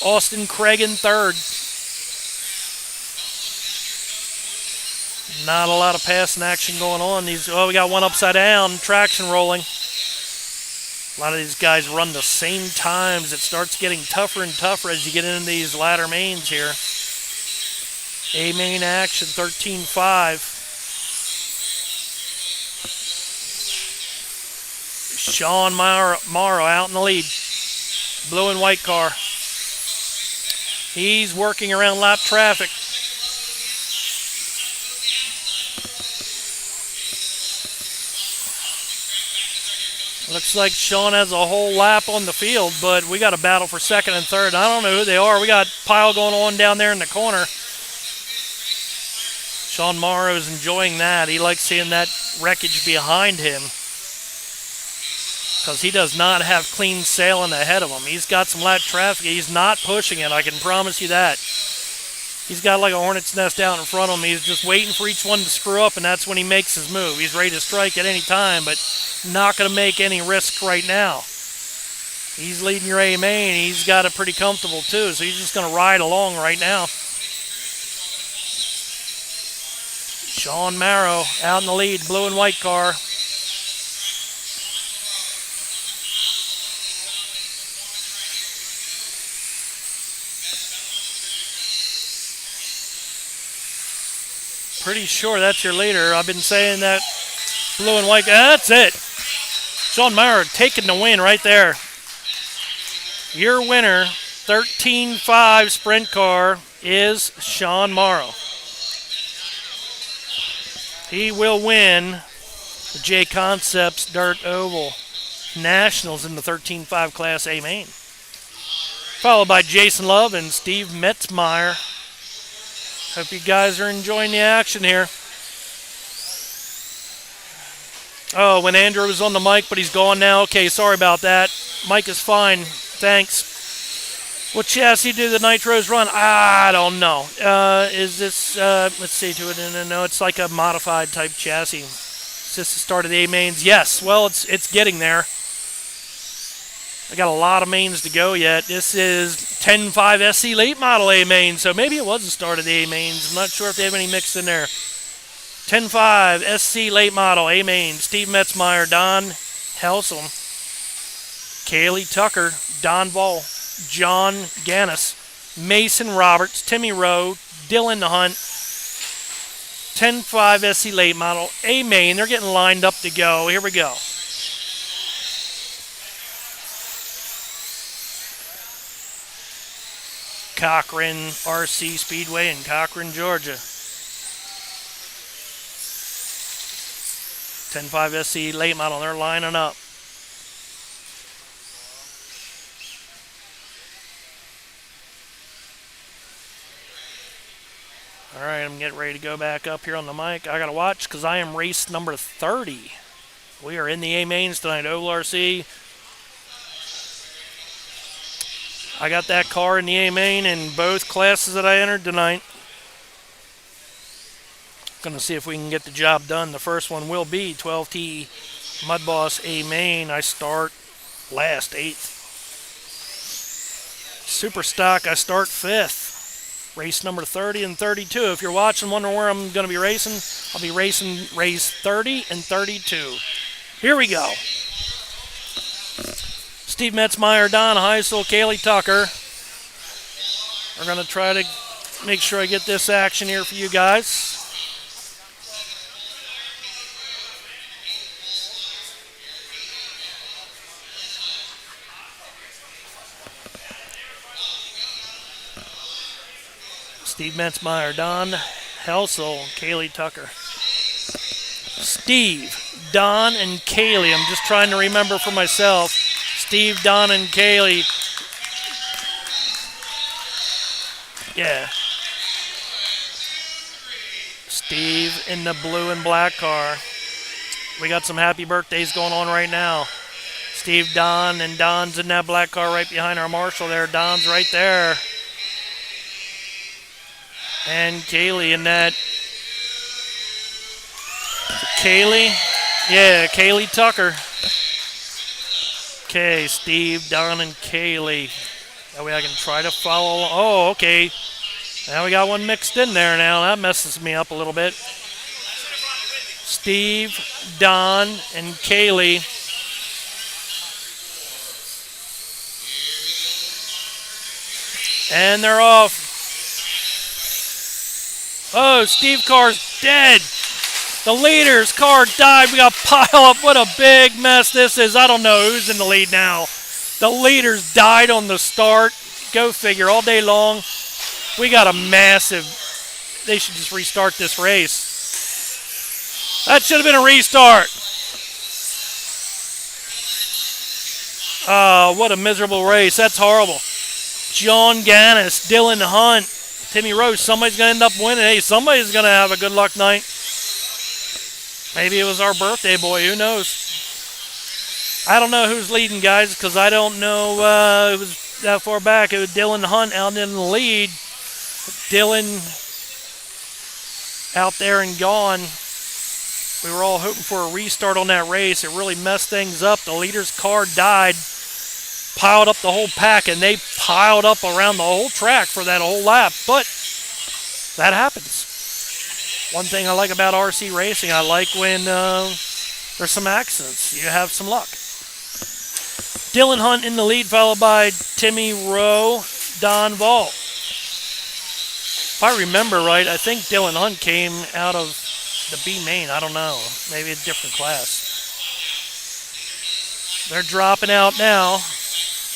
Austin Craig in third. Not a lot of passing action going on. We got one upside down, traction rolling. A lot of these guys run the same times. It starts getting tougher and tougher as you get into these latter mains here. A-Main action, 13.5. Sean Morrow out in the lead. Blue and white car. He's working around lap traffic. Looks like Sean has a whole lap on the field, but we got a battle for second and third. I don't know who they are. We got pile going on down there in the corner. Sean Morrow is enjoying that. He likes seeing that wreckage behind him because he does not have clean sailing ahead of him. He's got some lap traffic. He's not pushing it. I can promise you that. He's got like a hornet's nest out in front of him. He's just waiting for each one to screw up, and that's when he makes his move. He's ready to strike at any time, but not going to make any risk right now. He's leading your A-Main. He's got it pretty comfortable too, so he's just going to ride along right now. Sean Morrow out in the lead, blue and white car. Pretty sure that's your leader. I've been saying that. Blue and white. That's it. Sean Morrow taking the win right there. Your winner, 13.5 sprint car, is Sean Morrow. He will win the Jconcepts Dirt Oval Nationals in the 13.5 Class A main. Followed by Jason Love and Steve Metzmeyer. Hope you guys are enjoying the action here. Oh, when Andrew was on the mic, but he's gone now. Okay, sorry about that. Mic is fine. Thanks. What chassis do the Nitros run? I don't know. Is this, let's see to it. No, it's like a modified type chassis. Is this the start of the A mains? Yes. Well, it's getting there. I got a lot of mains to go yet. This is 10.5 SC late model A main, so maybe it was the start of the A mains. I'm not sure if they have any mixed in there. 10.5 SC late model A main. Steve Metzmeyer, Don Helsum, Kaylee Tucker, Don Ball, John Gannis, Mason Roberts, Timmy Rowe, Dylan Hunt. 10.5 SC late model A main. They're getting lined up to go. Here we go. Cochran RC Speedway in Cochran, Georgia. 10.5 SC late model. They're lining up. All right, I'm getting ready to go back up here on the mic. I got to watch because I am race number 30. We are in the A mains tonight, Oval RC. I got that car in the A main in both classes that I entered tonight. Gonna see if we can get the job done. The first one will be 12T Mudboss A main. I start last, 8th. Superstock, I start 5th. Race number 30 and 32. If you're watching, wondering where I'm gonna be racing, I'll be racing race 30 and 32. Here we go. Steve Metzmeyer, Don Heisel, Kaylee Tucker. We're going to try to make sure I get this action here for you guys. Steve Metzmeyer, Don Helsel, Kaylee Tucker. Steve, Don, and Kaylee. I'm just trying to remember for myself. Steve, Don, and Kaylee. Yeah. Steve in the blue and black car. We got some happy birthdays going on right now. Steve, Don, and Don's in that black car right behind our marshal there. Don's right there. And Kaylee in that. Kaylee? Yeah, Kaylee Tucker. Okay, Steve, Don, and Kaylee. That way I can try to follow. Oh, okay. Now we got one mixed in there now. That messes me up a little bit. Steve, Don, and Kaylee. And they're off. Oh, Steve car's dead. The leader's car died. We got pile up. What a big mess this is. I don't know who's in the lead now. The leader's died on the start. Go figure. All day long. We got a massive. They should just restart this race. That should have been a restart. What a miserable race. That's horrible. John Gannis, Dylan Hunt, Timmy Rose. Somebody's going to end up winning. Hey, somebody's going to have a good luck night. Maybe it was our birthday boy. Who knows? I don't know who's leading, guys, because I don't know it was that far back. It was Dylan Hunt out in the lead. Dylan out there and gone. We were all hoping for a restart on that race. It really messed things up. The leader's car died, piled up the whole pack, and they piled up around the whole track for that whole lap. But that happens. One thing I like about RC racing, I like when there's some accidents. You have some luck. Dylan Hunt in the lead, followed by Timmy Rowe, Don Vall. If I remember right, I think Dylan Hunt came out of the B main. I don't know. Maybe a different class. They're dropping out now.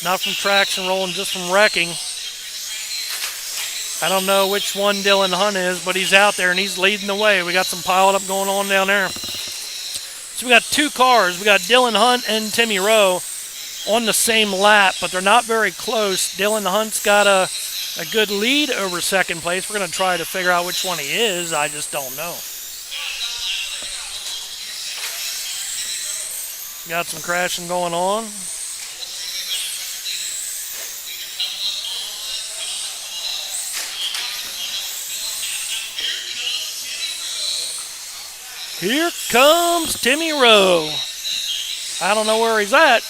Not from traction rolling, just from wrecking. I don't know which one Dylan Hunt is, but he's out there and he's leading the way. We got some piled up going on down there. So we got two cars. We got Dylan Hunt and Timmy Rowe on the same lap, but they're not very close. Dylan Hunt's got a good lead over second place. We're going to try to figure out which one he is. I just don't know. Got some crashing going on. Here comes Timmy Rowe. I don't know where he's at.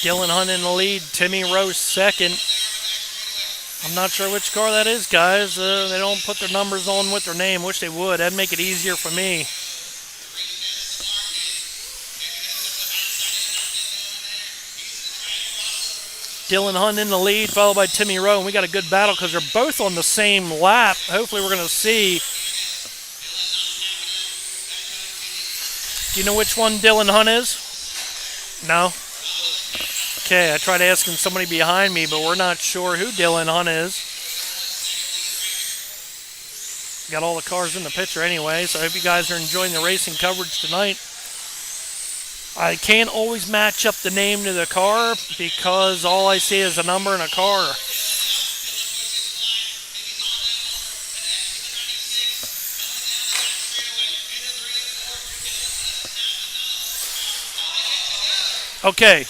Dylan Hunt in the lead, Timmy Rowe second. I'm not sure which car that is, guys. They don't put their numbers on with their name. Wish they would. That'd make it easier for me. Dylan Hunt in the lead, followed by Timmy Rowe. And we got a good battle because they're both on the same lap. Hopefully we're going to see. Do you know which one Dylan Hunt is? No? Okay, I tried asking somebody behind me, but we're not sure who Dylan Hunt is. Got all the cars in the picture anyway, so I hope you guys are enjoying the racing coverage tonight. I can't always match up the name to the car because all I see is a number and a car. Okay,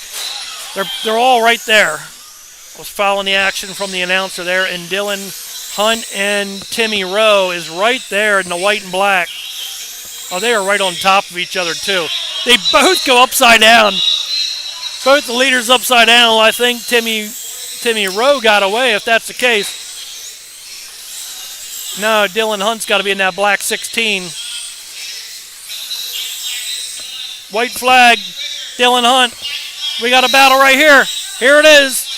they're all right there. I was following the action from the announcer there, and Dylan Hunt and Timmy Rowe is right there in the white and black. Oh, they are right on top of each other, too. They both go upside down. Both the leaders upside down. I think Timmy Rowe got away, if that's the case. No, Dylan Hunt's got to be in that black 16. White flag. Dylan Hunt. We got a battle right here. Here it is.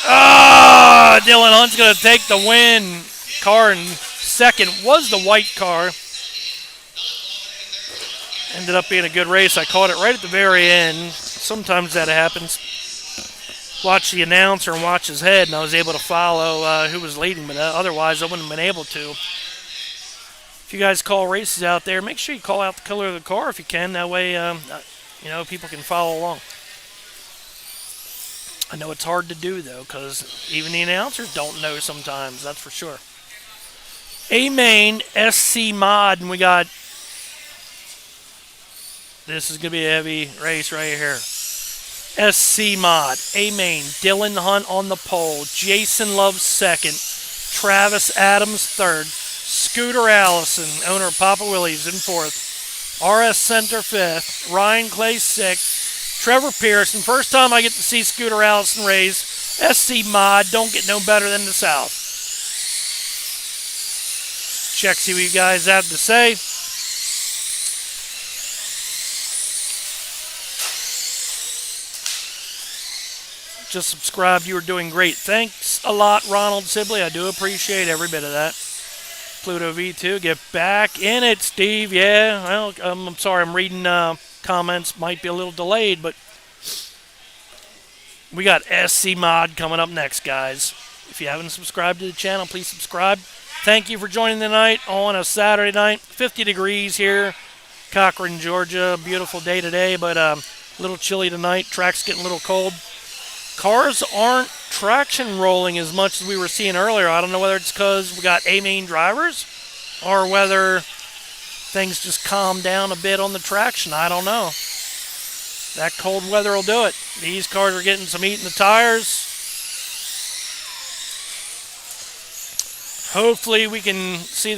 Ah, Dylan Hunt's going to take the win. Car in second was the white car. Ended up being a good race. I caught it right at the very end. Sometimes that happens. Watch the announcer and watch his head, and I was able to follow who was leading, but otherwise I wouldn't have been able to. If you guys call races out there, make sure you call out the color of the car if you can. That way, people can follow along. I know it's hard to do, though, because even the announcers don't know sometimes, that's for sure. A-Main SC Mod, and we got... This is going to be a heavy race right here. SC Mod, A-Main, Dylan Hunt on the pole, Jason Love second, Travis Adams third, Scooter Allison, owner of Papa Willie's, in fourth, RS Center fifth, Ryan Clay sixth, Trevor Pearson. First time I get to see Scooter Allison race. SC Mod, don't get no better than the South. Check, see what you guys have to say. Just subscribed. You are doing great. Thanks a lot, Ronald Sibley. I do appreciate every bit of that. Pluto V2, get back in it, Steve. Yeah, well, I'm sorry. I'm reading comments. Might be a little delayed, but we got SC Mod coming up next, guys. If you haven't subscribed to the channel, please subscribe. Thank you for joining the night on a Saturday night. 50 degrees here, Cochran, Georgia. Beautiful day today, but a little chilly tonight. Track's getting a little cold. Cars aren't traction rolling as much as we were seeing earlier. I don't know whether it's because we got A-Main drivers or whether things just calmed down a bit on the traction. I don't know. That cold weather will do it. These cars are getting some heat in the tires. Hopefully we can see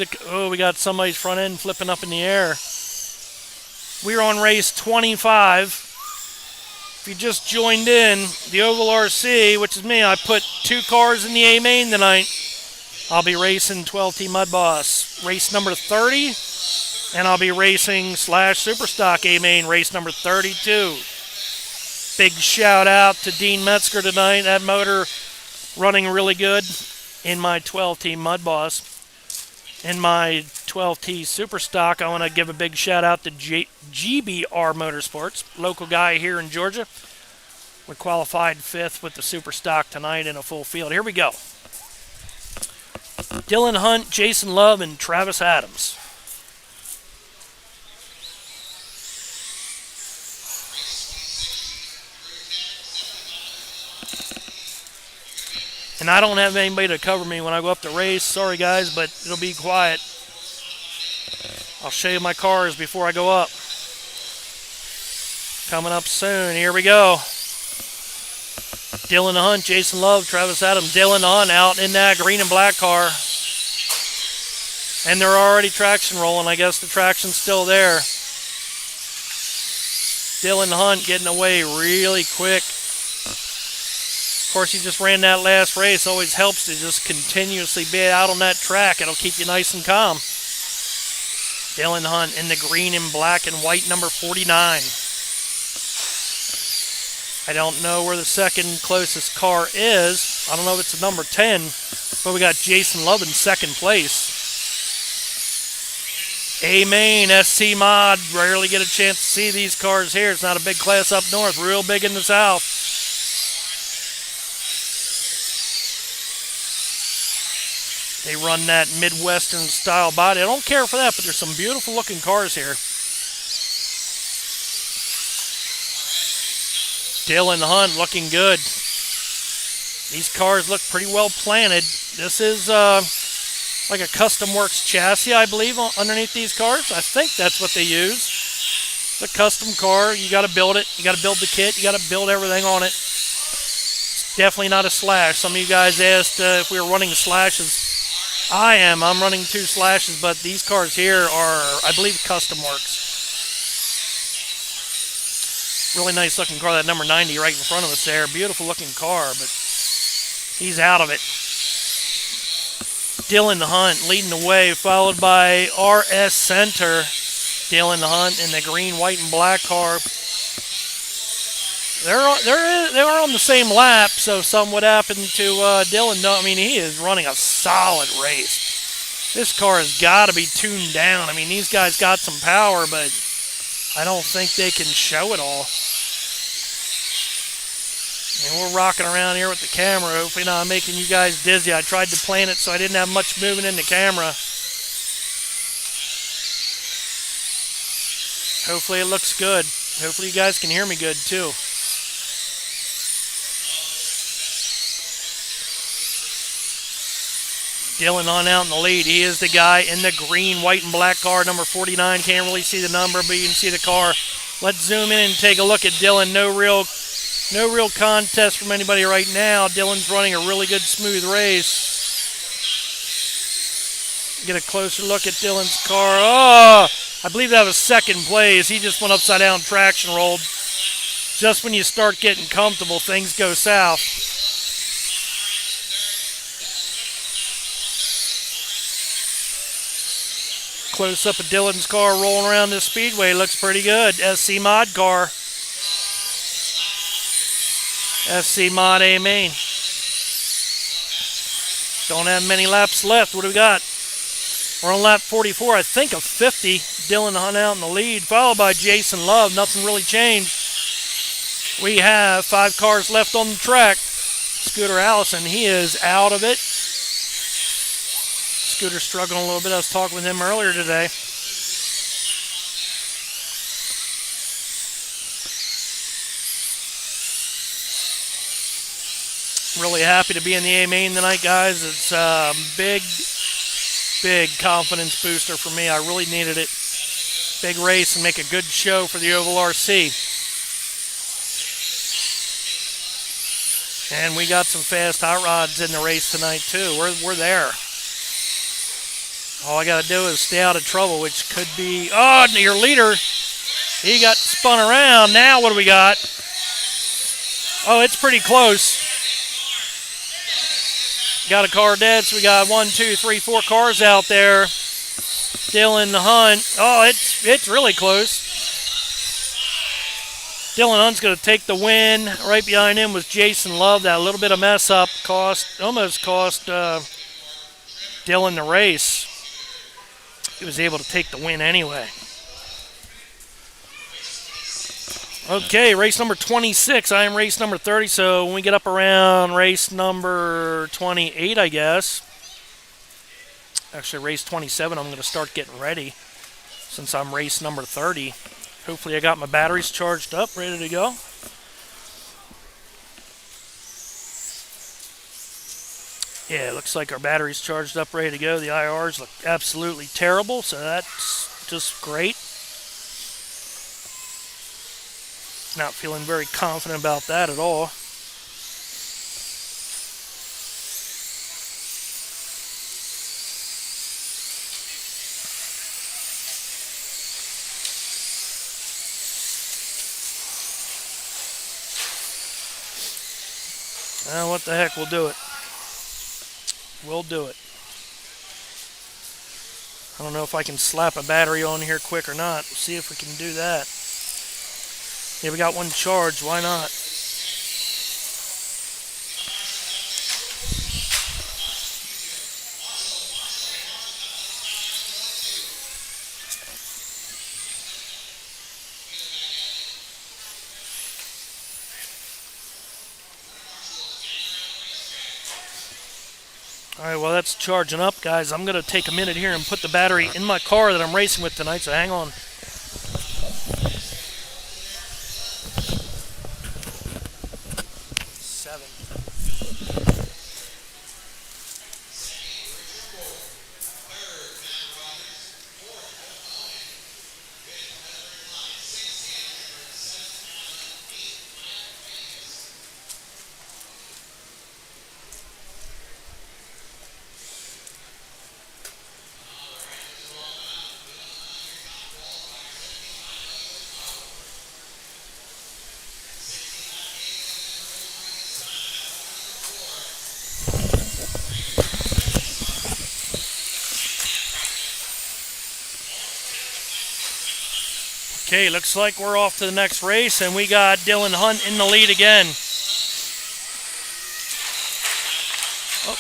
we got somebody's front end flipping up in the air. We're on race 25. If you just joined in, the Oval RC, which is me, I put 2 cars in the A-Main tonight. I'll be racing 12T Mudboss, race number 30, and I'll be racing / Superstock A-Main, race number 32. Big shout out to Dean Metzger tonight. That motor running really good in my 12T Mudboss. In my 12T Superstock, I want to give a big shout out to GBR Motorsports, local guy here in Georgia. We qualified 5th with the Superstock tonight in a full field. Here we go. Dylan Hunt, Jason Love, and Travis Adams. And I don't have anybody to cover me when I go up to race. Sorry, guys, but it'll be quiet. I'll show you my cars before I go up. Coming up soon. Here we go. Dylan Hunt, Jason Love, Travis Adams, Dylan Hunt out in that green and black car. And they're already traction rolling. I guess the traction's still there. Dylan Hunt getting away really quick. Of course, he just ran that last race. Always helps to just continuously be out on that track. It'll keep you nice and calm. Dylan Hunt in the green and black and white number 49. I don't know where the second closest car is. I don't know if it's a number 10, but we got Jason Love in second place. A-Main, SC Mod. Rarely get a chance to see these cars here. It's not a big class up north, real big in the south. They run that Midwestern style body. I don't care for that, but there's some beautiful looking cars here. Dylan Hunt looking good. These cars look pretty well planted. This is like a Custom Works chassis, I believe, underneath these cars. I think that's what they use. It's a custom car. You got to build it. You got to build the kit. You got to build everything on it. It's definitely not a slash. Some of you guys asked if we were running slashes. I am. I'm running 2 slashes, but these cars here are, I believe, Custom Works. Really nice looking car, that number 90 right in front of us there. Beautiful looking car, but he's out of it. Dylan Hunt leading the way, followed by RS Center. Dylan Hunt in the green, white, and black car. They're on the same lap, so something would happen to Dylan. No, I mean, he is running a solid race. This car has got to be tuned down. I mean, these guys got some power, but I don't think they can show it all. And we're rocking around here with the camera. Hopefully not making you guys dizzy. I tried to plan it so I didn't have much movement in the camera. Hopefully it looks good. Hopefully you guys can hear me good too. Dylan Hunt out in the lead. He is the guy in the green, white, and black car, number 49. Can't really see the number, but you can see the car. Let's zoom in and take a look at Dylan. No real contest from anybody right now. Dylan's running a really good, smooth race. Get a closer look at Dylan's car. Oh, I believe that was second place. He just went upside down, traction rolled. Just when you start getting comfortable, things go south. Close up of Dylan's car rolling around this speedway. Looks pretty good. SC Mod car. SC Mod A-Main. Don't have many laps left. What do we got? We're on lap 44, I think, of 50. Dylan Hunt out in the lead, followed by Jason Love. Nothing really changed. We have 5 cars left on the track. Scooter Allison, he is out of it. Scooter's struggling a little bit. I was talking with him earlier today. Really happy to be in the A-Main tonight, guys. It's a big confidence booster for me. I really needed it. Big race and make a good show for the Oval RC. And we got some fast hot rods in the race tonight, too. We're there. All I got to do is stay out of trouble, which could be... Oh, your leader, he got spun around. Now what do we got? Oh, it's pretty close. Got a car dead, so we got 1, 2, 3, 4 cars out there. Dylan Hunt. Oh, it's really close. Dylan Hunt's going to take the win. Right behind him was Jason Love. That little bit of mess up almost cost Dylan the race. He was able to take the win anyway. Okay, race number 26. I am race number 30, so when we get up around race number 28, I guess. Actually, race 27, I'm going to start getting ready since I'm race number 30. Hopefully I got my batteries charged up, ready to go. Yeah, it looks like our battery's charged up, ready to go. The IRs look absolutely terrible, so that's just great. Not feeling very confident about that at all. What the heck, we'll do it. We'll do it. I don't know if I can slap a battery on here quick or not. We'll see if we can do that. Yeah, we got one charged. Why not? All right, well, that's charging up, guys. I'm going to take a minute here and put the battery in my car that I'm racing with tonight, so hang on. Okay, looks like we're off to the next race, and we got Dylan Hunt in the lead again. Oh.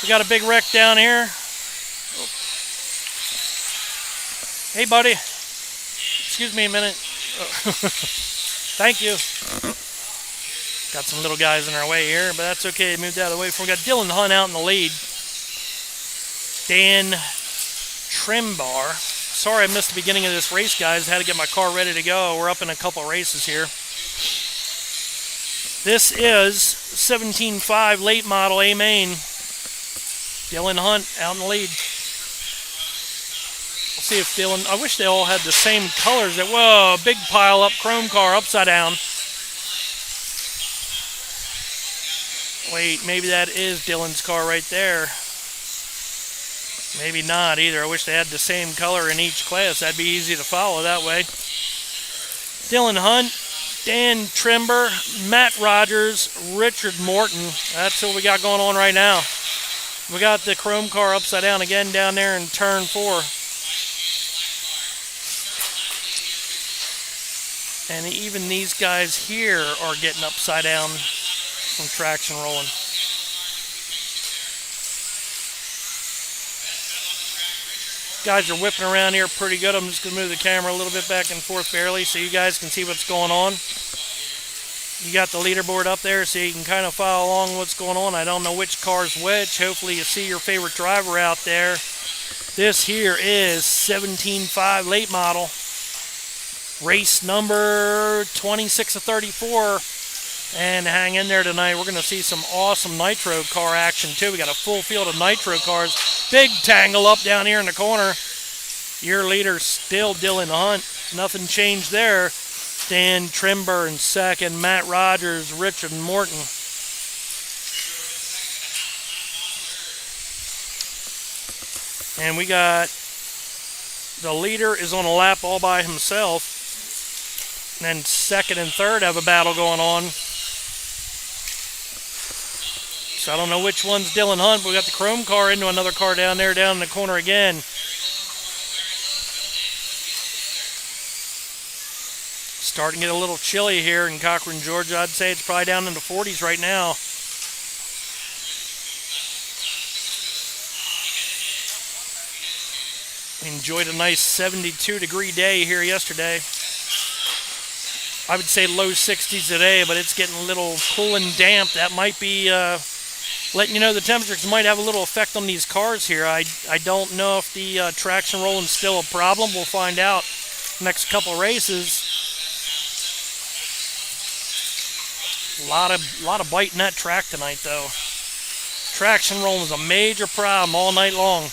We got a big wreck down here. Oh. Hey, buddy. Excuse me a minute. Oh. Thank you. Got some little guys in our way here, but that's okay. Moved out of the way. We got Dylan Hunt out in the lead. Dan Trimbar. Sorry I missed the beginning of this race, guys. Had to get my car ready to go. We're up in a couple races here. This is 17.5 late model A main. Dylan Hunt out in the lead. We'll see if Dylan... I wish they all had the same colors. Whoa, big pile up, chrome car, upside down. Wait, maybe that is Dylan's car right there. Maybe not either. I wish they had the same color in each class. That'd be easy to follow that way. Dylan Hunt, Dan Trimber, Matt Rogers, Richard Morton. That's what we got going on right now. We got the chrome car upside down again down there in turn 4. And even these guys here are getting upside down from traction rolling. Guys are whipping around here pretty good. I'm just going to move the camera a little bit back and forth barely so you guys can see what's going on. You got the leaderboard up there so you can kind of follow along what's going on. I don't know which car's which. Hopefully you see your favorite driver out there. This here is 17.5 late model. Race number 26 of 34. And hang in there tonight. We're going to see some awesome Nitro car action too. We got a full field of Nitro cars. Big tangle up down here in the corner. Your leader still Dylan Hunt. Nothing changed there. Dan Trimber in second. Matt Rogers, Richard Morton. And we got the leader is on a lap all by himself. And then second and third have a battle going on. So I don't know which one's Dylan Hunt, but we got the chrome car into another car down there, down in the corner again. Starting to get a little chilly here in Cochran, Georgia. I'd say it's probably down in the 40s right now. We enjoyed a nice 72-degree day here yesterday. I would say low 60s today, but it's getting a little cool and damp. That might be letting you know the temperatures might have a little effect on these cars here. I don't know if the traction rolling is still a problem. We'll find out next couple of races. A lot of bite in that track tonight, though. Traction rolling is a major problem all night long.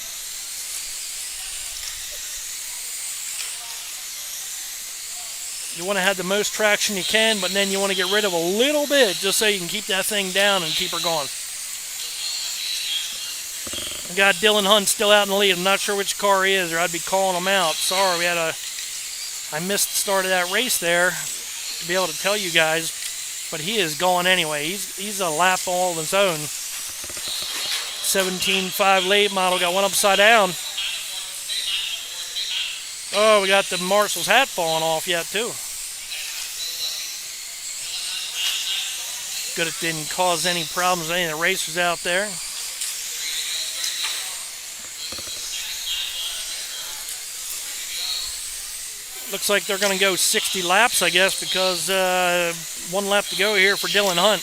You want to have the most traction you can, but then you want to get rid of a little bit just so you can keep that thing down and keep her going. We got Dylan Hunt still out in the lead. I'm not sure which car he is, or I'd be calling him out. Sorry, I missed the start of that race there to be able to tell you guys. but he is going anyway. He's a lap all of his own. 17.5 late model got one upside down. Oh, we got the marshal's hat falling off yet too. Good it didn't cause any problems with any of the racers out there. Looks like they're going to go 60 laps, I guess, because one lap to go here for Dylan Hunt.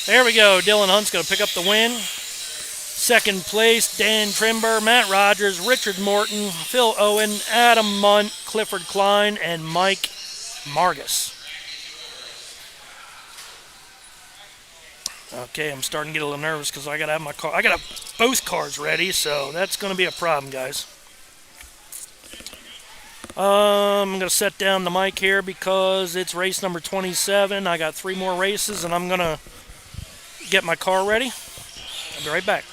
There we go. Dylan Hunt's going to pick up the win. Second place, Dan Trimber, Matt Rogers, Richard Morton, Phil Owen, Adam Munt, Clifford Klein, and Mike Margus. Okay, I'm starting to get a little nervous because I got to have my car. I got to have both cars ready, so that's going to be a problem, guys. I'm going to set down the mic here because it's race number 27. I got 3 more races, and I'm going to get my car ready. I'll be right back.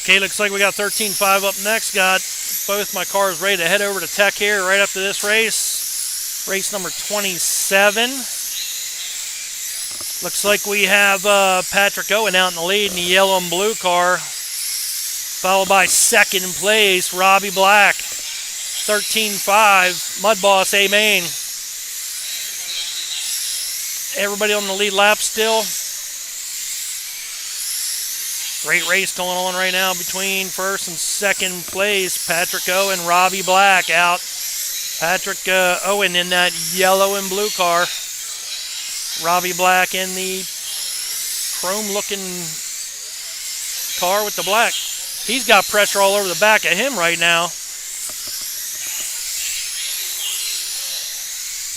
Okay, looks like we got 13.5 up next. Got both my cars ready to head over to Tech here right after this race. Race number 27. Looks like we have Patrick Owen out in the lead in the yellow and blue car. Followed by second place, Robbie Black. 13.5, mudboss A main. Everybody on the lead lap still. Great race going on right now between first and second place. Patrick Owen, Robbie Black out. Patrick Owen in that yellow and blue car. Robbie Black in the chrome-looking car with the black. He's got pressure all over the back of him right now.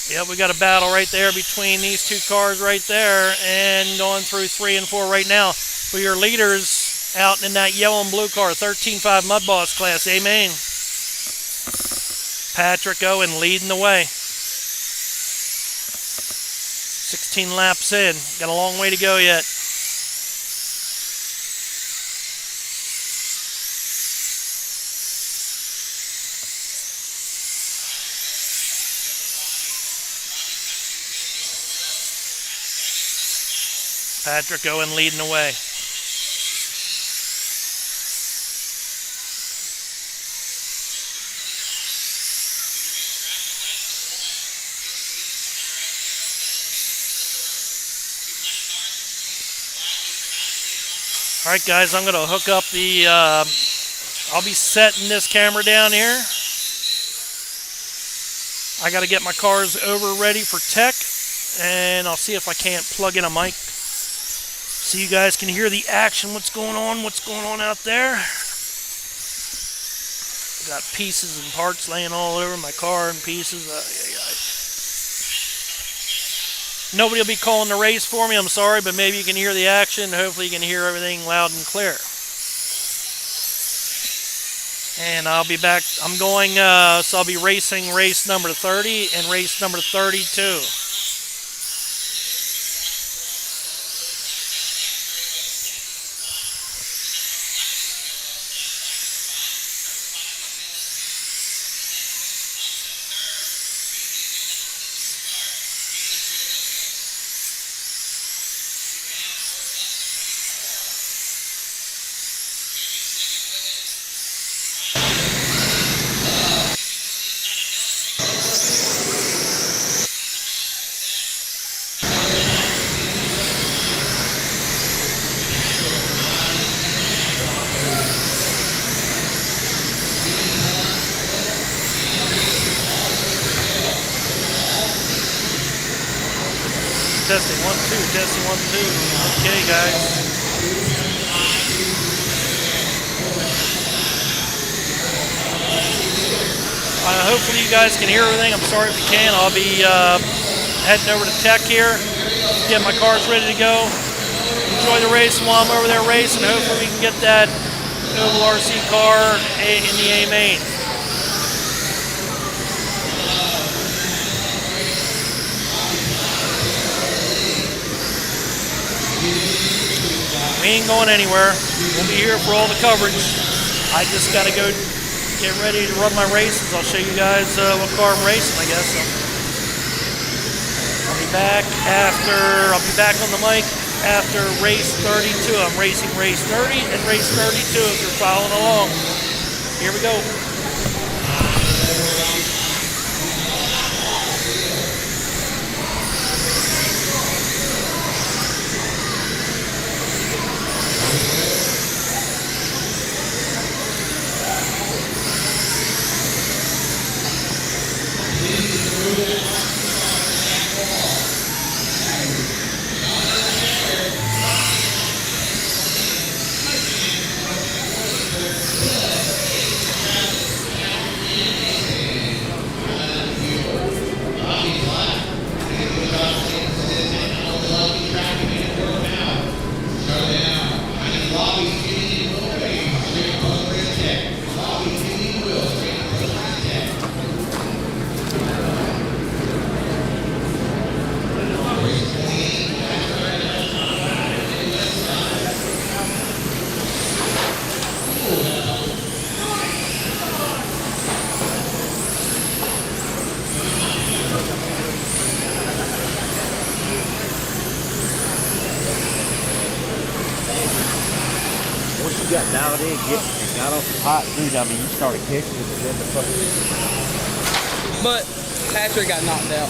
Yep, we got a battle right there between these two cars right there, and going through 3 and 4 right now. For your leaders out in that yellow and blue car, 13.5 mudboss class, amen. Patrick Owen leading the way. 16 laps in, got a long way to go yet. Patrick Owen leading the way. All right, guys, I'm going to hook up the, I'll be setting this camera down here. I got to get my cars over ready for tech, and I'll see if I can't plug in a mic so you guys can hear the action, what's going on out there. Got pieces and parts laying all over my car and pieces. Nobody will be calling the race for me, I'm sorry, but maybe you can hear the action. Hopefully you can hear everything loud and clear. And I'll be back. I'm going, so I'll be racing race number 30 and race number 32. Testing 1, 2, testing 1, 2. Okay, guys. Hopefully you guys can hear everything. I'm sorry if you can. I'll be heading over to tech here, get my cars ready to go. Enjoy the race while I'm over there racing. Hopefully we can get that Oval RC car in the A main. We ain't going anywhere. We'll be here for all the coverage. I just got to go get ready to run my races. I'll show you guys what car I'm racing, I guess. So I'll be back on the mic after race 32. I'm racing race 30 and race 32 if you're following along. Here we go. Got dialed in, got off the hot food. I mean, you started kicking it and then the fucking. But Patrick got knocked out.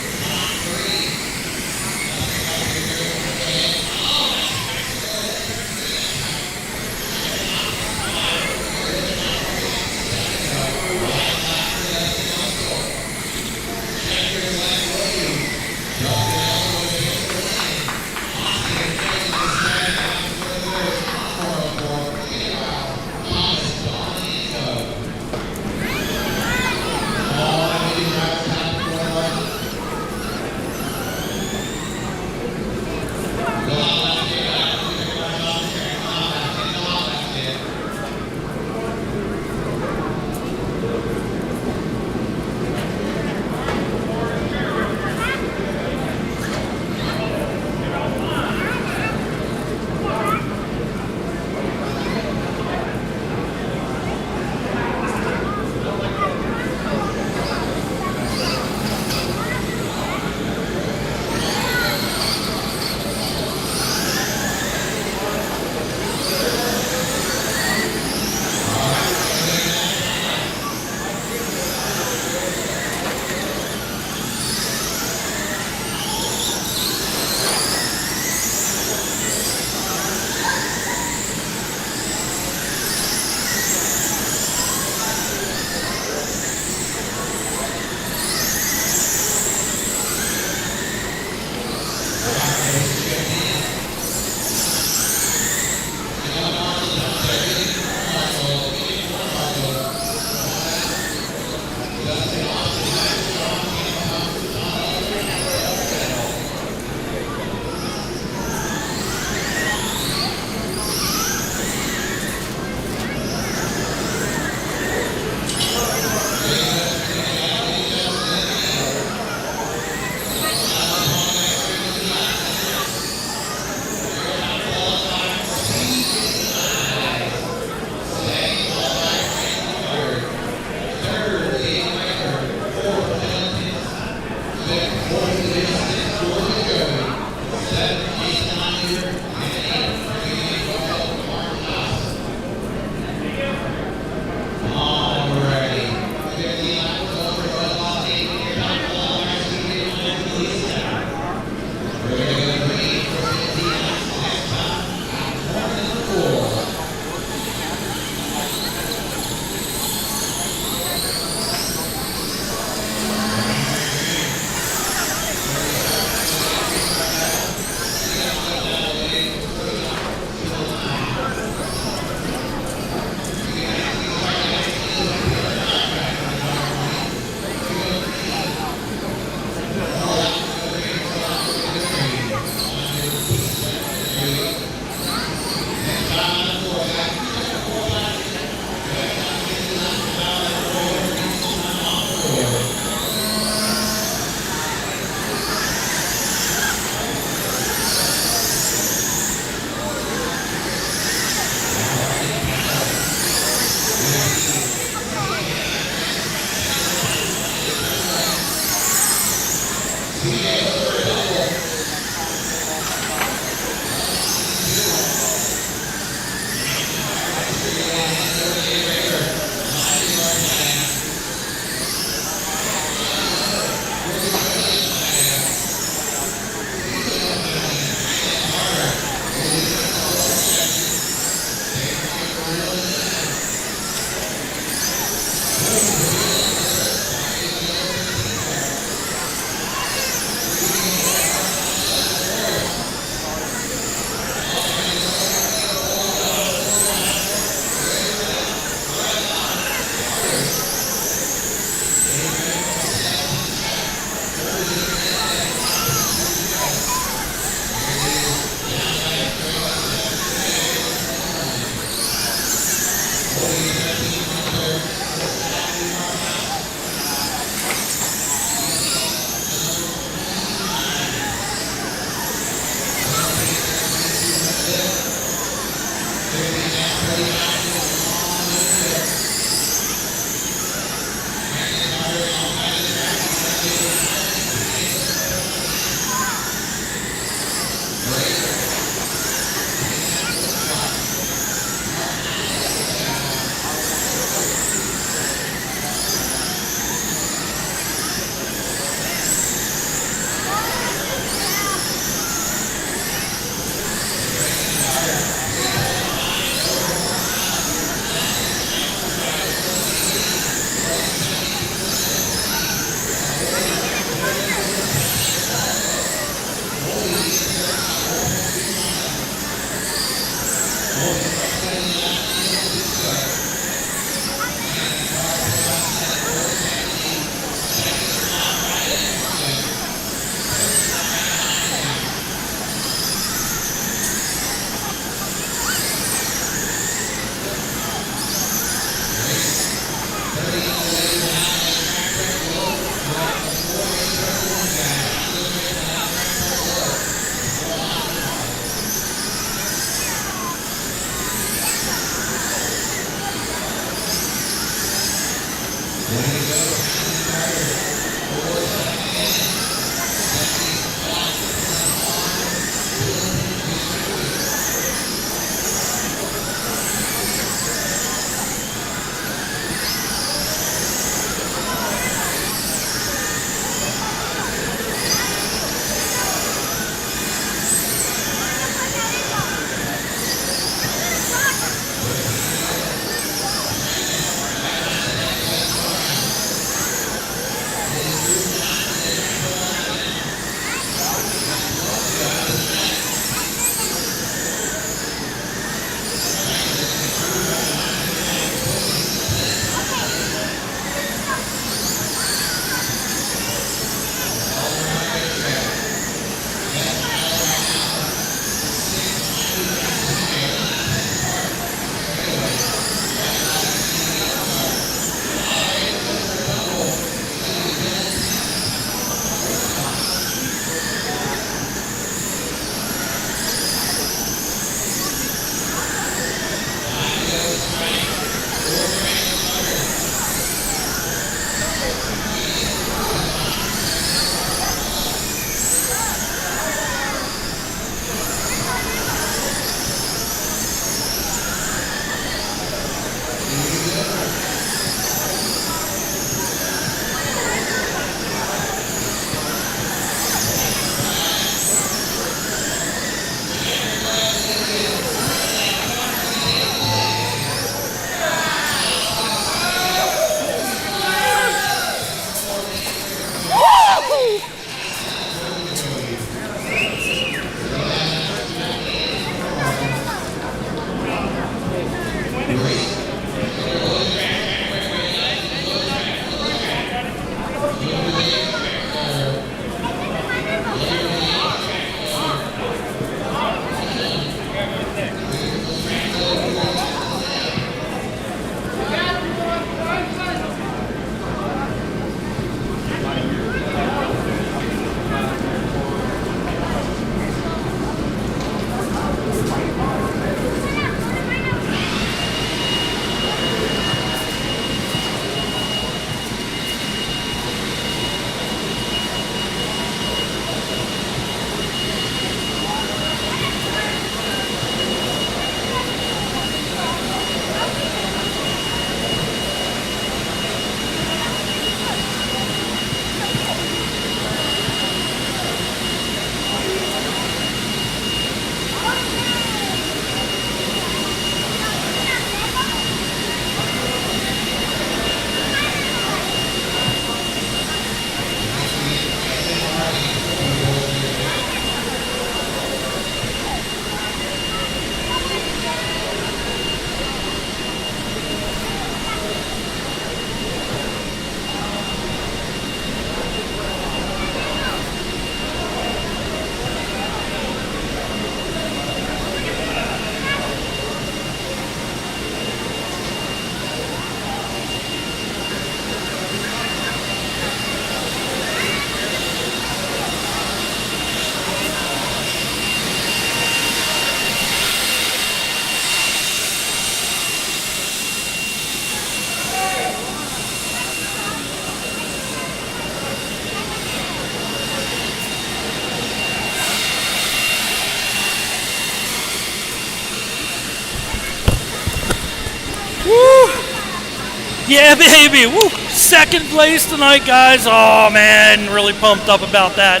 Yeah, baby. Woo. Second place tonight, guys. Oh, man. Really pumped up about that.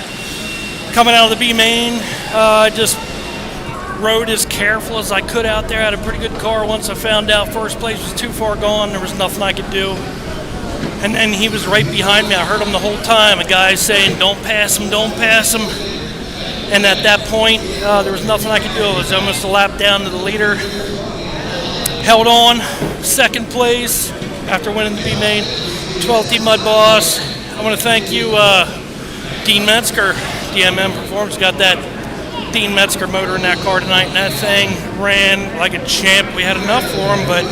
Coming out of the B main, just rode as careful as I could out there. I had a pretty good car. Once I found out first place was too far gone, there was nothing I could do. And then he was right behind me. I heard him the whole time. A guy saying, don't pass him, don't pass him. And at that point, there was nothing I could do. It was almost a lap down to the leader. Held on, second place after winning the B main. 12th Mud Boss. I want to thank you, Dean Metzger, DMM Performance. Got that Dean Metzger motor in that car tonight, and that thing ran like a champ. We had enough for him, but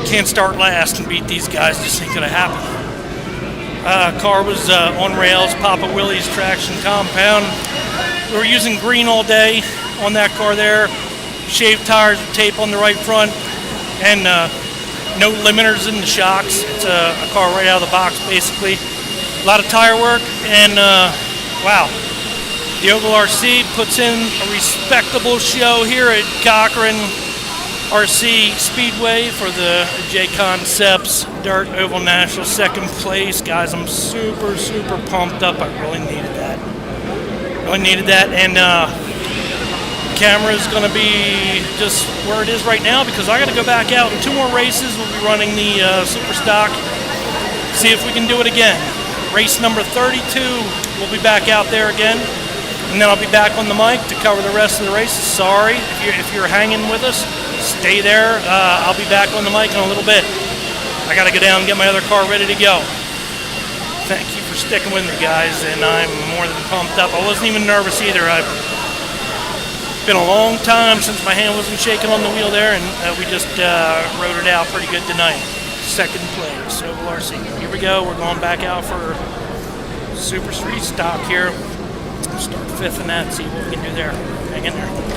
can't start last and beat these guys. Just ain't gonna happen. Car was on rails, Papa Willie's traction compound. We were using green all day on that car there. Shaved tires with tape on the right front, and no limiters in the shocks. It's a car right out of the box, basically. A lot of tire work, and wow. The Oval RC puts in a respectable show here at Cochran RC Speedway for the Jconcepts Dirt Oval National, second place. Guys, I'm super, super pumped up. I really needed that. And camera's going to be just where it is right now because I got to go back out in 2 more races. We'll be running the Superstock. See if we can do it again. Race number 32, we'll be back out there again. And then I'll be back on the mic to cover the rest of the races. Sorry, if you're hanging with us, stay there. I'll be back on the mic in a little bit. I got to go down and get my other car ready to go. Thank you for sticking with me, guys, and I'm more than pumped up. I wasn't even nervous either. I've been a long time since my hand wasn't shaking on the wheel there, and we just rode it out pretty good tonight. Second place, Oval RC. Here we go. We're going back out for Super Street Stock here. Start 5th in that, see what we can do there. Hang in there.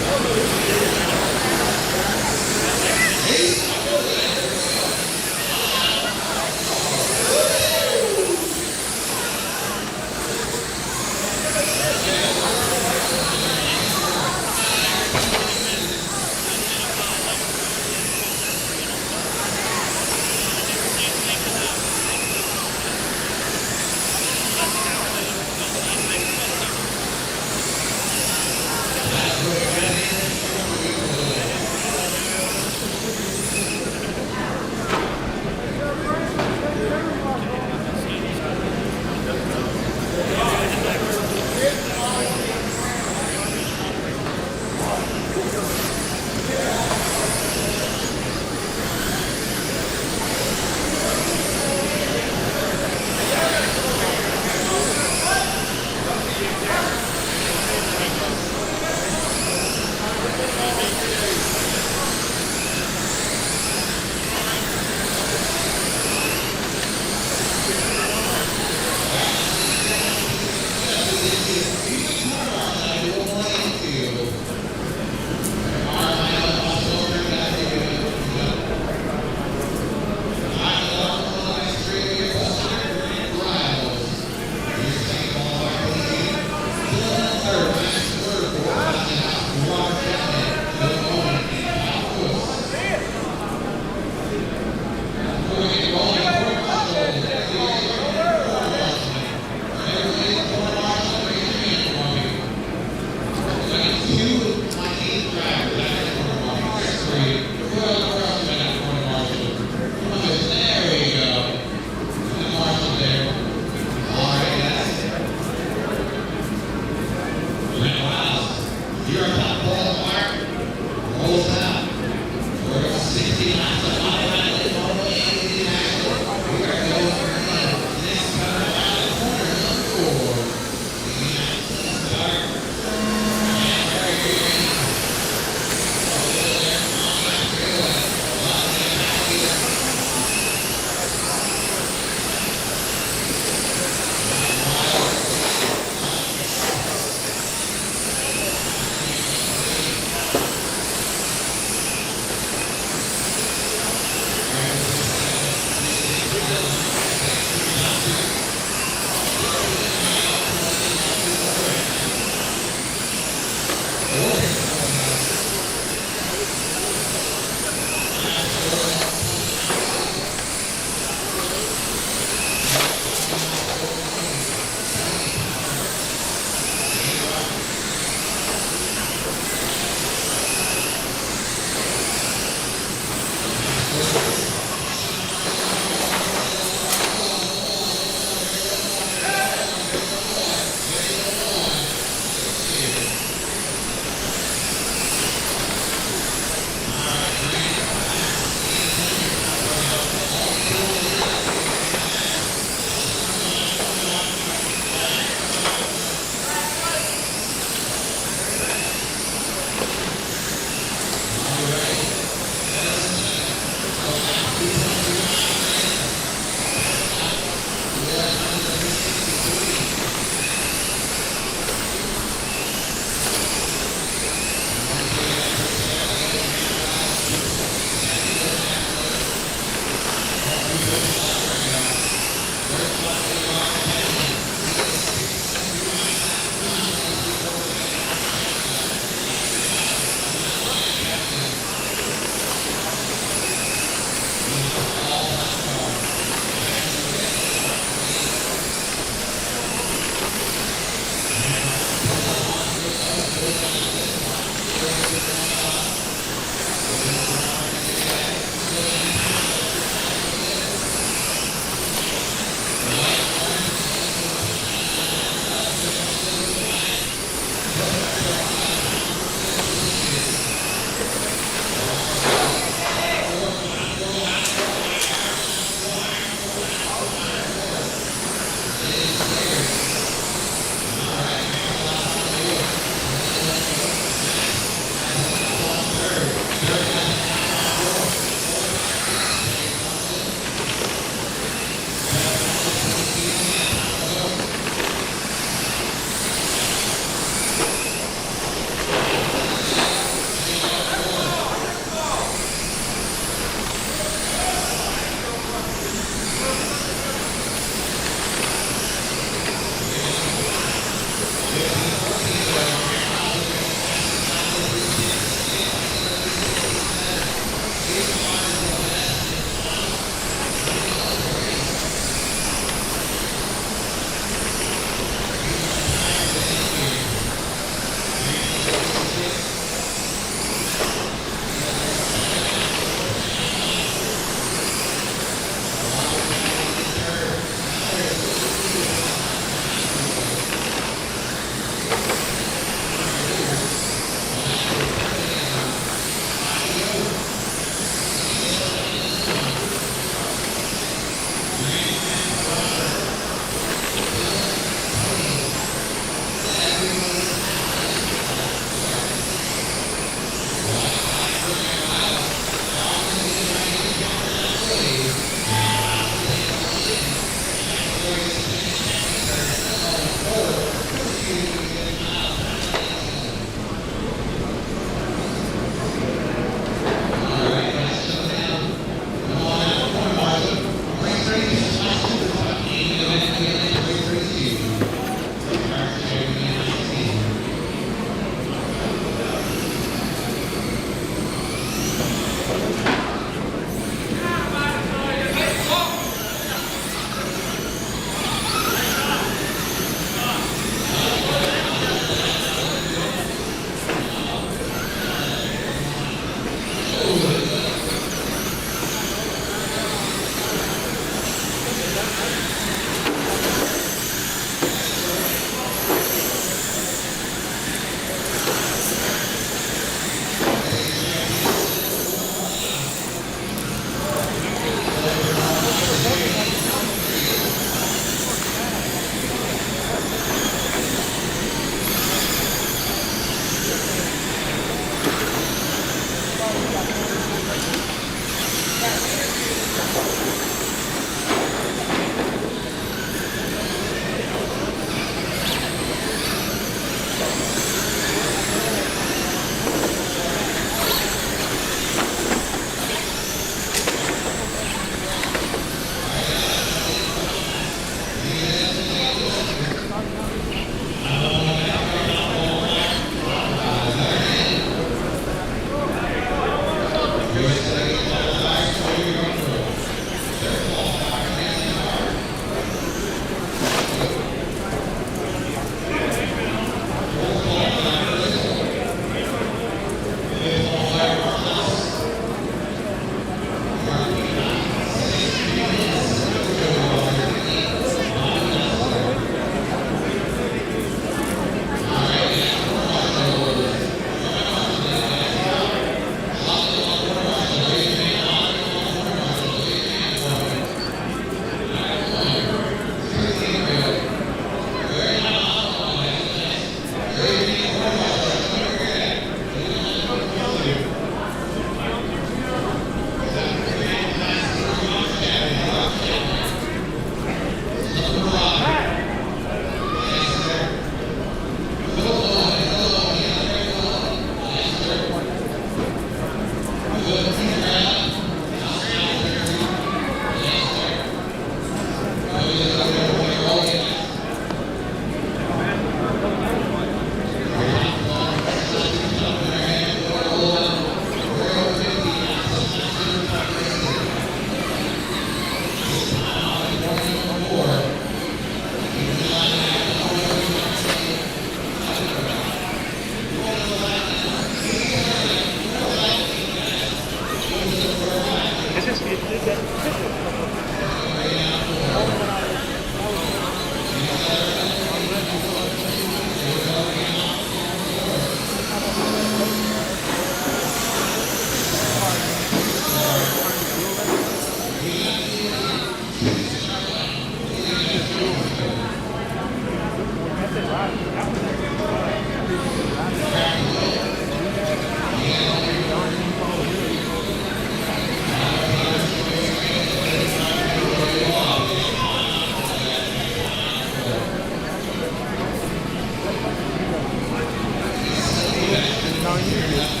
No, you're good.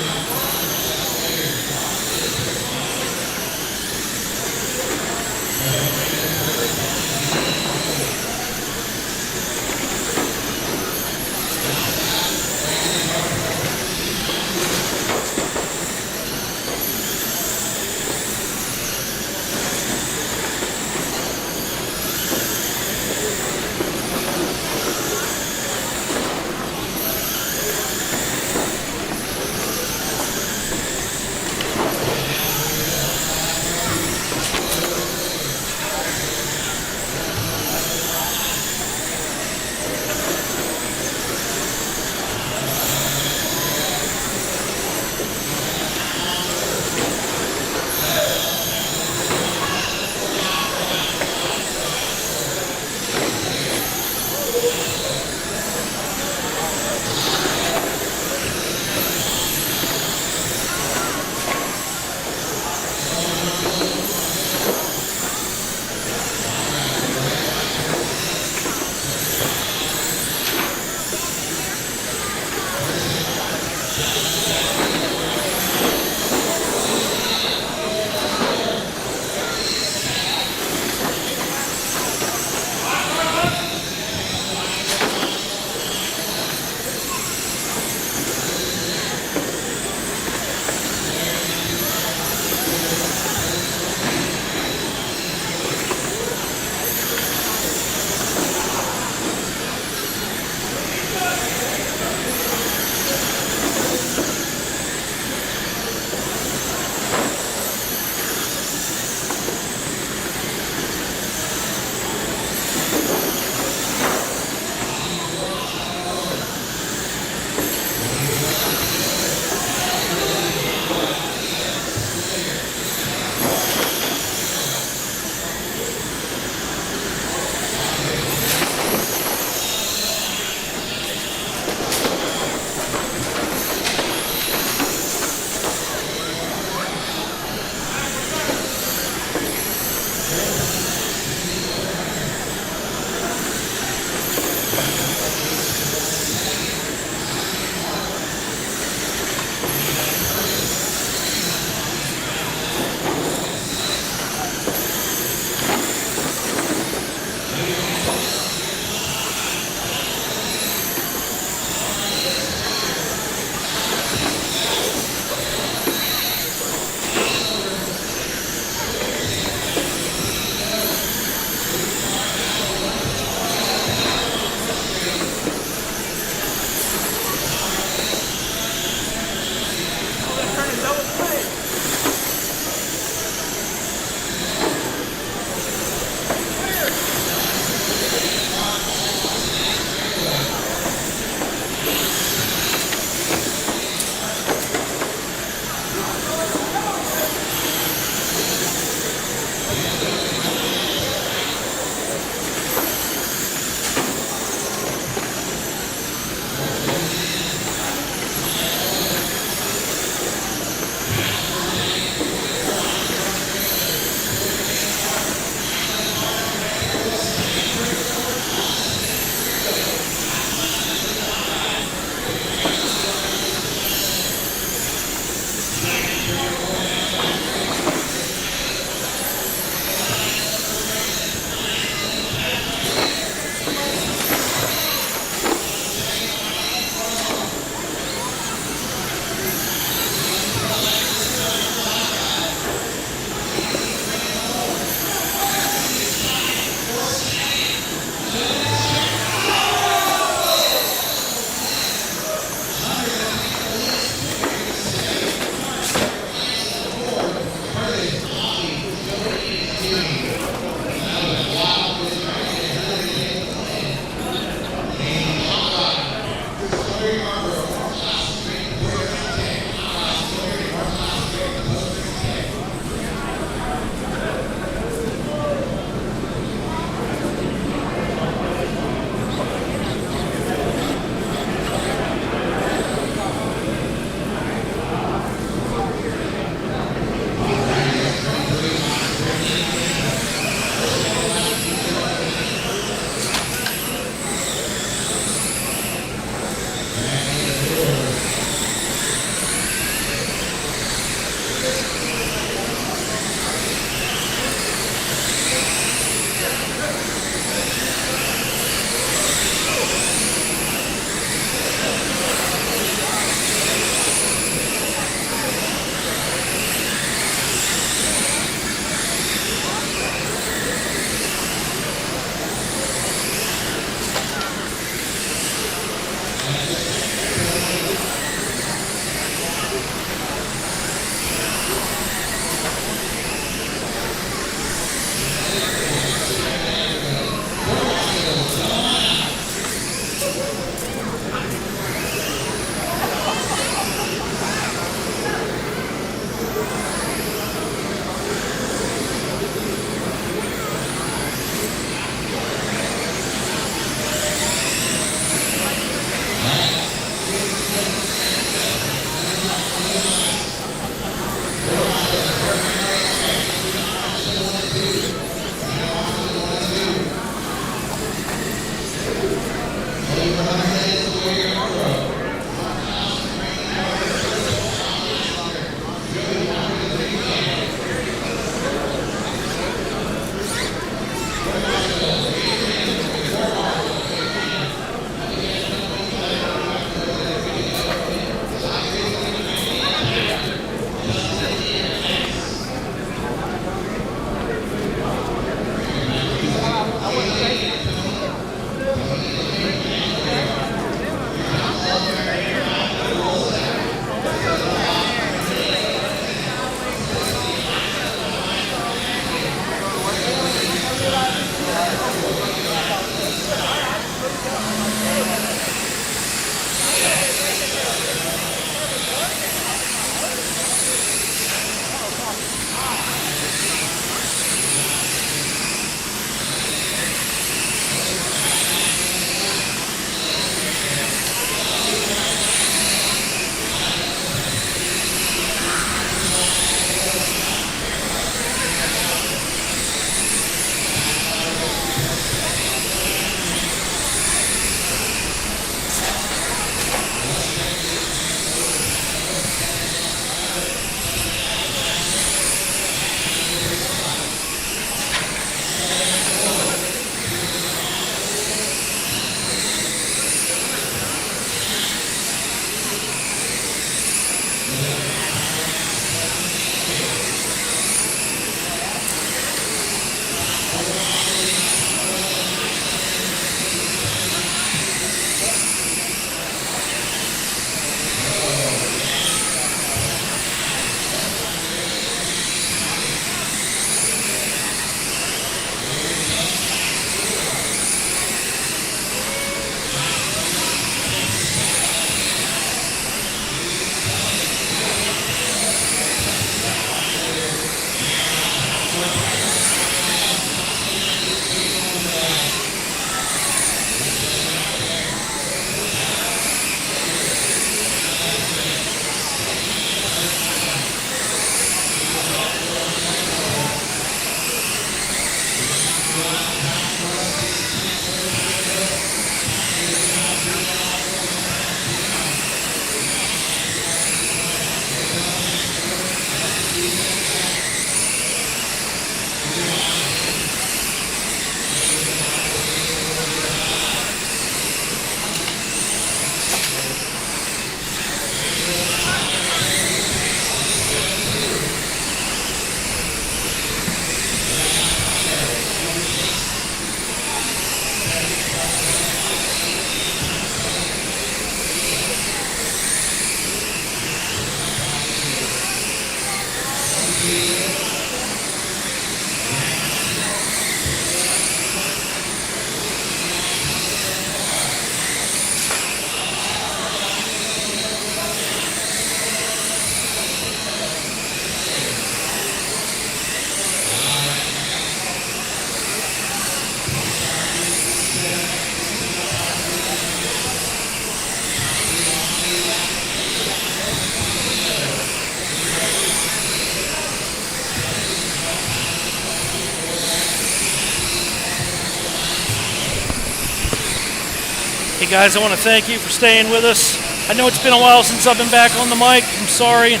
Hey guys, I want to thank you for staying with us. I know it's been a while since I've been back on the mic. I'm sorry.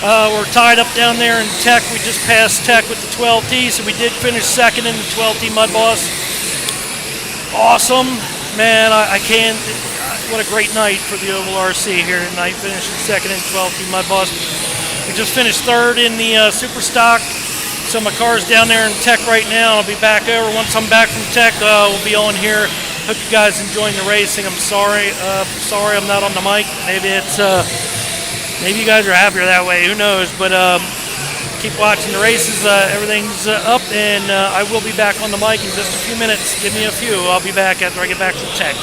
We're tied up down there in Tech. We just passed Tech with the 12T, so we did finish second in the 12T mudboss. Awesome. Man, I can't. What a great night for the Oval RC here tonight, finishing second in 12T mudboss. We just finished third in the Superstock. So my car's down there in Tech right now. I'll be back over. Once I'm back from Tech, we'll be on here. Hope you guys enjoying the racing. I'm sorry. Sorry I'm not on the mic. Maybe it's maybe you guys are happier that way. Who knows? But keep watching the races. Everything's up, and I will be back on the mic in just a few minutes. Give me a few. I'll be back after I get back from Tech.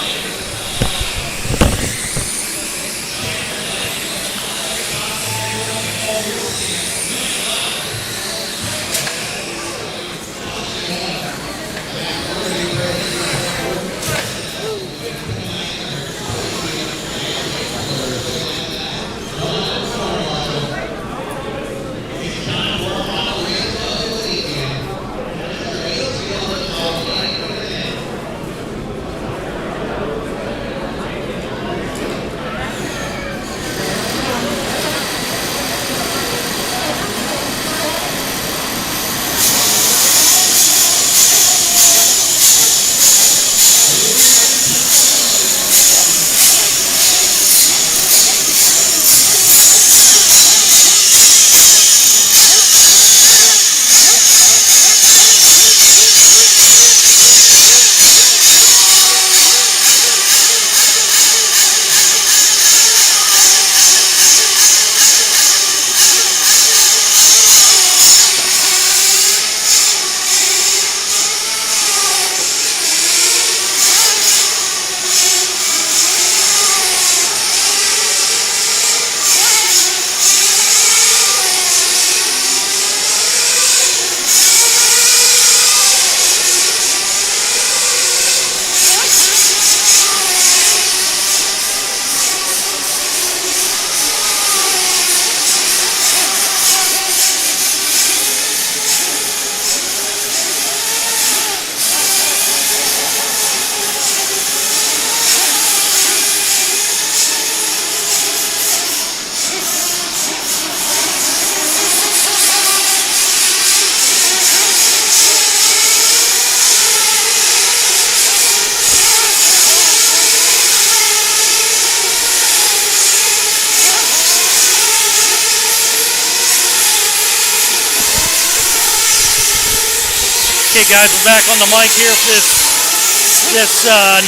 Okay guys, we're back on the mic here for this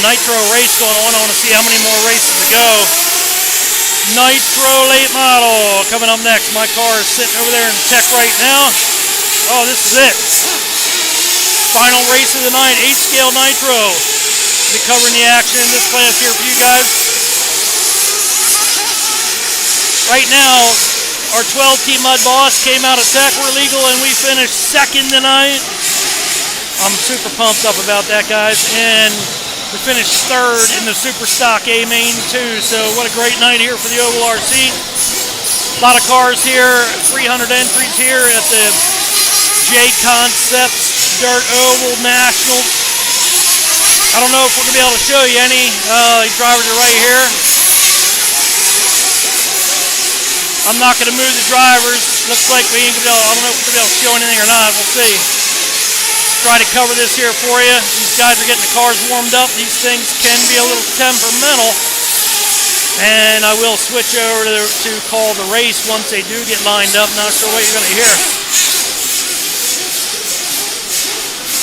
Nitro race going on. I want to see how many more races to go. Nitro late model coming up next. My car is sitting over there in Tech right now. Oh, this is it. Final race of the night, 8-scale Nitro. I'll be covering the action in this class here for you guys. Right now, our 12T Mud Boss came out of Tech. We're legal and we finished second tonight. I'm super pumped up about that, guys. And we finished third in the Superstock A main, too. So what a great night here for the Oval RC. A lot of cars here, 300 entries here at the Jconcepts Dirt Oval Nationals. I don't know if we're going to be able to show you any. These drivers are right here. I'm not going to move the drivers. Looks like we ain't going to be able, I don't know if we're going to be able to show anything or not. We'll see. Try to cover this here for you. These guys are getting the cars warmed up. These things can be a little temperamental. And I will switch over to call the race once they do get lined up. Not sure what you're going to hear.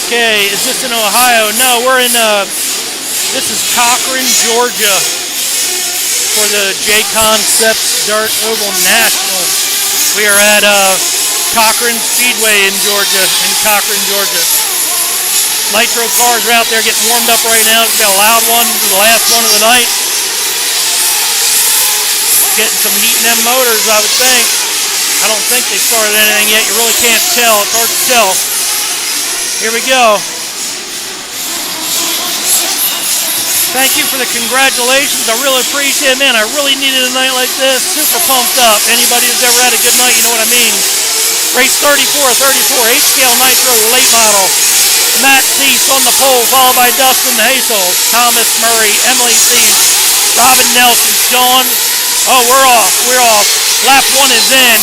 Okay, is this in Ohio? No, we're in, this is Cochran, Georgia for the Jconcepts Dirt Oval Nationals. We are at Cochran Speedway in Georgia, in Cochran, Georgia. Nitro cars are out there getting warmed up right now. It's got a loud one, the last one of the night. Getting some heat in them motors, I would think. I don't think they started anything yet. You really can't tell. It's hard to tell. Here we go. Thank you for the congratulations. I really appreciate it. Man, I really needed a night like this. Super pumped up. Anybody who's ever had a good night, you know what I mean. Race 34, 8-scale Nitro late model. Matt Thies on the pole, followed by Dustin Hazel, Thomas Murray, Emily Thies, Robin Nelson, John. Oh, we're off. Lap 1 is in.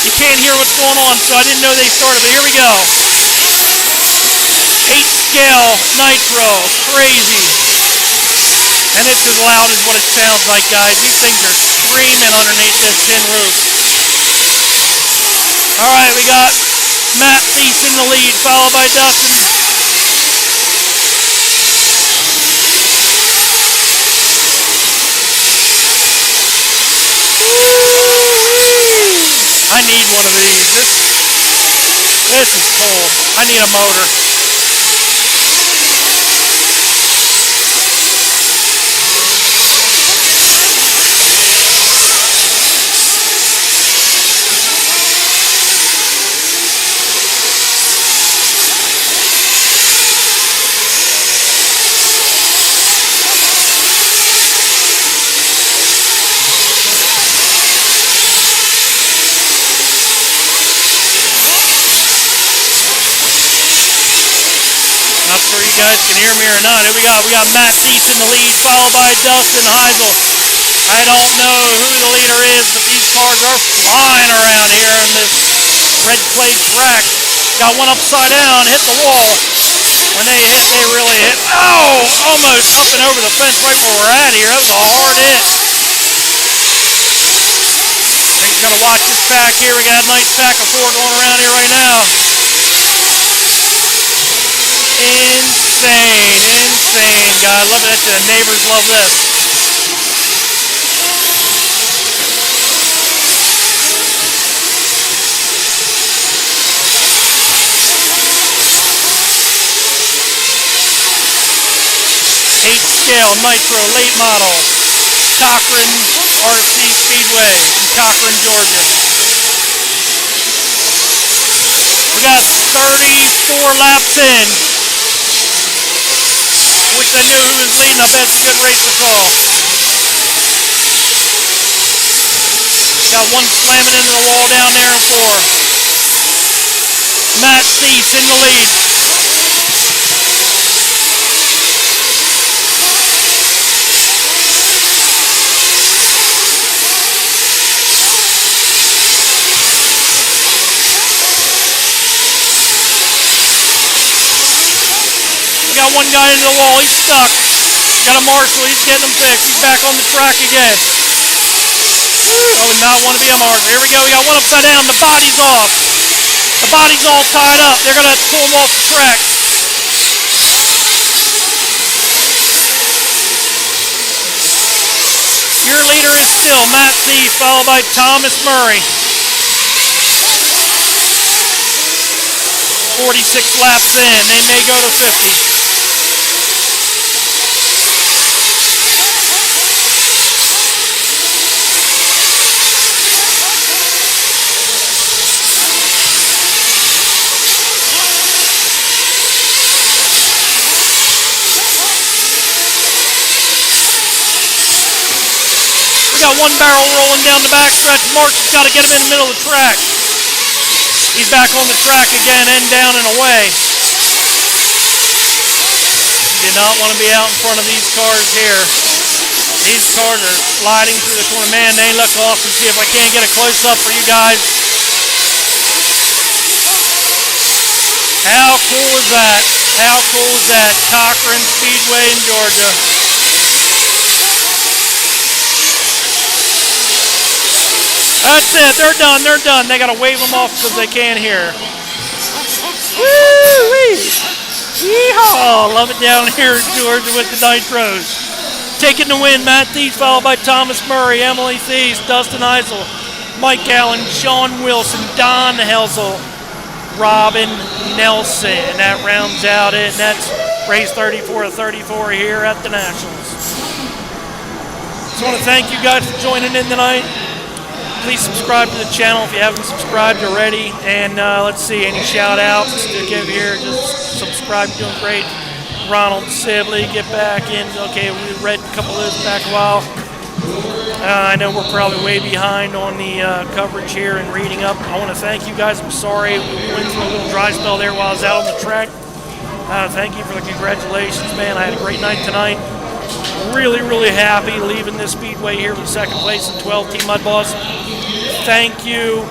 You can't hear what's going on, so I didn't know they started, but here we go. 8-scale Nitro, crazy. And it's as loud as what it sounds like, guys. These things are screaming underneath this tin roof. All right, we got Matt Thies in the lead, followed by Dustin. I need one of these. This is cool. I need a motor. Not sure you guys can hear me or not. Here we got Matt Thies in the lead, followed by Dustin Heisel. I don't know who the leader is, but these cars are flying around here in this red clay track. Got one upside down, hit the wall. When they hit, they really hit. Oh, almost up and over the fence right where we're at here. That was a hard hit. They're just gonna watch this pack here. We got a nice pack of 4 going around here right now. Insane, God. Love it. The neighbors love this. Scale Nitro late model, Cochran RC Speedway in Cochran, Georgia. We got 34 laps in. Wish I knew who was leading. I bet it's a good race to call. Got one slamming into the wall down there in 4. Matt Thies in the lead. Got one guy into the wall, he's stuck. Got a marshal, he's getting him fixed. He's back on the track again. I would not want to be a marshal. Here we go, we got one upside down, the body's off. The body's all tied up. They're gonna have to pull him off the track. Your leader is still Matt Thies, followed by Thomas Murray. 46 laps in, they may go to 50. We got one barrel rolling down the backstretch. Mark's got to get him in the middle of the track. He's back on the track again, end down and away. You did not want to be out in front of these cars here. These cars are sliding through the corner. Man, they look awesome. See if I can't get a close-up for you guys. How cool is that? How cool is that? Cochran Speedway in Georgia. That's it. They're done. They're done. They got to wave them off because they can't hear. Woo-wee! Yeehaw! Love it down here in Georgia with the Nitros. Taking the win, Matt Thies, followed by Thomas Murray, Emily Thies, Dustin Heisel, Mike Allen, Sean Wilson, Don Helsel, Robin Nelson. And that rounds out it. And that's race 34 of 34 here at the Nationals. Just want to thank you guys for joining in tonight. Please subscribe to the channel if you haven't subscribed already. And let's see, any shout outs to give here? Just subscribe, you're doing great. Ronald Sibley, get back in. Okay, we read a couple of those back a while. I know we're probably way behind on the coverage here and reading up. I want to thank you guys. I'm sorry we went through a little dry spell there while I was out on the track. Thank you for the congratulations, man. I had a great night tonight. Really, really happy leaving this speedway here with second place in 12 Team Mudboss. Thank you,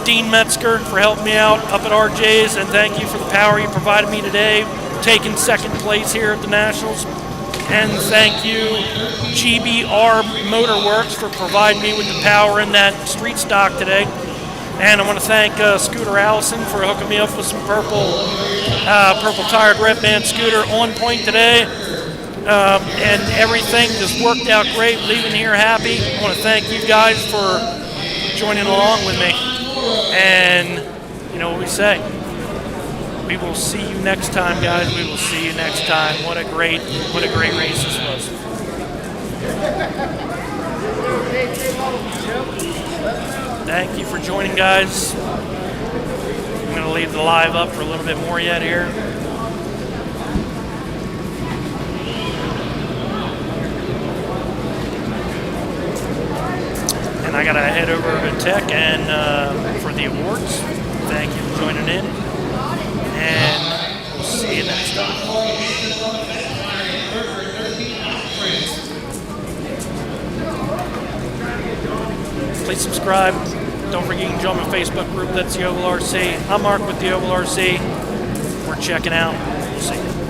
Dean Metzger, for helping me out up at RJ's, and thank you for the power you provided me today, taking second place here at the Nationals. And thank you, GBR Motorworks, for providing me with the power in that street stock today. And I want to thank Scooter Allison for hooking me up with some purple tire grip band scooter on point today. And everything just worked out great, leaving here happy. I want to thank you guys for joining along with me. And you know what we say. We will see you next time, guys. We will see you next time. What a great race this was. Thank you for joining, guys. I'm going to leave the live up for a little bit more yet here. And I got to head over to Tech and for the awards. Thank you for joining in. And we'll see you next time. Please subscribe. Don't forget you can join my Facebook group. That's the Oval RC. I'm Mark with the Oval RC. We're checking out. We'll see you.